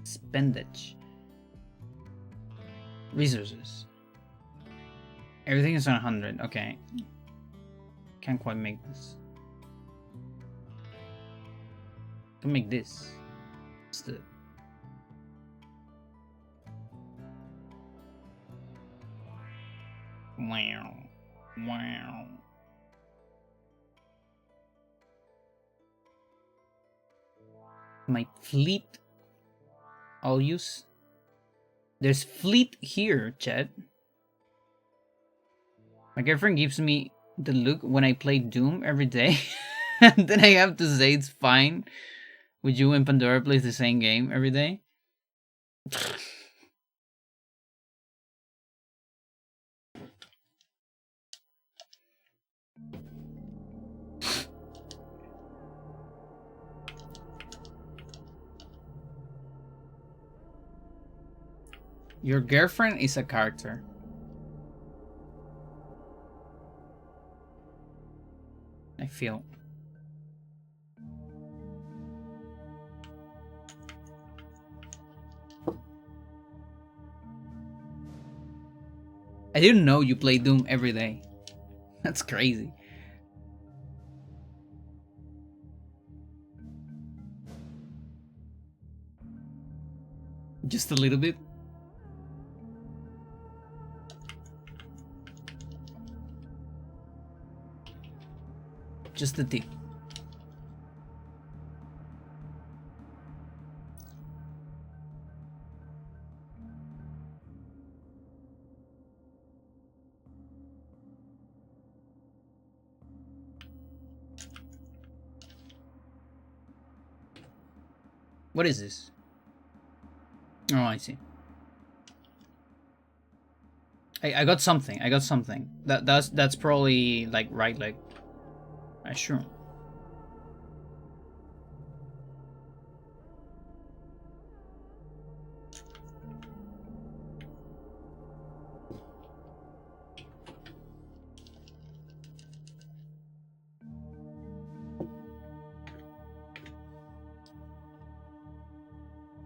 Spendage. Resources. Everything is on 100. Okay. Can't quite make this. Can make this. What's the... Wow. Wow. My fleet. I'll use. There's fleet here, chat. My girlfriend gives me the look when I play Doom every day. And then I have to say it's fine with you when Pandora plays the same game every day. Your girlfriend is a character. I feel. I didn't know you play Doom every day. That's crazy. Just a little bit. Just a tip. What is this? Oh, I see. I got something. I got something. That's probably like right leg. I sure.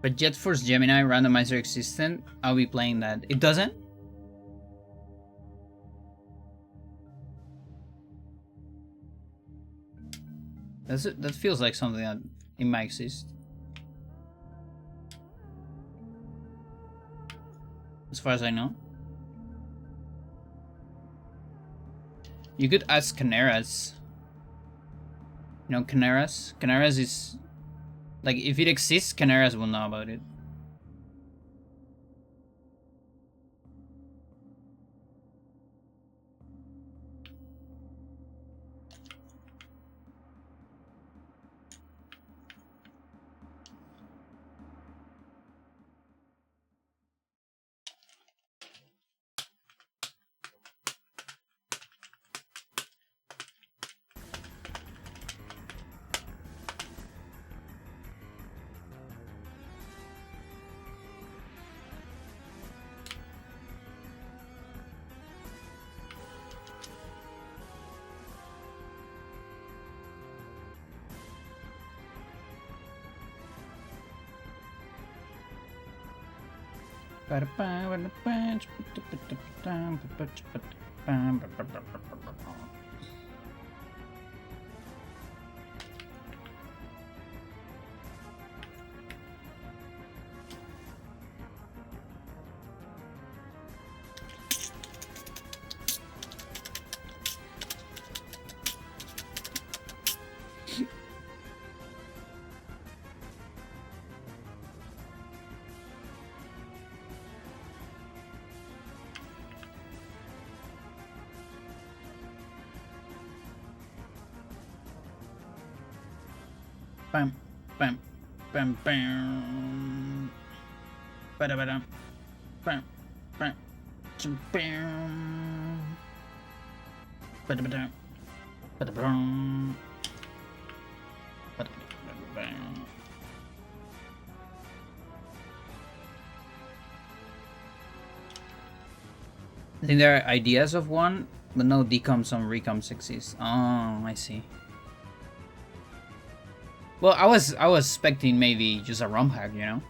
But Jet Force Gemini randomizer existent, I'll be playing that. It doesn't? That feels like something that it might exist. As far as I know. You could ask Canaras. You know Canaras? Canaras is... Like, if it exists, Canaras will know about it. Bam, bam, bam, bam. Bada bada. Bam, bam, bam. Bada bada. Bada bam. Bada bam. I think there are ideas of one, but no decoms on recoms exist. Oh, I see. Well, I was expecting maybe just a ROM hack, you know,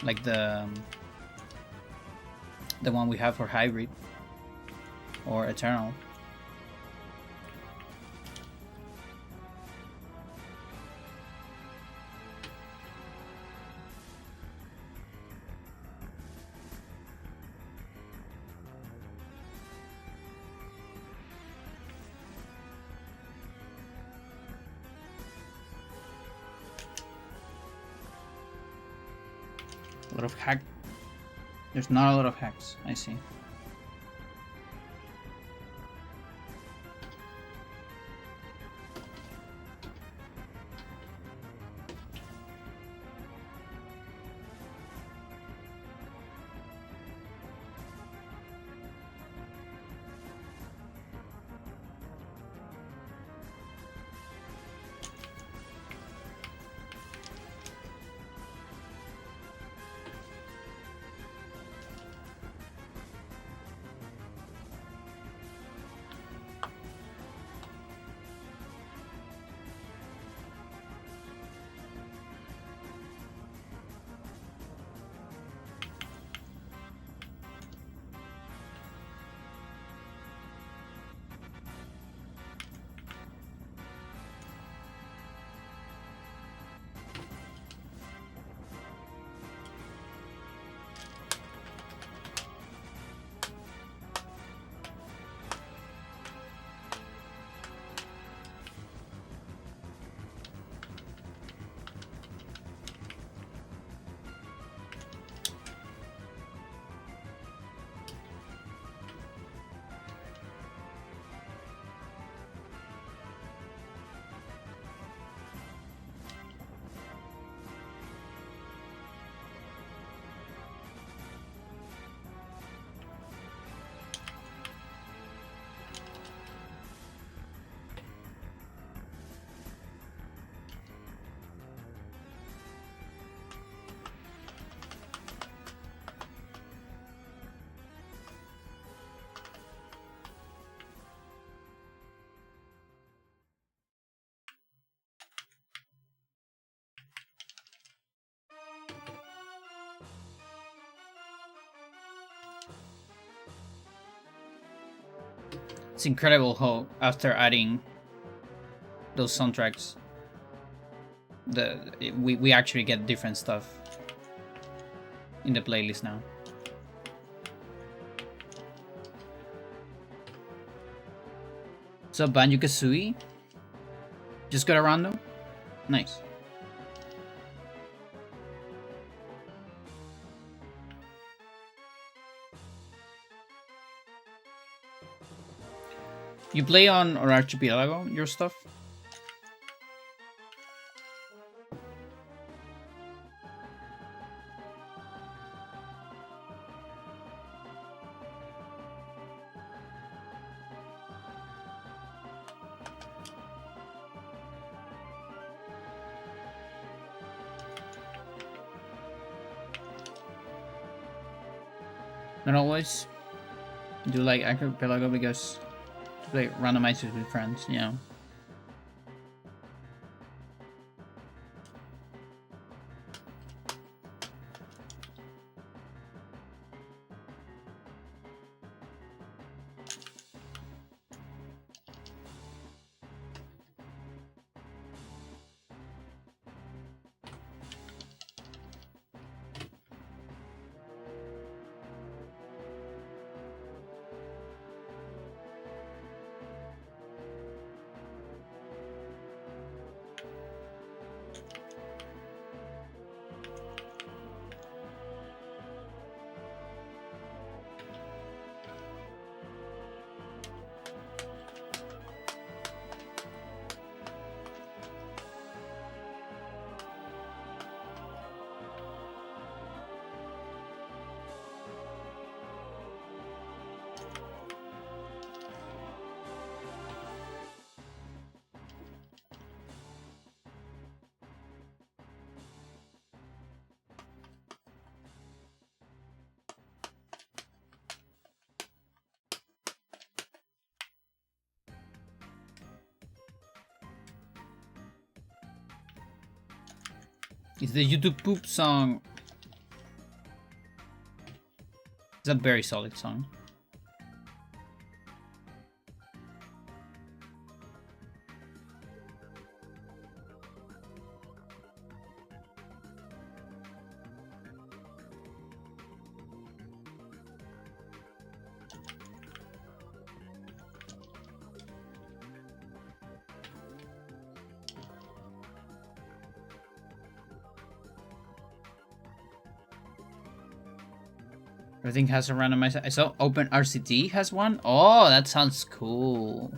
like the one we have for Hybrid or Eternal. A lot of hack. There's not a lot of hacks. I see. It's incredible how after adding those soundtracks, we actually get different stuff in the playlist now. So Banjo-Kazooie just got a random. Nice. You play on or Archipelago your stuff? Not always. Do like Archipelago because you play randomizers with friends, you know. It's the YouTube Poop song. It's a very solid song. Everything has a randomizer. I saw Open RCT has one. Oh, that sounds cool.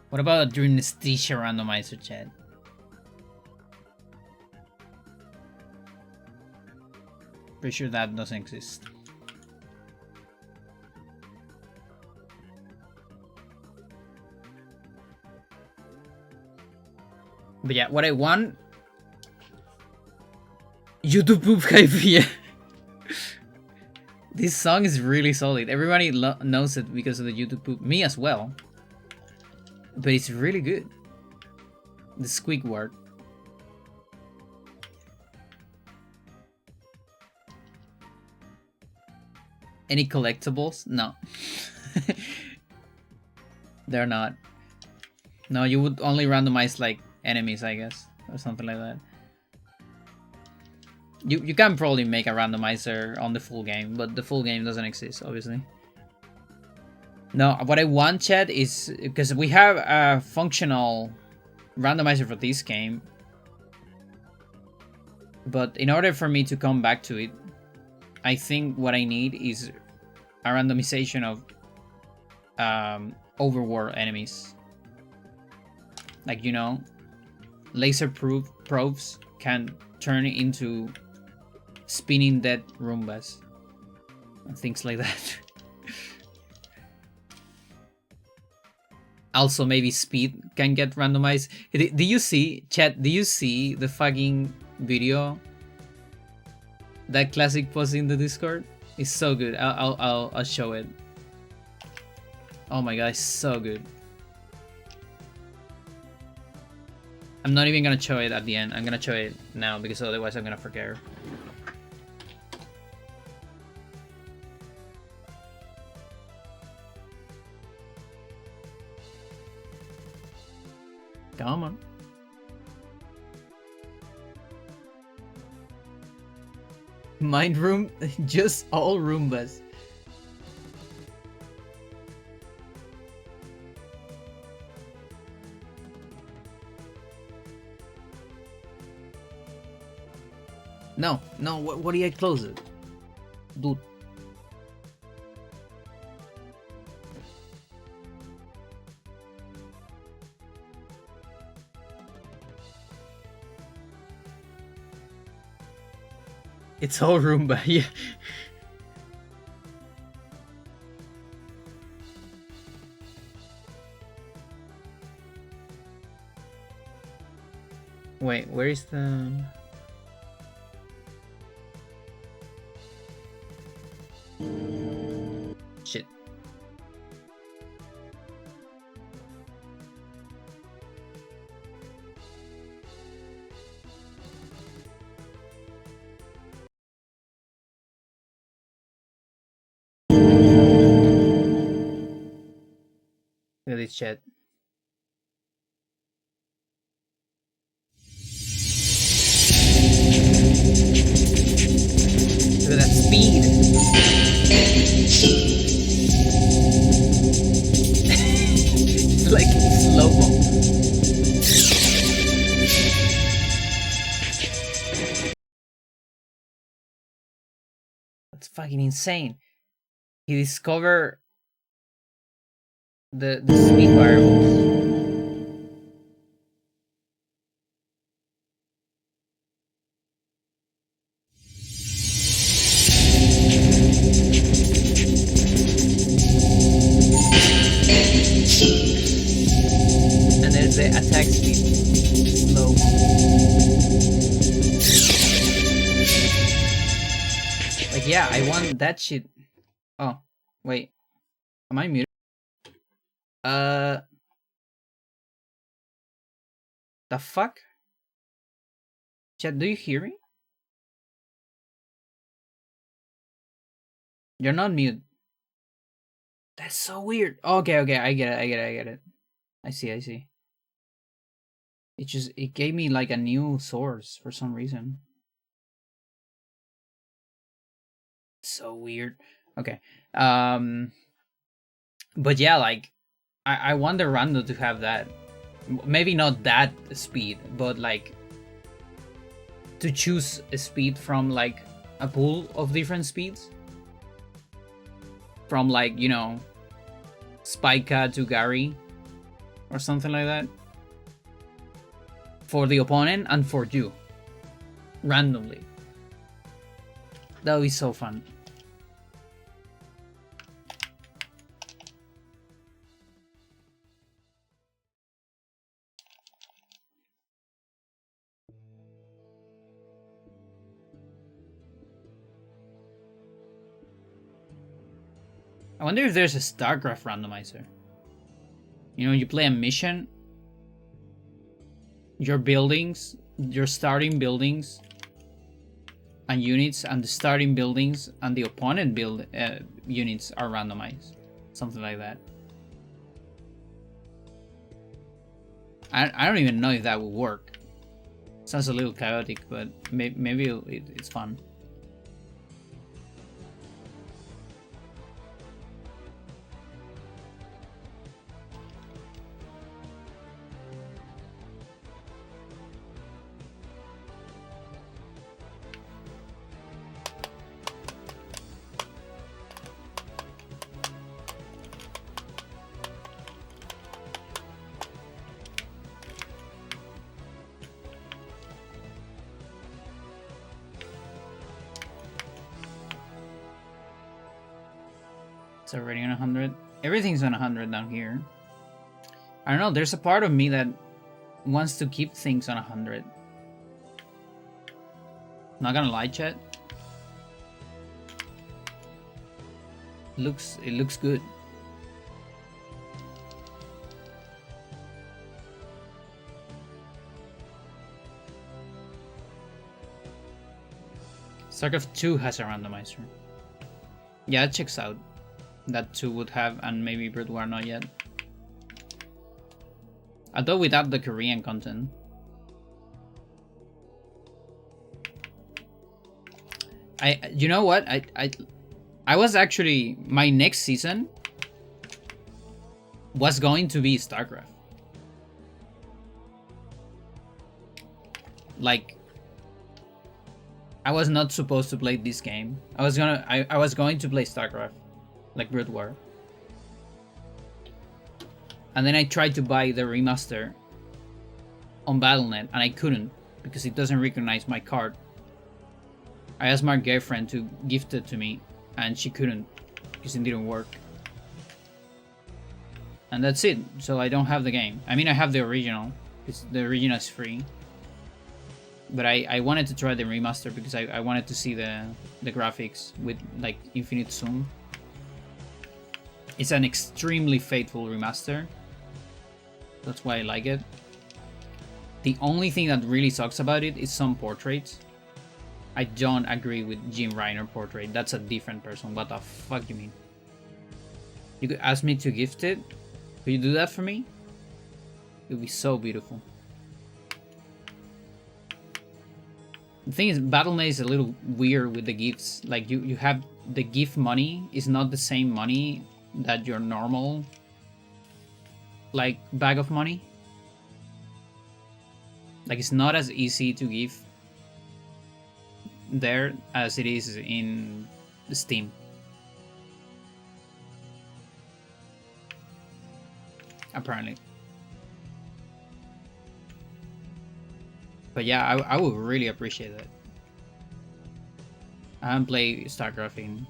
What about a Dreamnesthesia randomizer, chat? Pretty sure that doesn't exist. But yeah, what I want... YouTube Poop Hype. This song is really solid. Everybody knows it because of the YouTube Poop. Me as well. But it's really good. The squeak word. Any collectibles? No. They're not. No, you would only randomize like enemies, I guess. Or something like that. You can probably make a randomizer on the full game, but the full game doesn't exist, obviously. No, what I want, chat, is... Because we have a functional randomizer for this game. But in order for me to come back to it, I think what I need is a randomization of overworld enemies. Like, you know, laser probes can turn into spinning dead Roombas. And things like that. Also, maybe speed can get randomized. Do you see, chat, do you see the fucking video That classic pose in the Discord is so good. I'll show it. Oh my god, it's so good. I'm not even gonna show it at the end. I'm gonna show it now because otherwise I'm gonna forget. Come on. Mind room, just all Roombas. No, what do I close it? Dude. It's all Roomba, yeah. Wait, where is the... Shit. Look at this chat. Look at that speed. It's like slow-mo. That's fucking insane. He discovered the speed variables. And there's the attack speed. Slow. Like, yeah, I want that shit. Oh, wait. Am I muted? The fuck? Chat, do you hear me? You're not mute. That's so weird. Okay, I get it. I see. It gave me like a new source for some reason. So weird. Okay. But yeah, like I want the random to have that. Maybe not that speed, but like to choose a speed from like a pool of different speeds. From like, you know, Spika to Gary or something like that. For the opponent and for you. Randomly. That would be so fun. I wonder if there's a StarCraft randomizer. You know, you play a mission, your buildings, your starting buildings and units, and the starting buildings and the opponent units are randomized. Something like that. I don't even know if that would work. Sounds a little chaotic, but maybe it's fun. It's already on 100. Everything's on 100 down here. I don't know, there's a part of me that wants to keep things on 100. Not gonna lie, chat. It looks good. StarCraft 2 has a randomizer. Yeah, it checks out. That 2 would have, and maybe Brood War not yet. Although without the Korean content. You know what? I was actually, my next season was going to be StarCraft. Like, I was not supposed to play this game. I was going to play StarCraft, like Brood War. And then I tried to buy the remaster on Battle.net, and I couldn't because it doesn't recognize my card. I asked my girlfriend to gift it to me, and she couldn't because it didn't work. And that's it. So I don't have the game. I mean, I have the original. The original is free. But I wanted to try the remaster because I wanted to see the graphics with like infinite zoom. It's an extremely faithful remaster. That's why I like it. The only thing that really sucks about it is some portraits. I don't agree with Jim Reiner portrait. That's a different person. What the fuck you mean? You could ask me to gift it? Could you do that for me? It would be so beautiful. The thing is, Battle.net is a little weird with the gifts. Like, you have the gift money is not the same money that your normal, like, bag of money. Like, it's not as easy to give there as it is in Steam. Apparently. But yeah, I would really appreciate that. I haven't played StarCraft in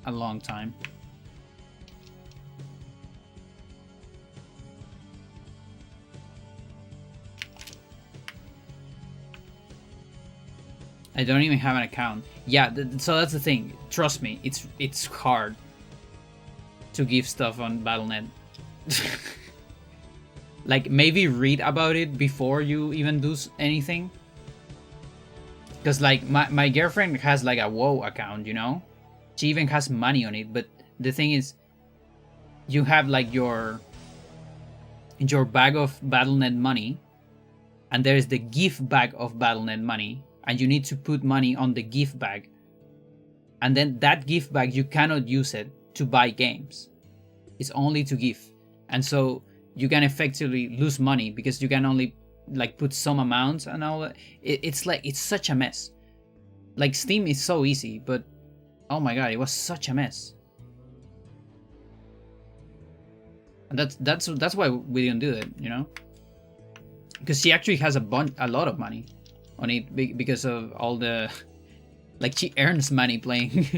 a long time. I don't even have an account. Yeah, so that's the thing. Trust me, it's hard to give stuff on Battle.net. Like, maybe read about it before you even do anything. Because, like, my girlfriend has, like, a WoW account, you know? She even has money on it, but the thing is, you have, like, your bag of Battle.net money, and there's the gift bag of Battle.net money, and you need to put money on the gift bag. And then that gift bag, you cannot use it to buy games. It's only to give. And so you can effectively lose money because you can only like put some amounts and all that. It's like, it's such a mess. Like, Steam is so easy, but oh my god, it was such a mess. And that's why we didn't do it, you know? Because she actually has a lot of money on it because of all the, like, she earns money playing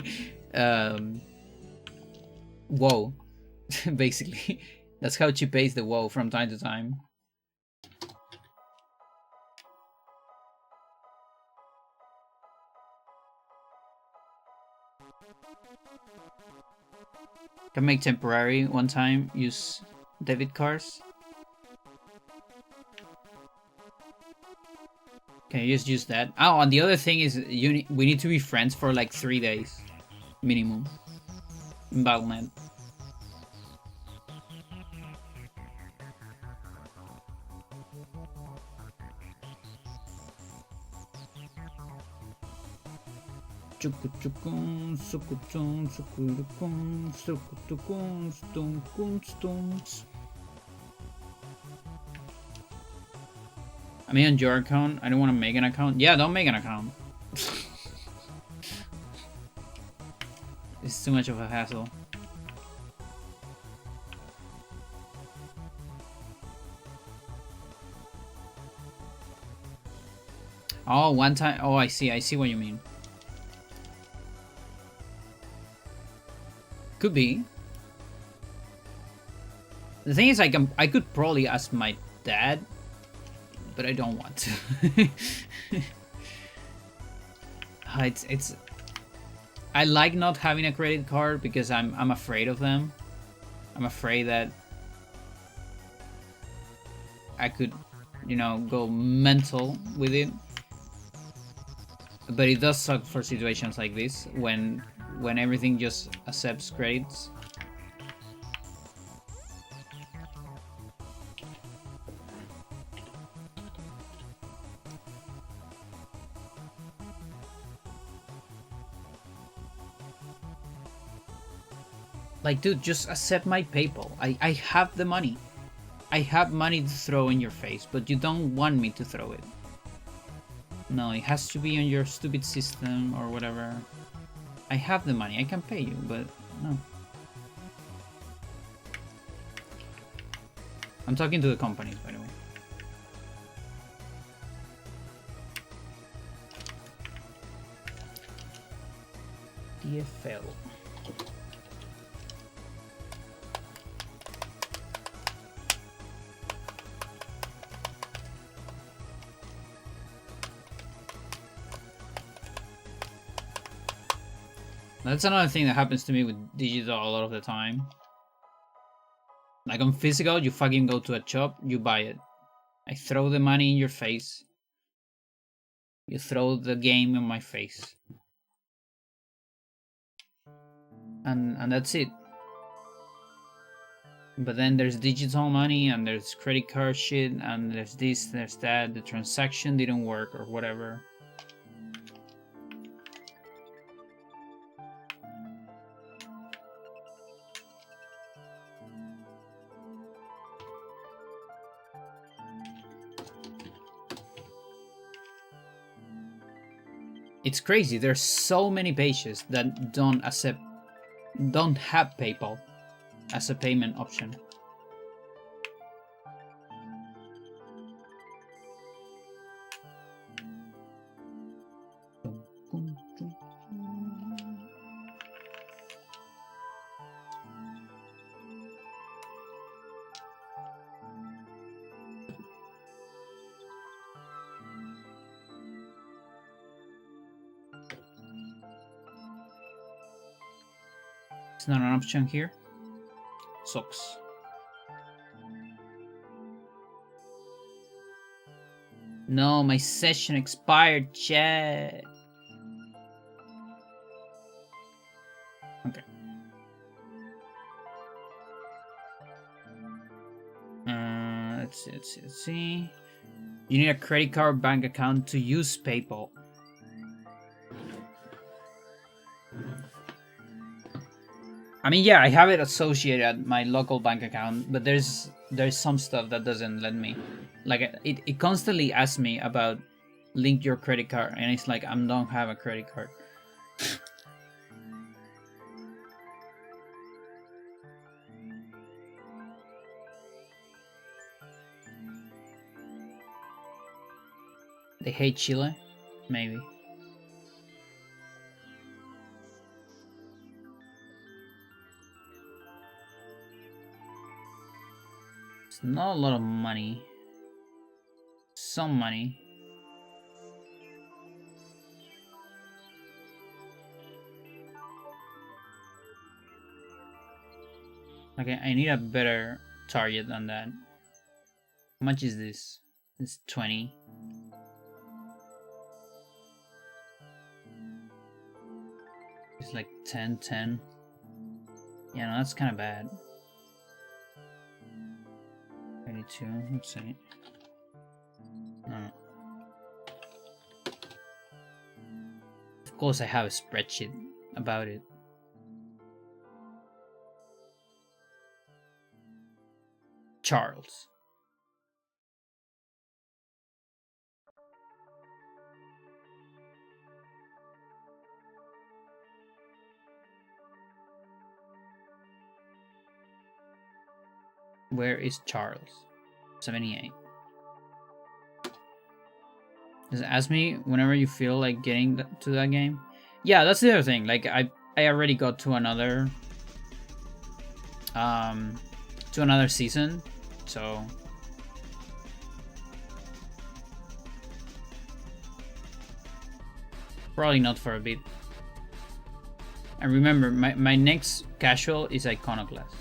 WoW, basically. That's how she pays the WoW from time to time. Can make temporary one time, use debit cards. Can you just use that? Oh, and the other thing is we need to be friends for like 3 days minimum in Battle.net. I mean, on your account, I don't want to make an account. Yeah, don't make an account. It's too much of a hassle. Oh, one time. Oh, I see what you mean. Could be. The thing is, I could probably ask my dad, but I don't want to. I like not having a credit card because I'm afraid of them. I'm afraid that I could, you know, go mental with it. But it does suck for situations like this when everything just accepts credits. Like, dude, just accept my PayPal. I have the money. I have money to throw in your face, but you don't want me to throw it. No, it has to be on your stupid system or whatever. I have the money, I can pay you, but no. I'm talking to the companies, by the way. DFL. That's another thing that happens to me with digital a lot of the time. Like on physical, you fucking go to a shop, you buy it. I throw the money in your face. You throw the game in my face. And that's it. But then there's digital money and there's credit card shit and there's this, there's that, the transaction didn't work or whatever. It's crazy. There's so many pages that don't have PayPal as a payment option. It's not an option here. Sucks. No, my session expired, chat. Okay. Let's see. You need a credit card bank account to use PayPal. I mean, yeah, I have it associated at my local bank account, but there's some stuff that doesn't let me. Like, it constantly asks me about link your credit card, and it's like I don't have a credit card. They hate Chile? Maybe. It's not a lot of money. Some money. Okay, I need a better target than that. How much is this? It's 20. It's like 10, 10. Yeah, no, that's kind of bad. 22, let's see. Of course I have a spreadsheet about it. Charles. Where is Charles? 78. Just ask me whenever you feel like getting to that game. Yeah, that's the other thing. Like I already got to another season, so probably not for a bit. And remember, my next casual is Iconoclast.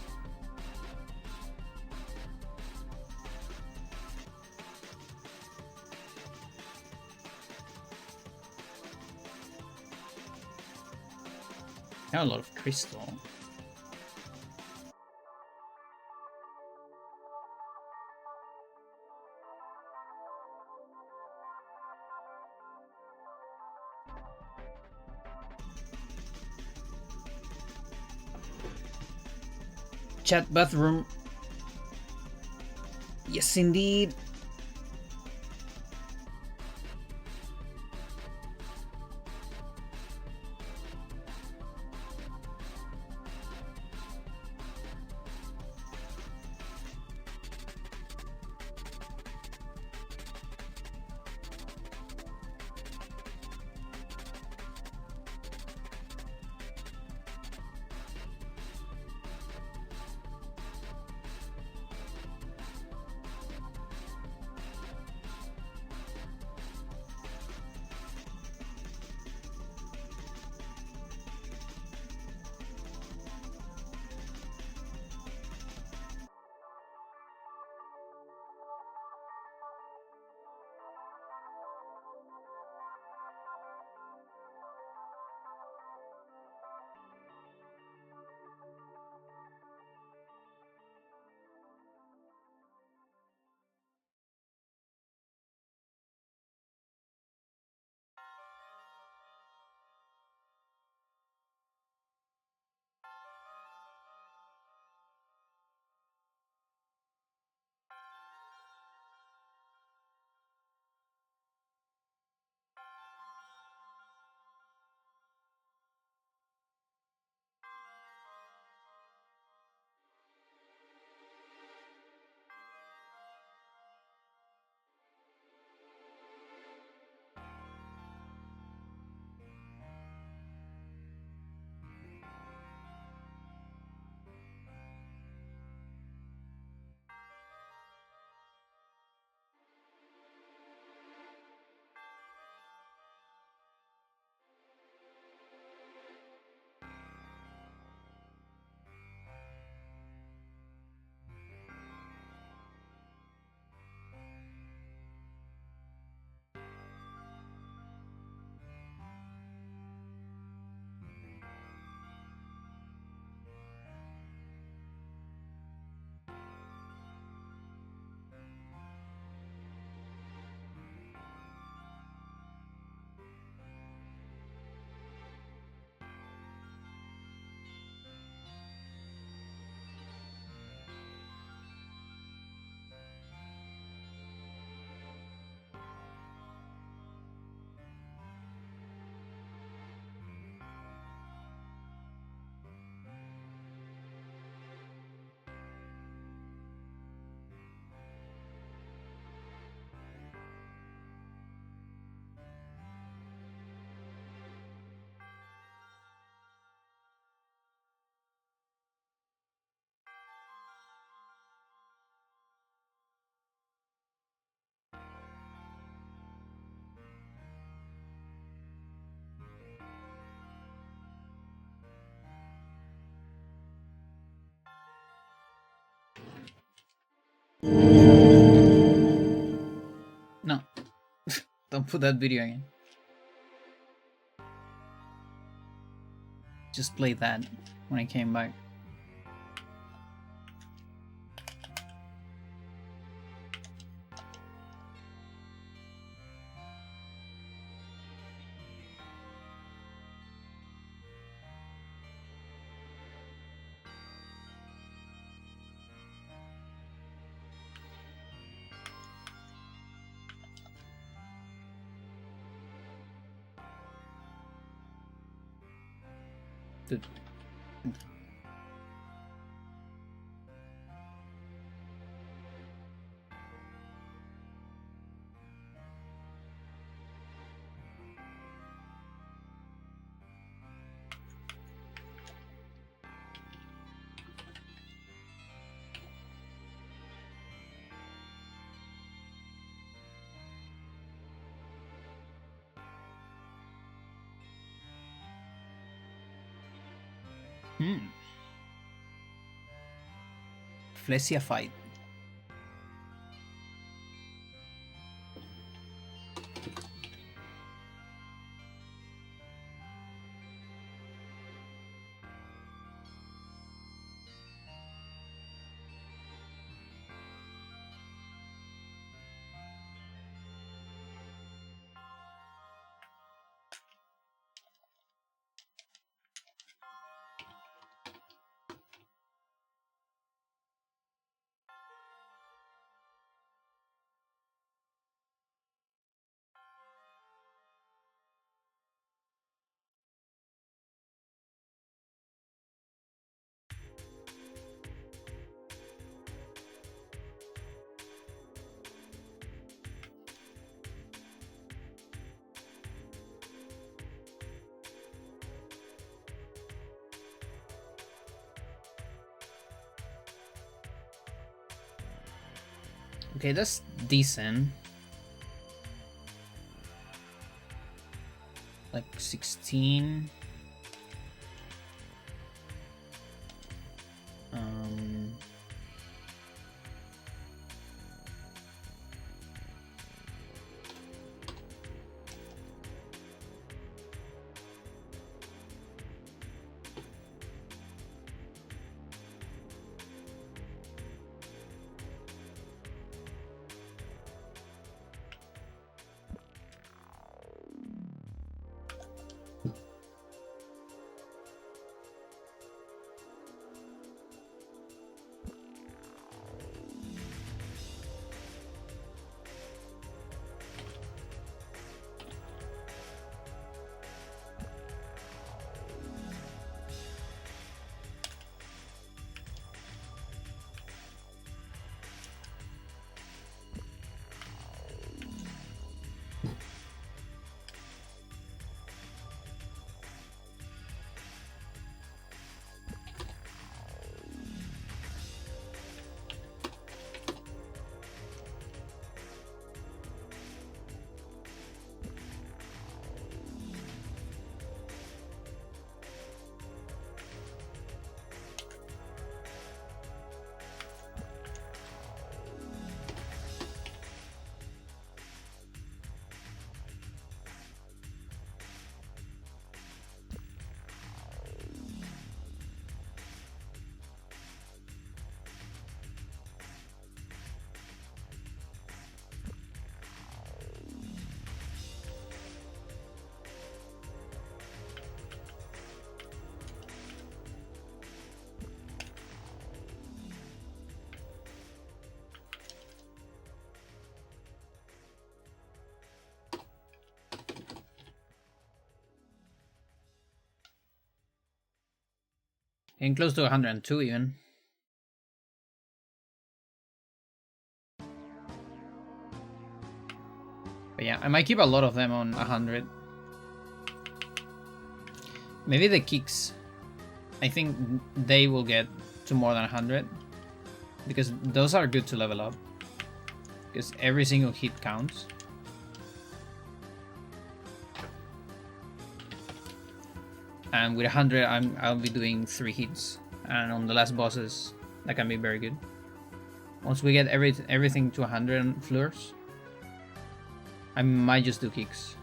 Got a lot of crystal. Chat bathroom. Yes, indeed. No. Don't put that video again. Just play that when I came back. Dude. Flesia fight. Okay, that's decent. Like 16. And close to 102 even. But yeah, I might keep a lot of them on 100. Maybe the kicks. I think they will get to more than 100. Because those are good to level up. Because every single hit counts. And with 100, I'll be doing 3 hits. And on the last bosses, that can be very good. Once we get everything to 100 floors, I might just do kicks.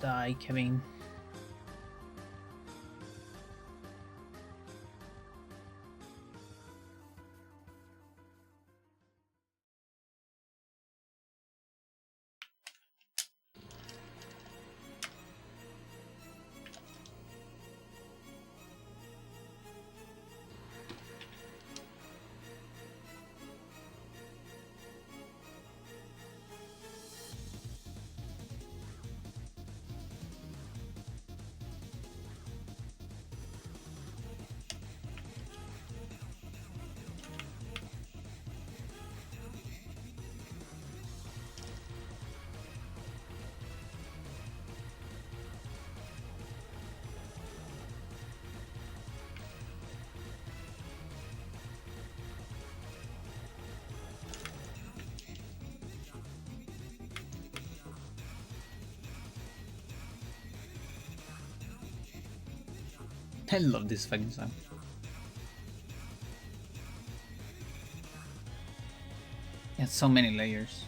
die, Kevin. I love this fucking song. It has so many layers.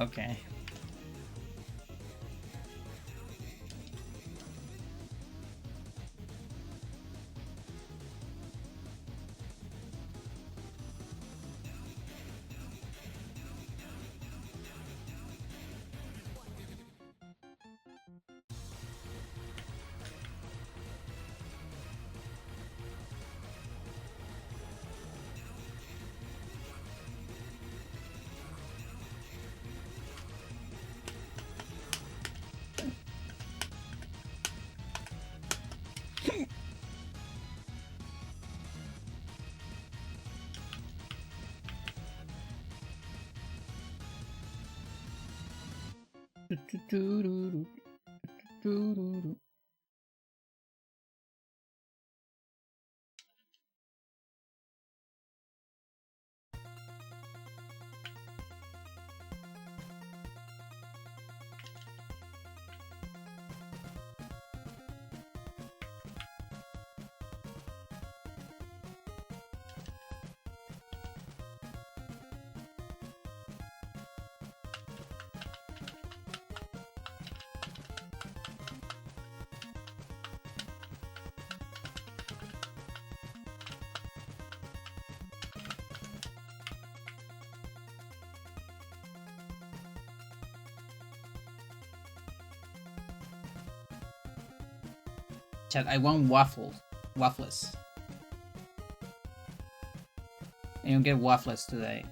Okay. Chat, I want waffles. I don't get waffles today.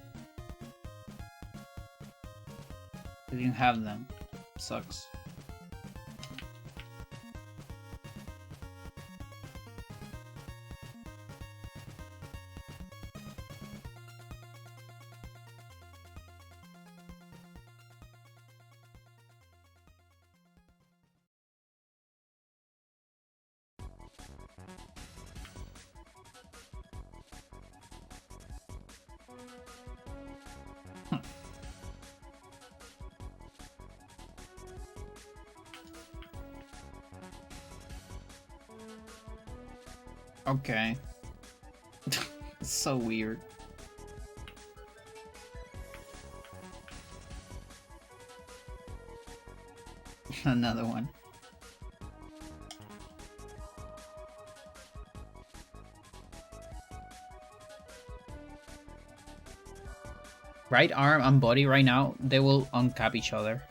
I didn't have them. Sucks. Okay. It's so weird. Another one. Right arm and body right now, they will uncap each other.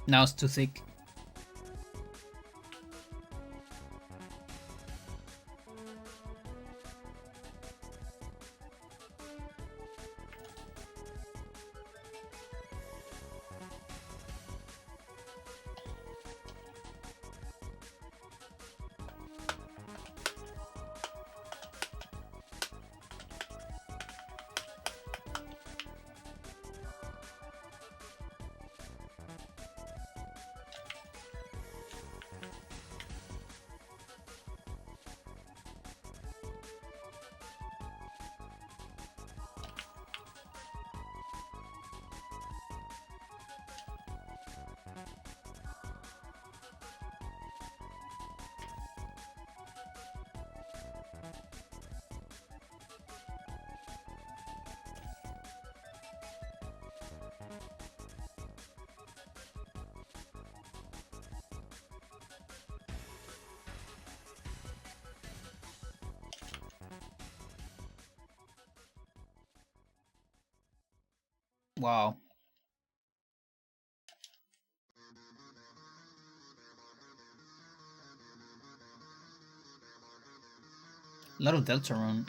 Now it's too thick. Wow. A lot of Deltarune.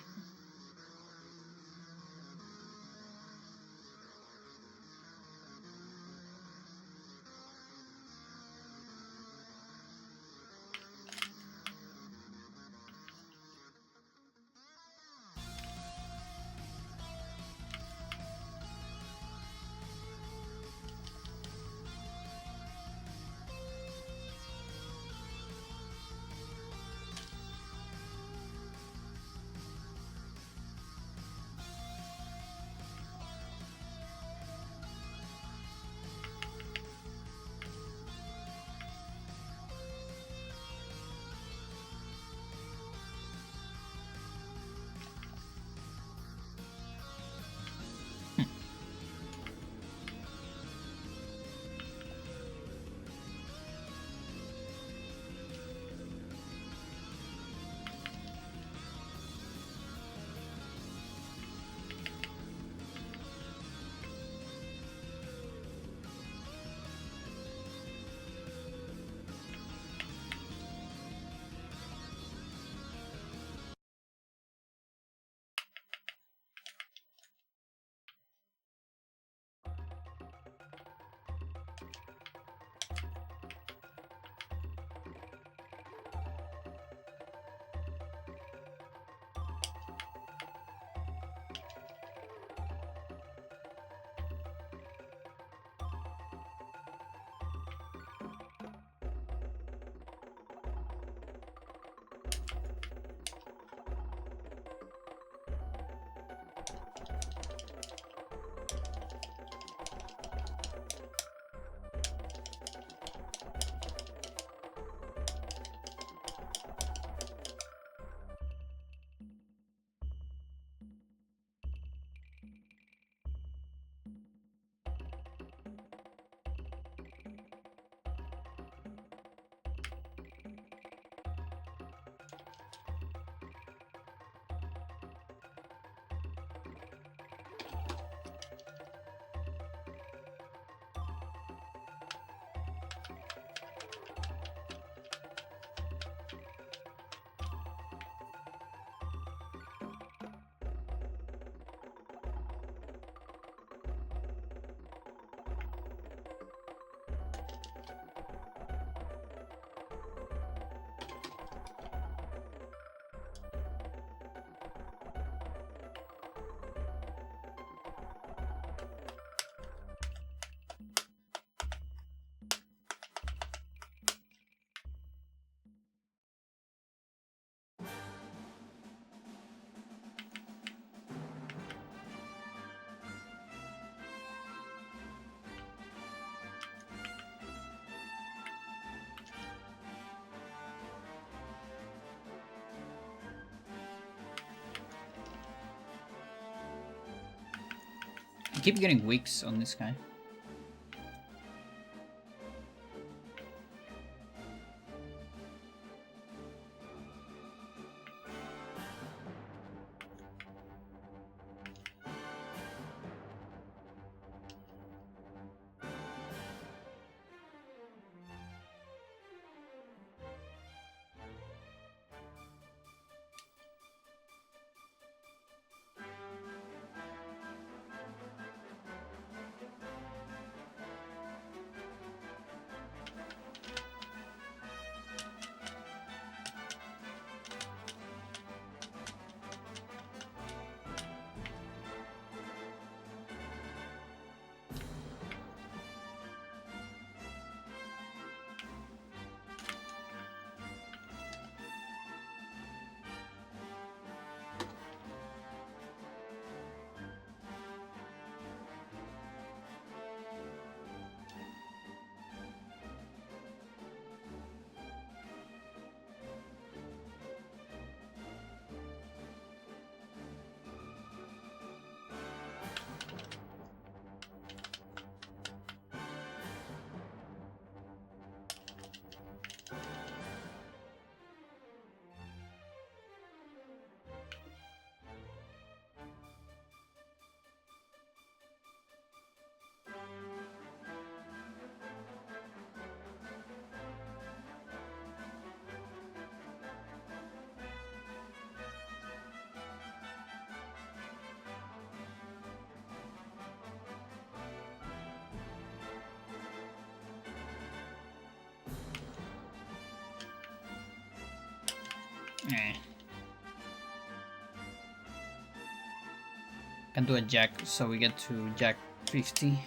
I keep getting wicks on this guy. Eh. Can do a jack, so we get to jack 50.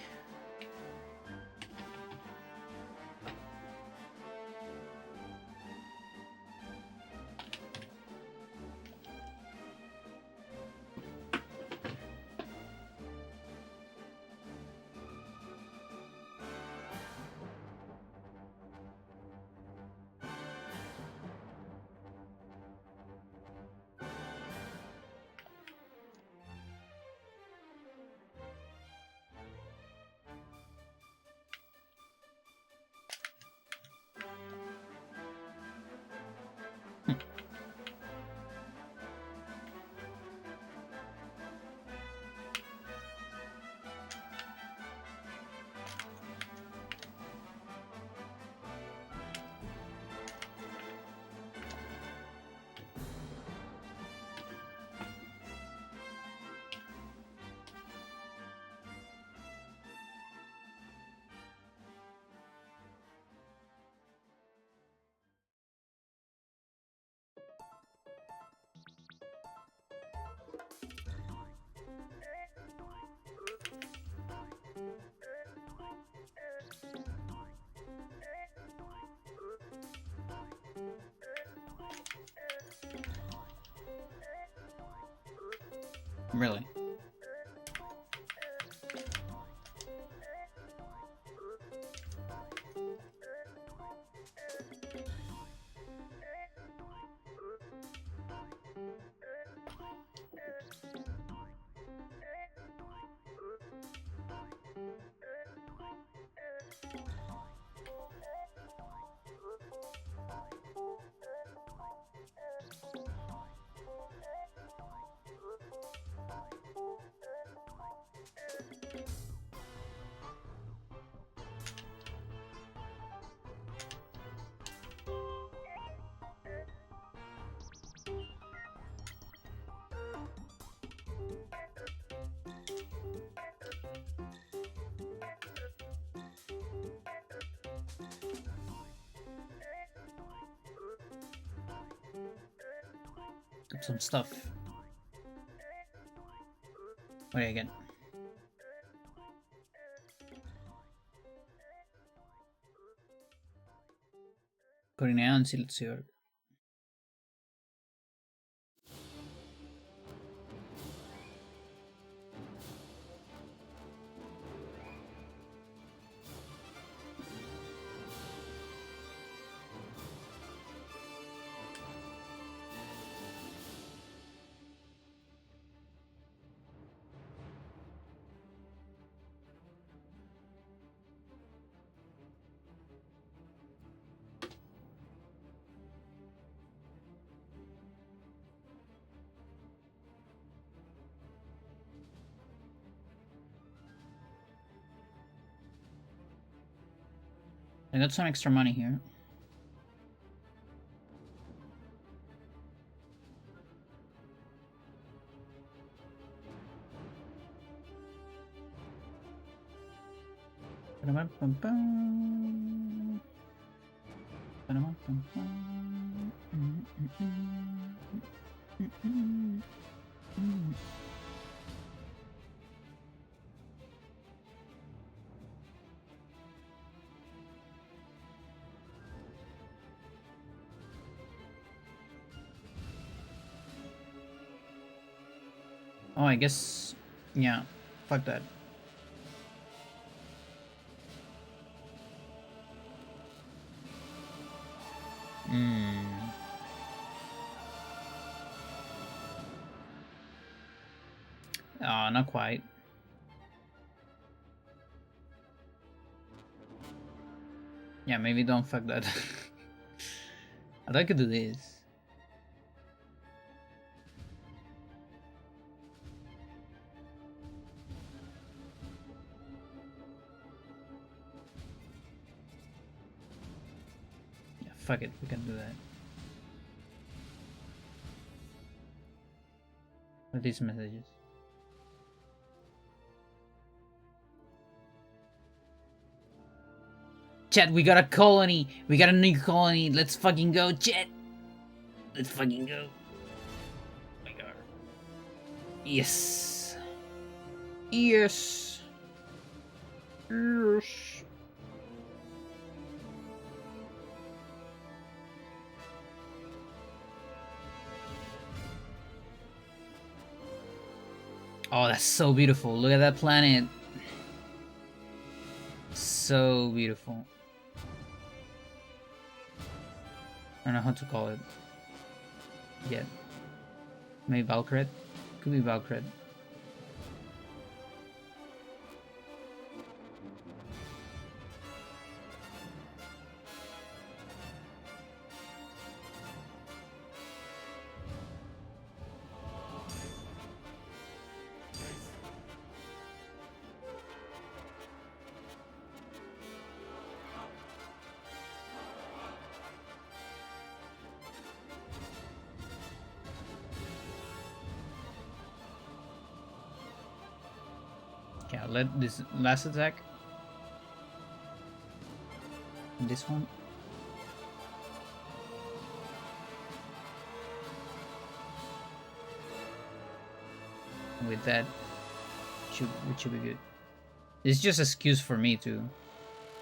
Really? Got some stuff. What do I get? Coordinación selección. I got some extra money here. Oh, I guess, yeah, fuck that. Oh, not quite. Yeah, maybe don't fuck that. I thought I could do this. Yeah, fuck it, we can do that. What are these messages? Chat, we got a colony! We got a new colony! Let's fucking go, chat! Let's fucking go. Oh my god. Yes. Yes. Yes. Oh, that's so beautiful. Look at that planet. So beautiful. I don't know how to call it yet. Maybe Valkyrie? Could be Valkyrie. Okay, I'll let this last attack. This one. And with that, it should be good. It's just an excuse for me to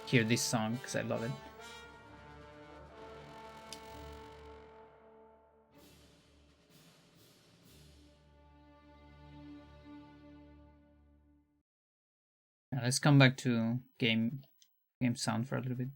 hear this song because I love it. Now let's come back to game sound for a little bit.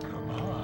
Come on.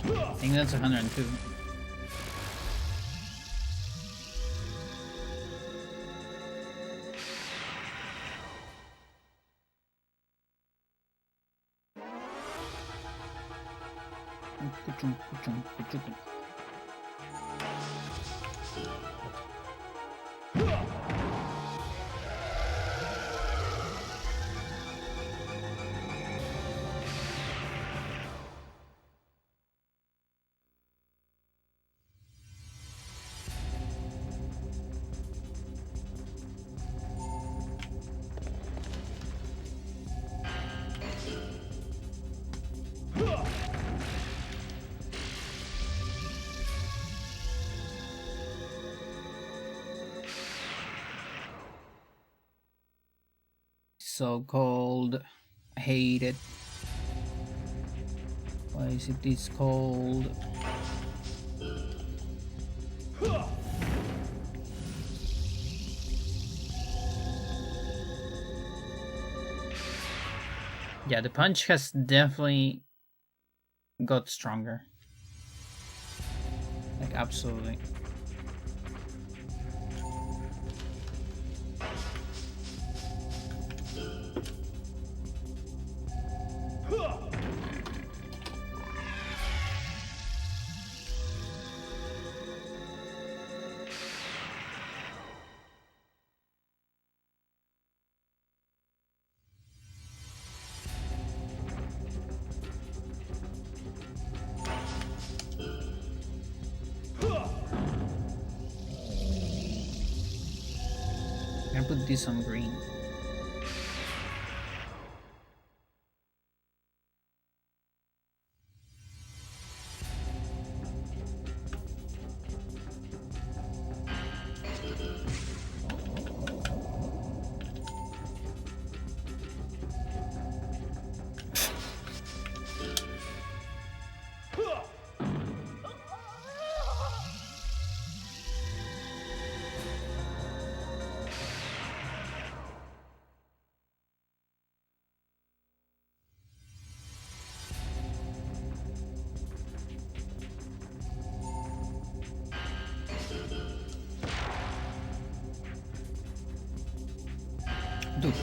I think that's 102. So cold. I hate it. Why is it this cold? Yeah, the punch has definitely got stronger. Like absolutely. I'm gonna put this on green. Dude.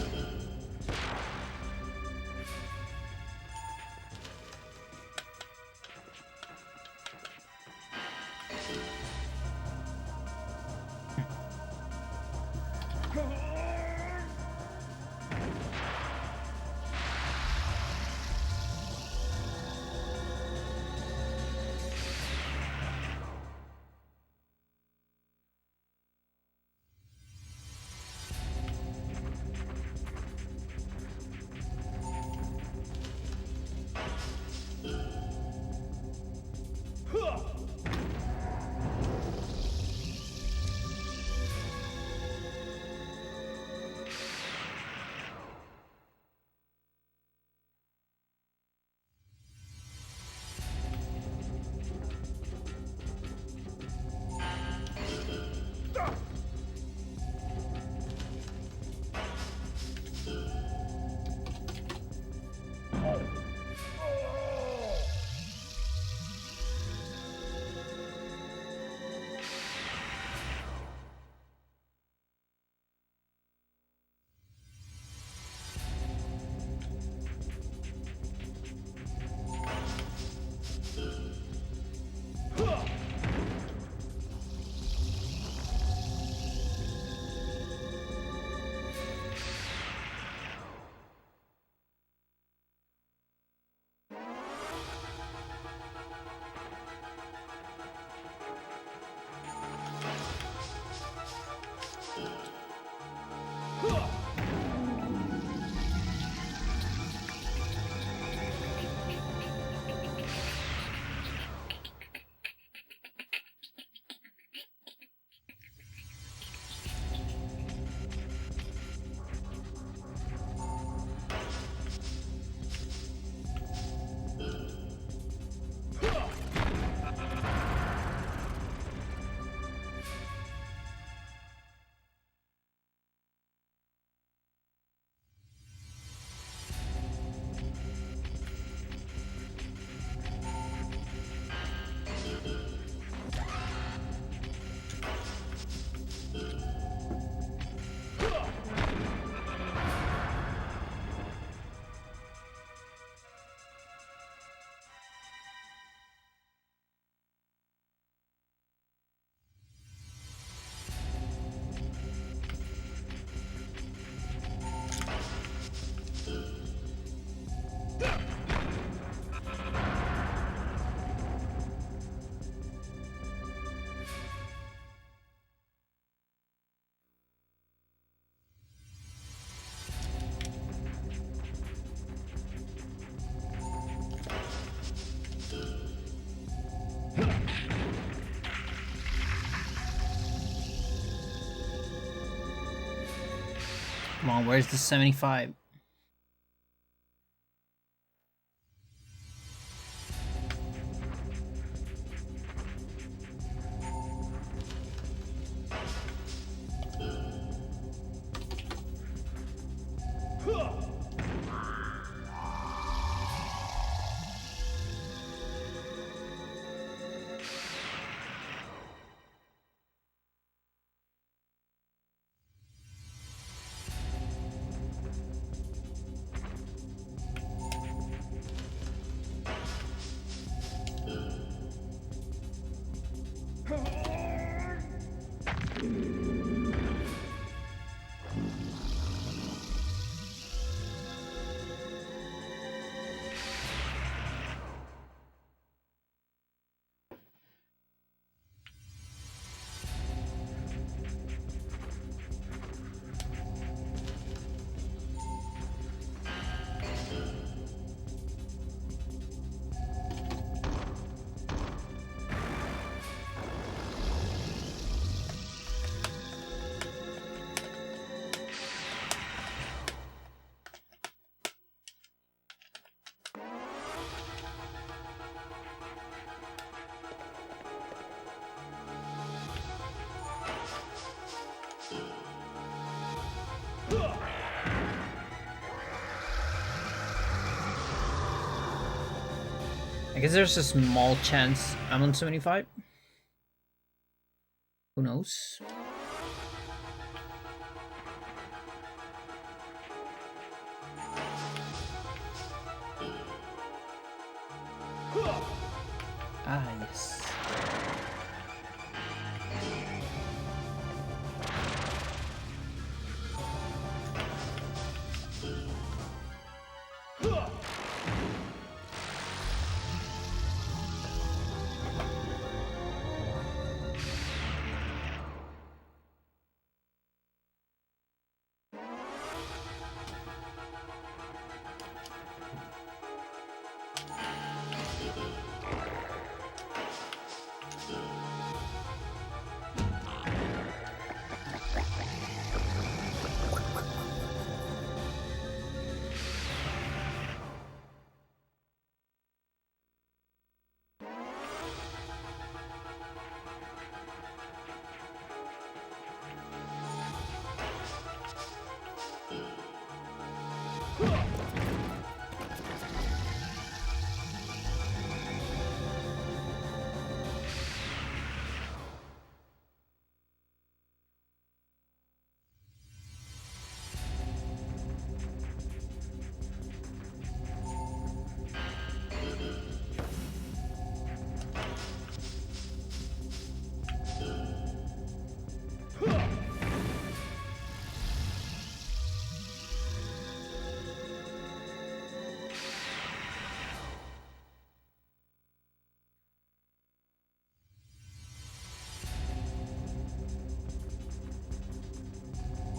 Come on, where's the 75? guess there's a small chance I'm on 75. Who knows? Ah, yes.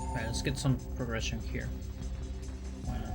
Alright, let's get some progression here. Why not?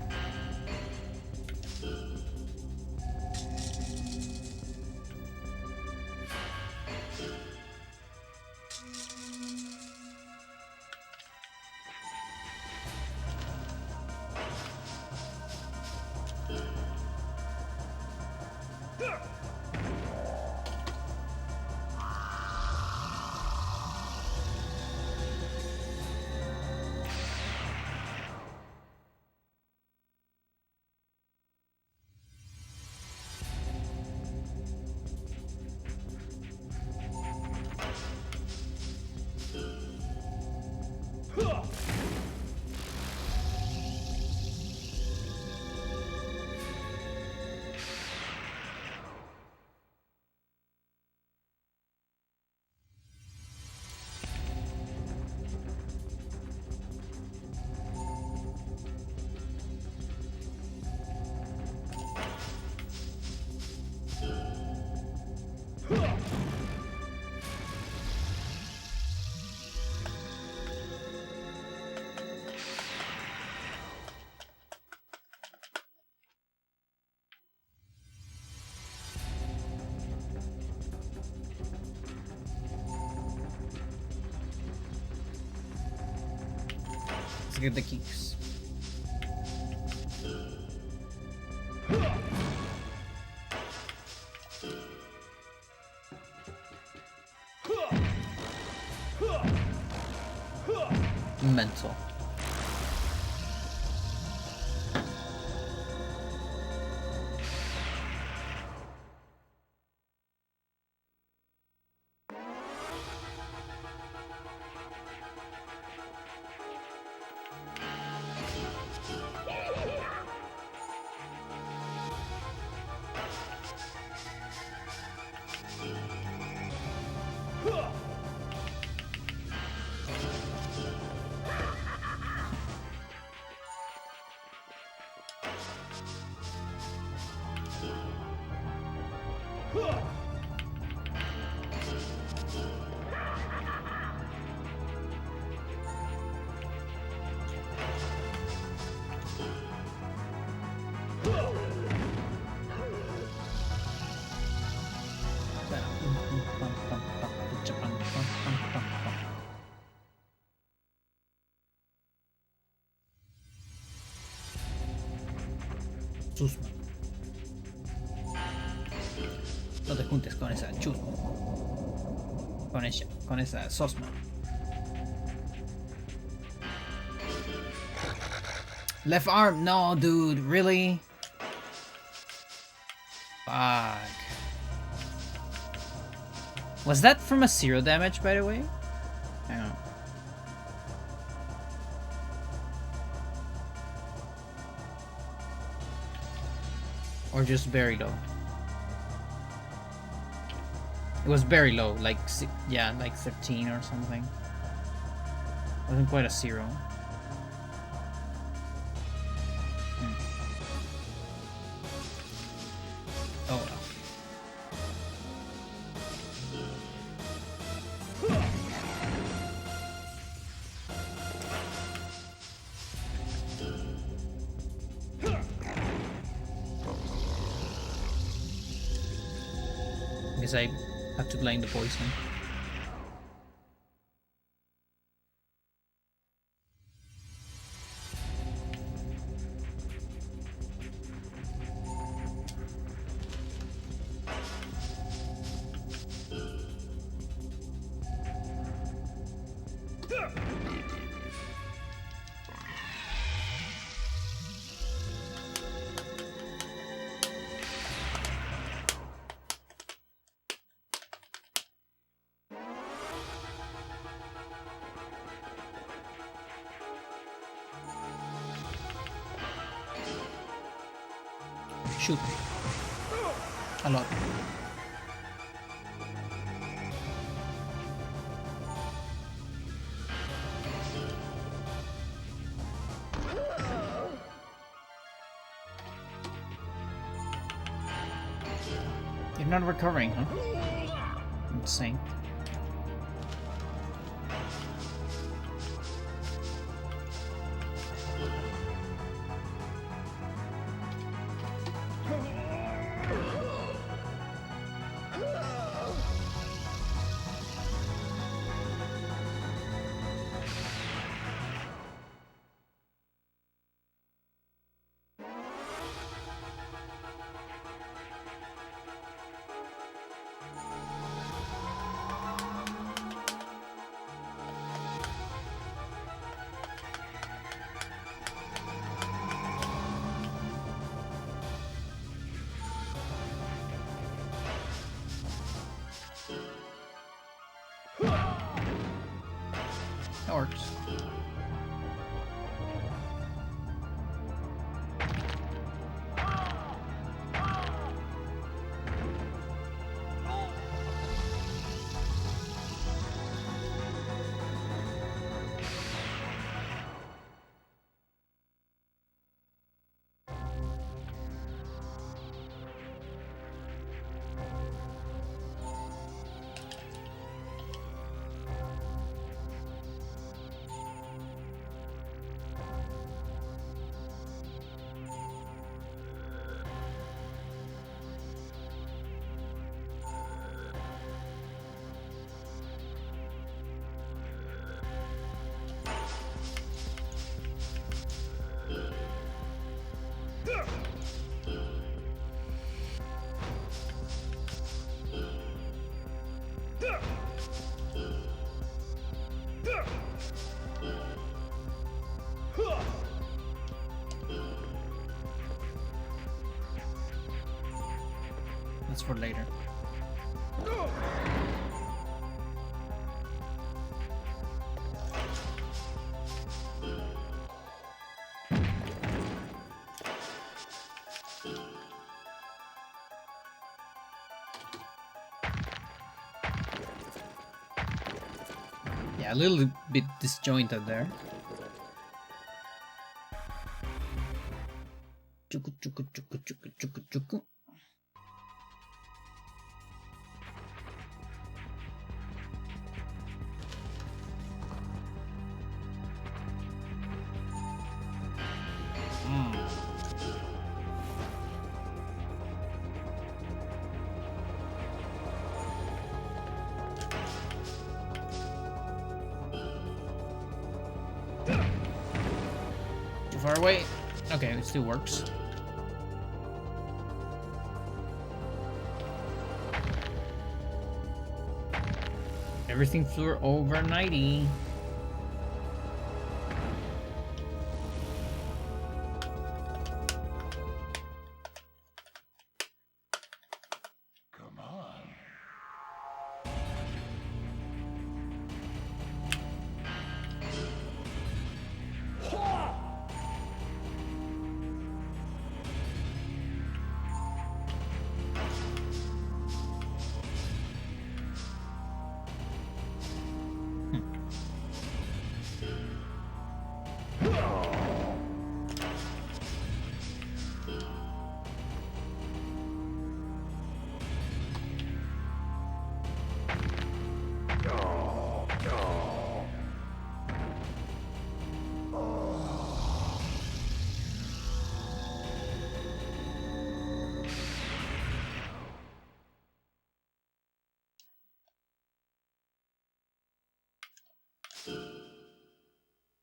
Let's get the keys. Mental. Chusma. No te juntes con esa chusma. Con esa sosma. Left arm? No, dude, really? Fuck. Was that from a 0 damage, by the way? Hang on. Or just very low? It was very low, like, yeah, like 13 or something. Wasn't quite a 0. Oh well. I guess I have to blame the poison. Shoot. A lot. You're not recovering, huh? Insane. That works. That's for later. Yeah, a little bit disjointed there. Chuku chuku chuku chuku chuku chuku. Too far away. Okay, it still works. Everything flew over 90.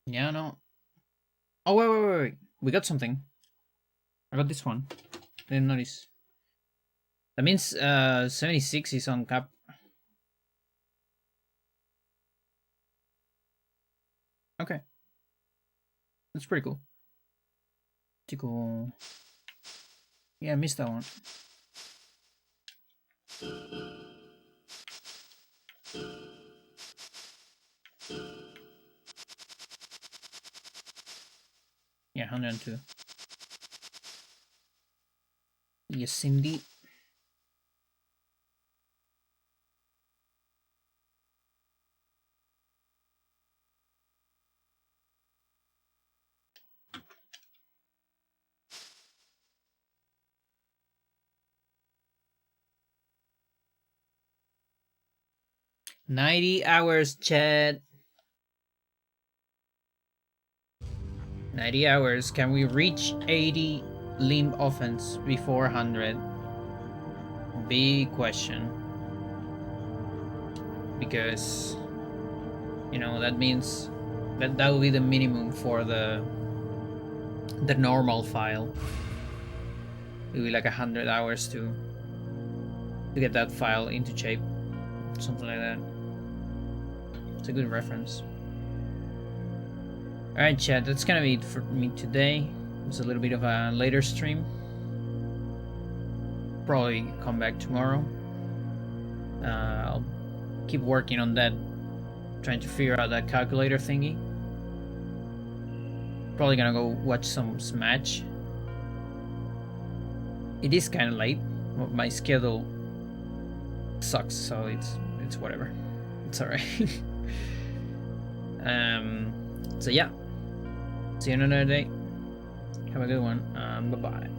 Yeah, no. Oh, wait. We got something. I got this one. Didn't notice. That means 76 is on cap. Okay. That's pretty cool. Pretty cool. Yeah, I missed that one. Yeah, 102. Yes, indeed. $90, Chad. 90 hours. Can we reach 80 limb offense before 100? Big question. Because, you know, that means that will be the minimum for the normal file. It will be like 100 hours to get that file into shape. Something like that. It's a good reference. Alright, chat, that's gonna be it for me today. It's a little bit of a later stream. Probably come back tomorrow. I'll keep working on that, trying to figure out that calculator thingy. Probably gonna go watch some Smash. It is kind of late. My schedule sucks, so it's whatever. It's alright. So yeah. See you another day. Have a good one. Bye bye.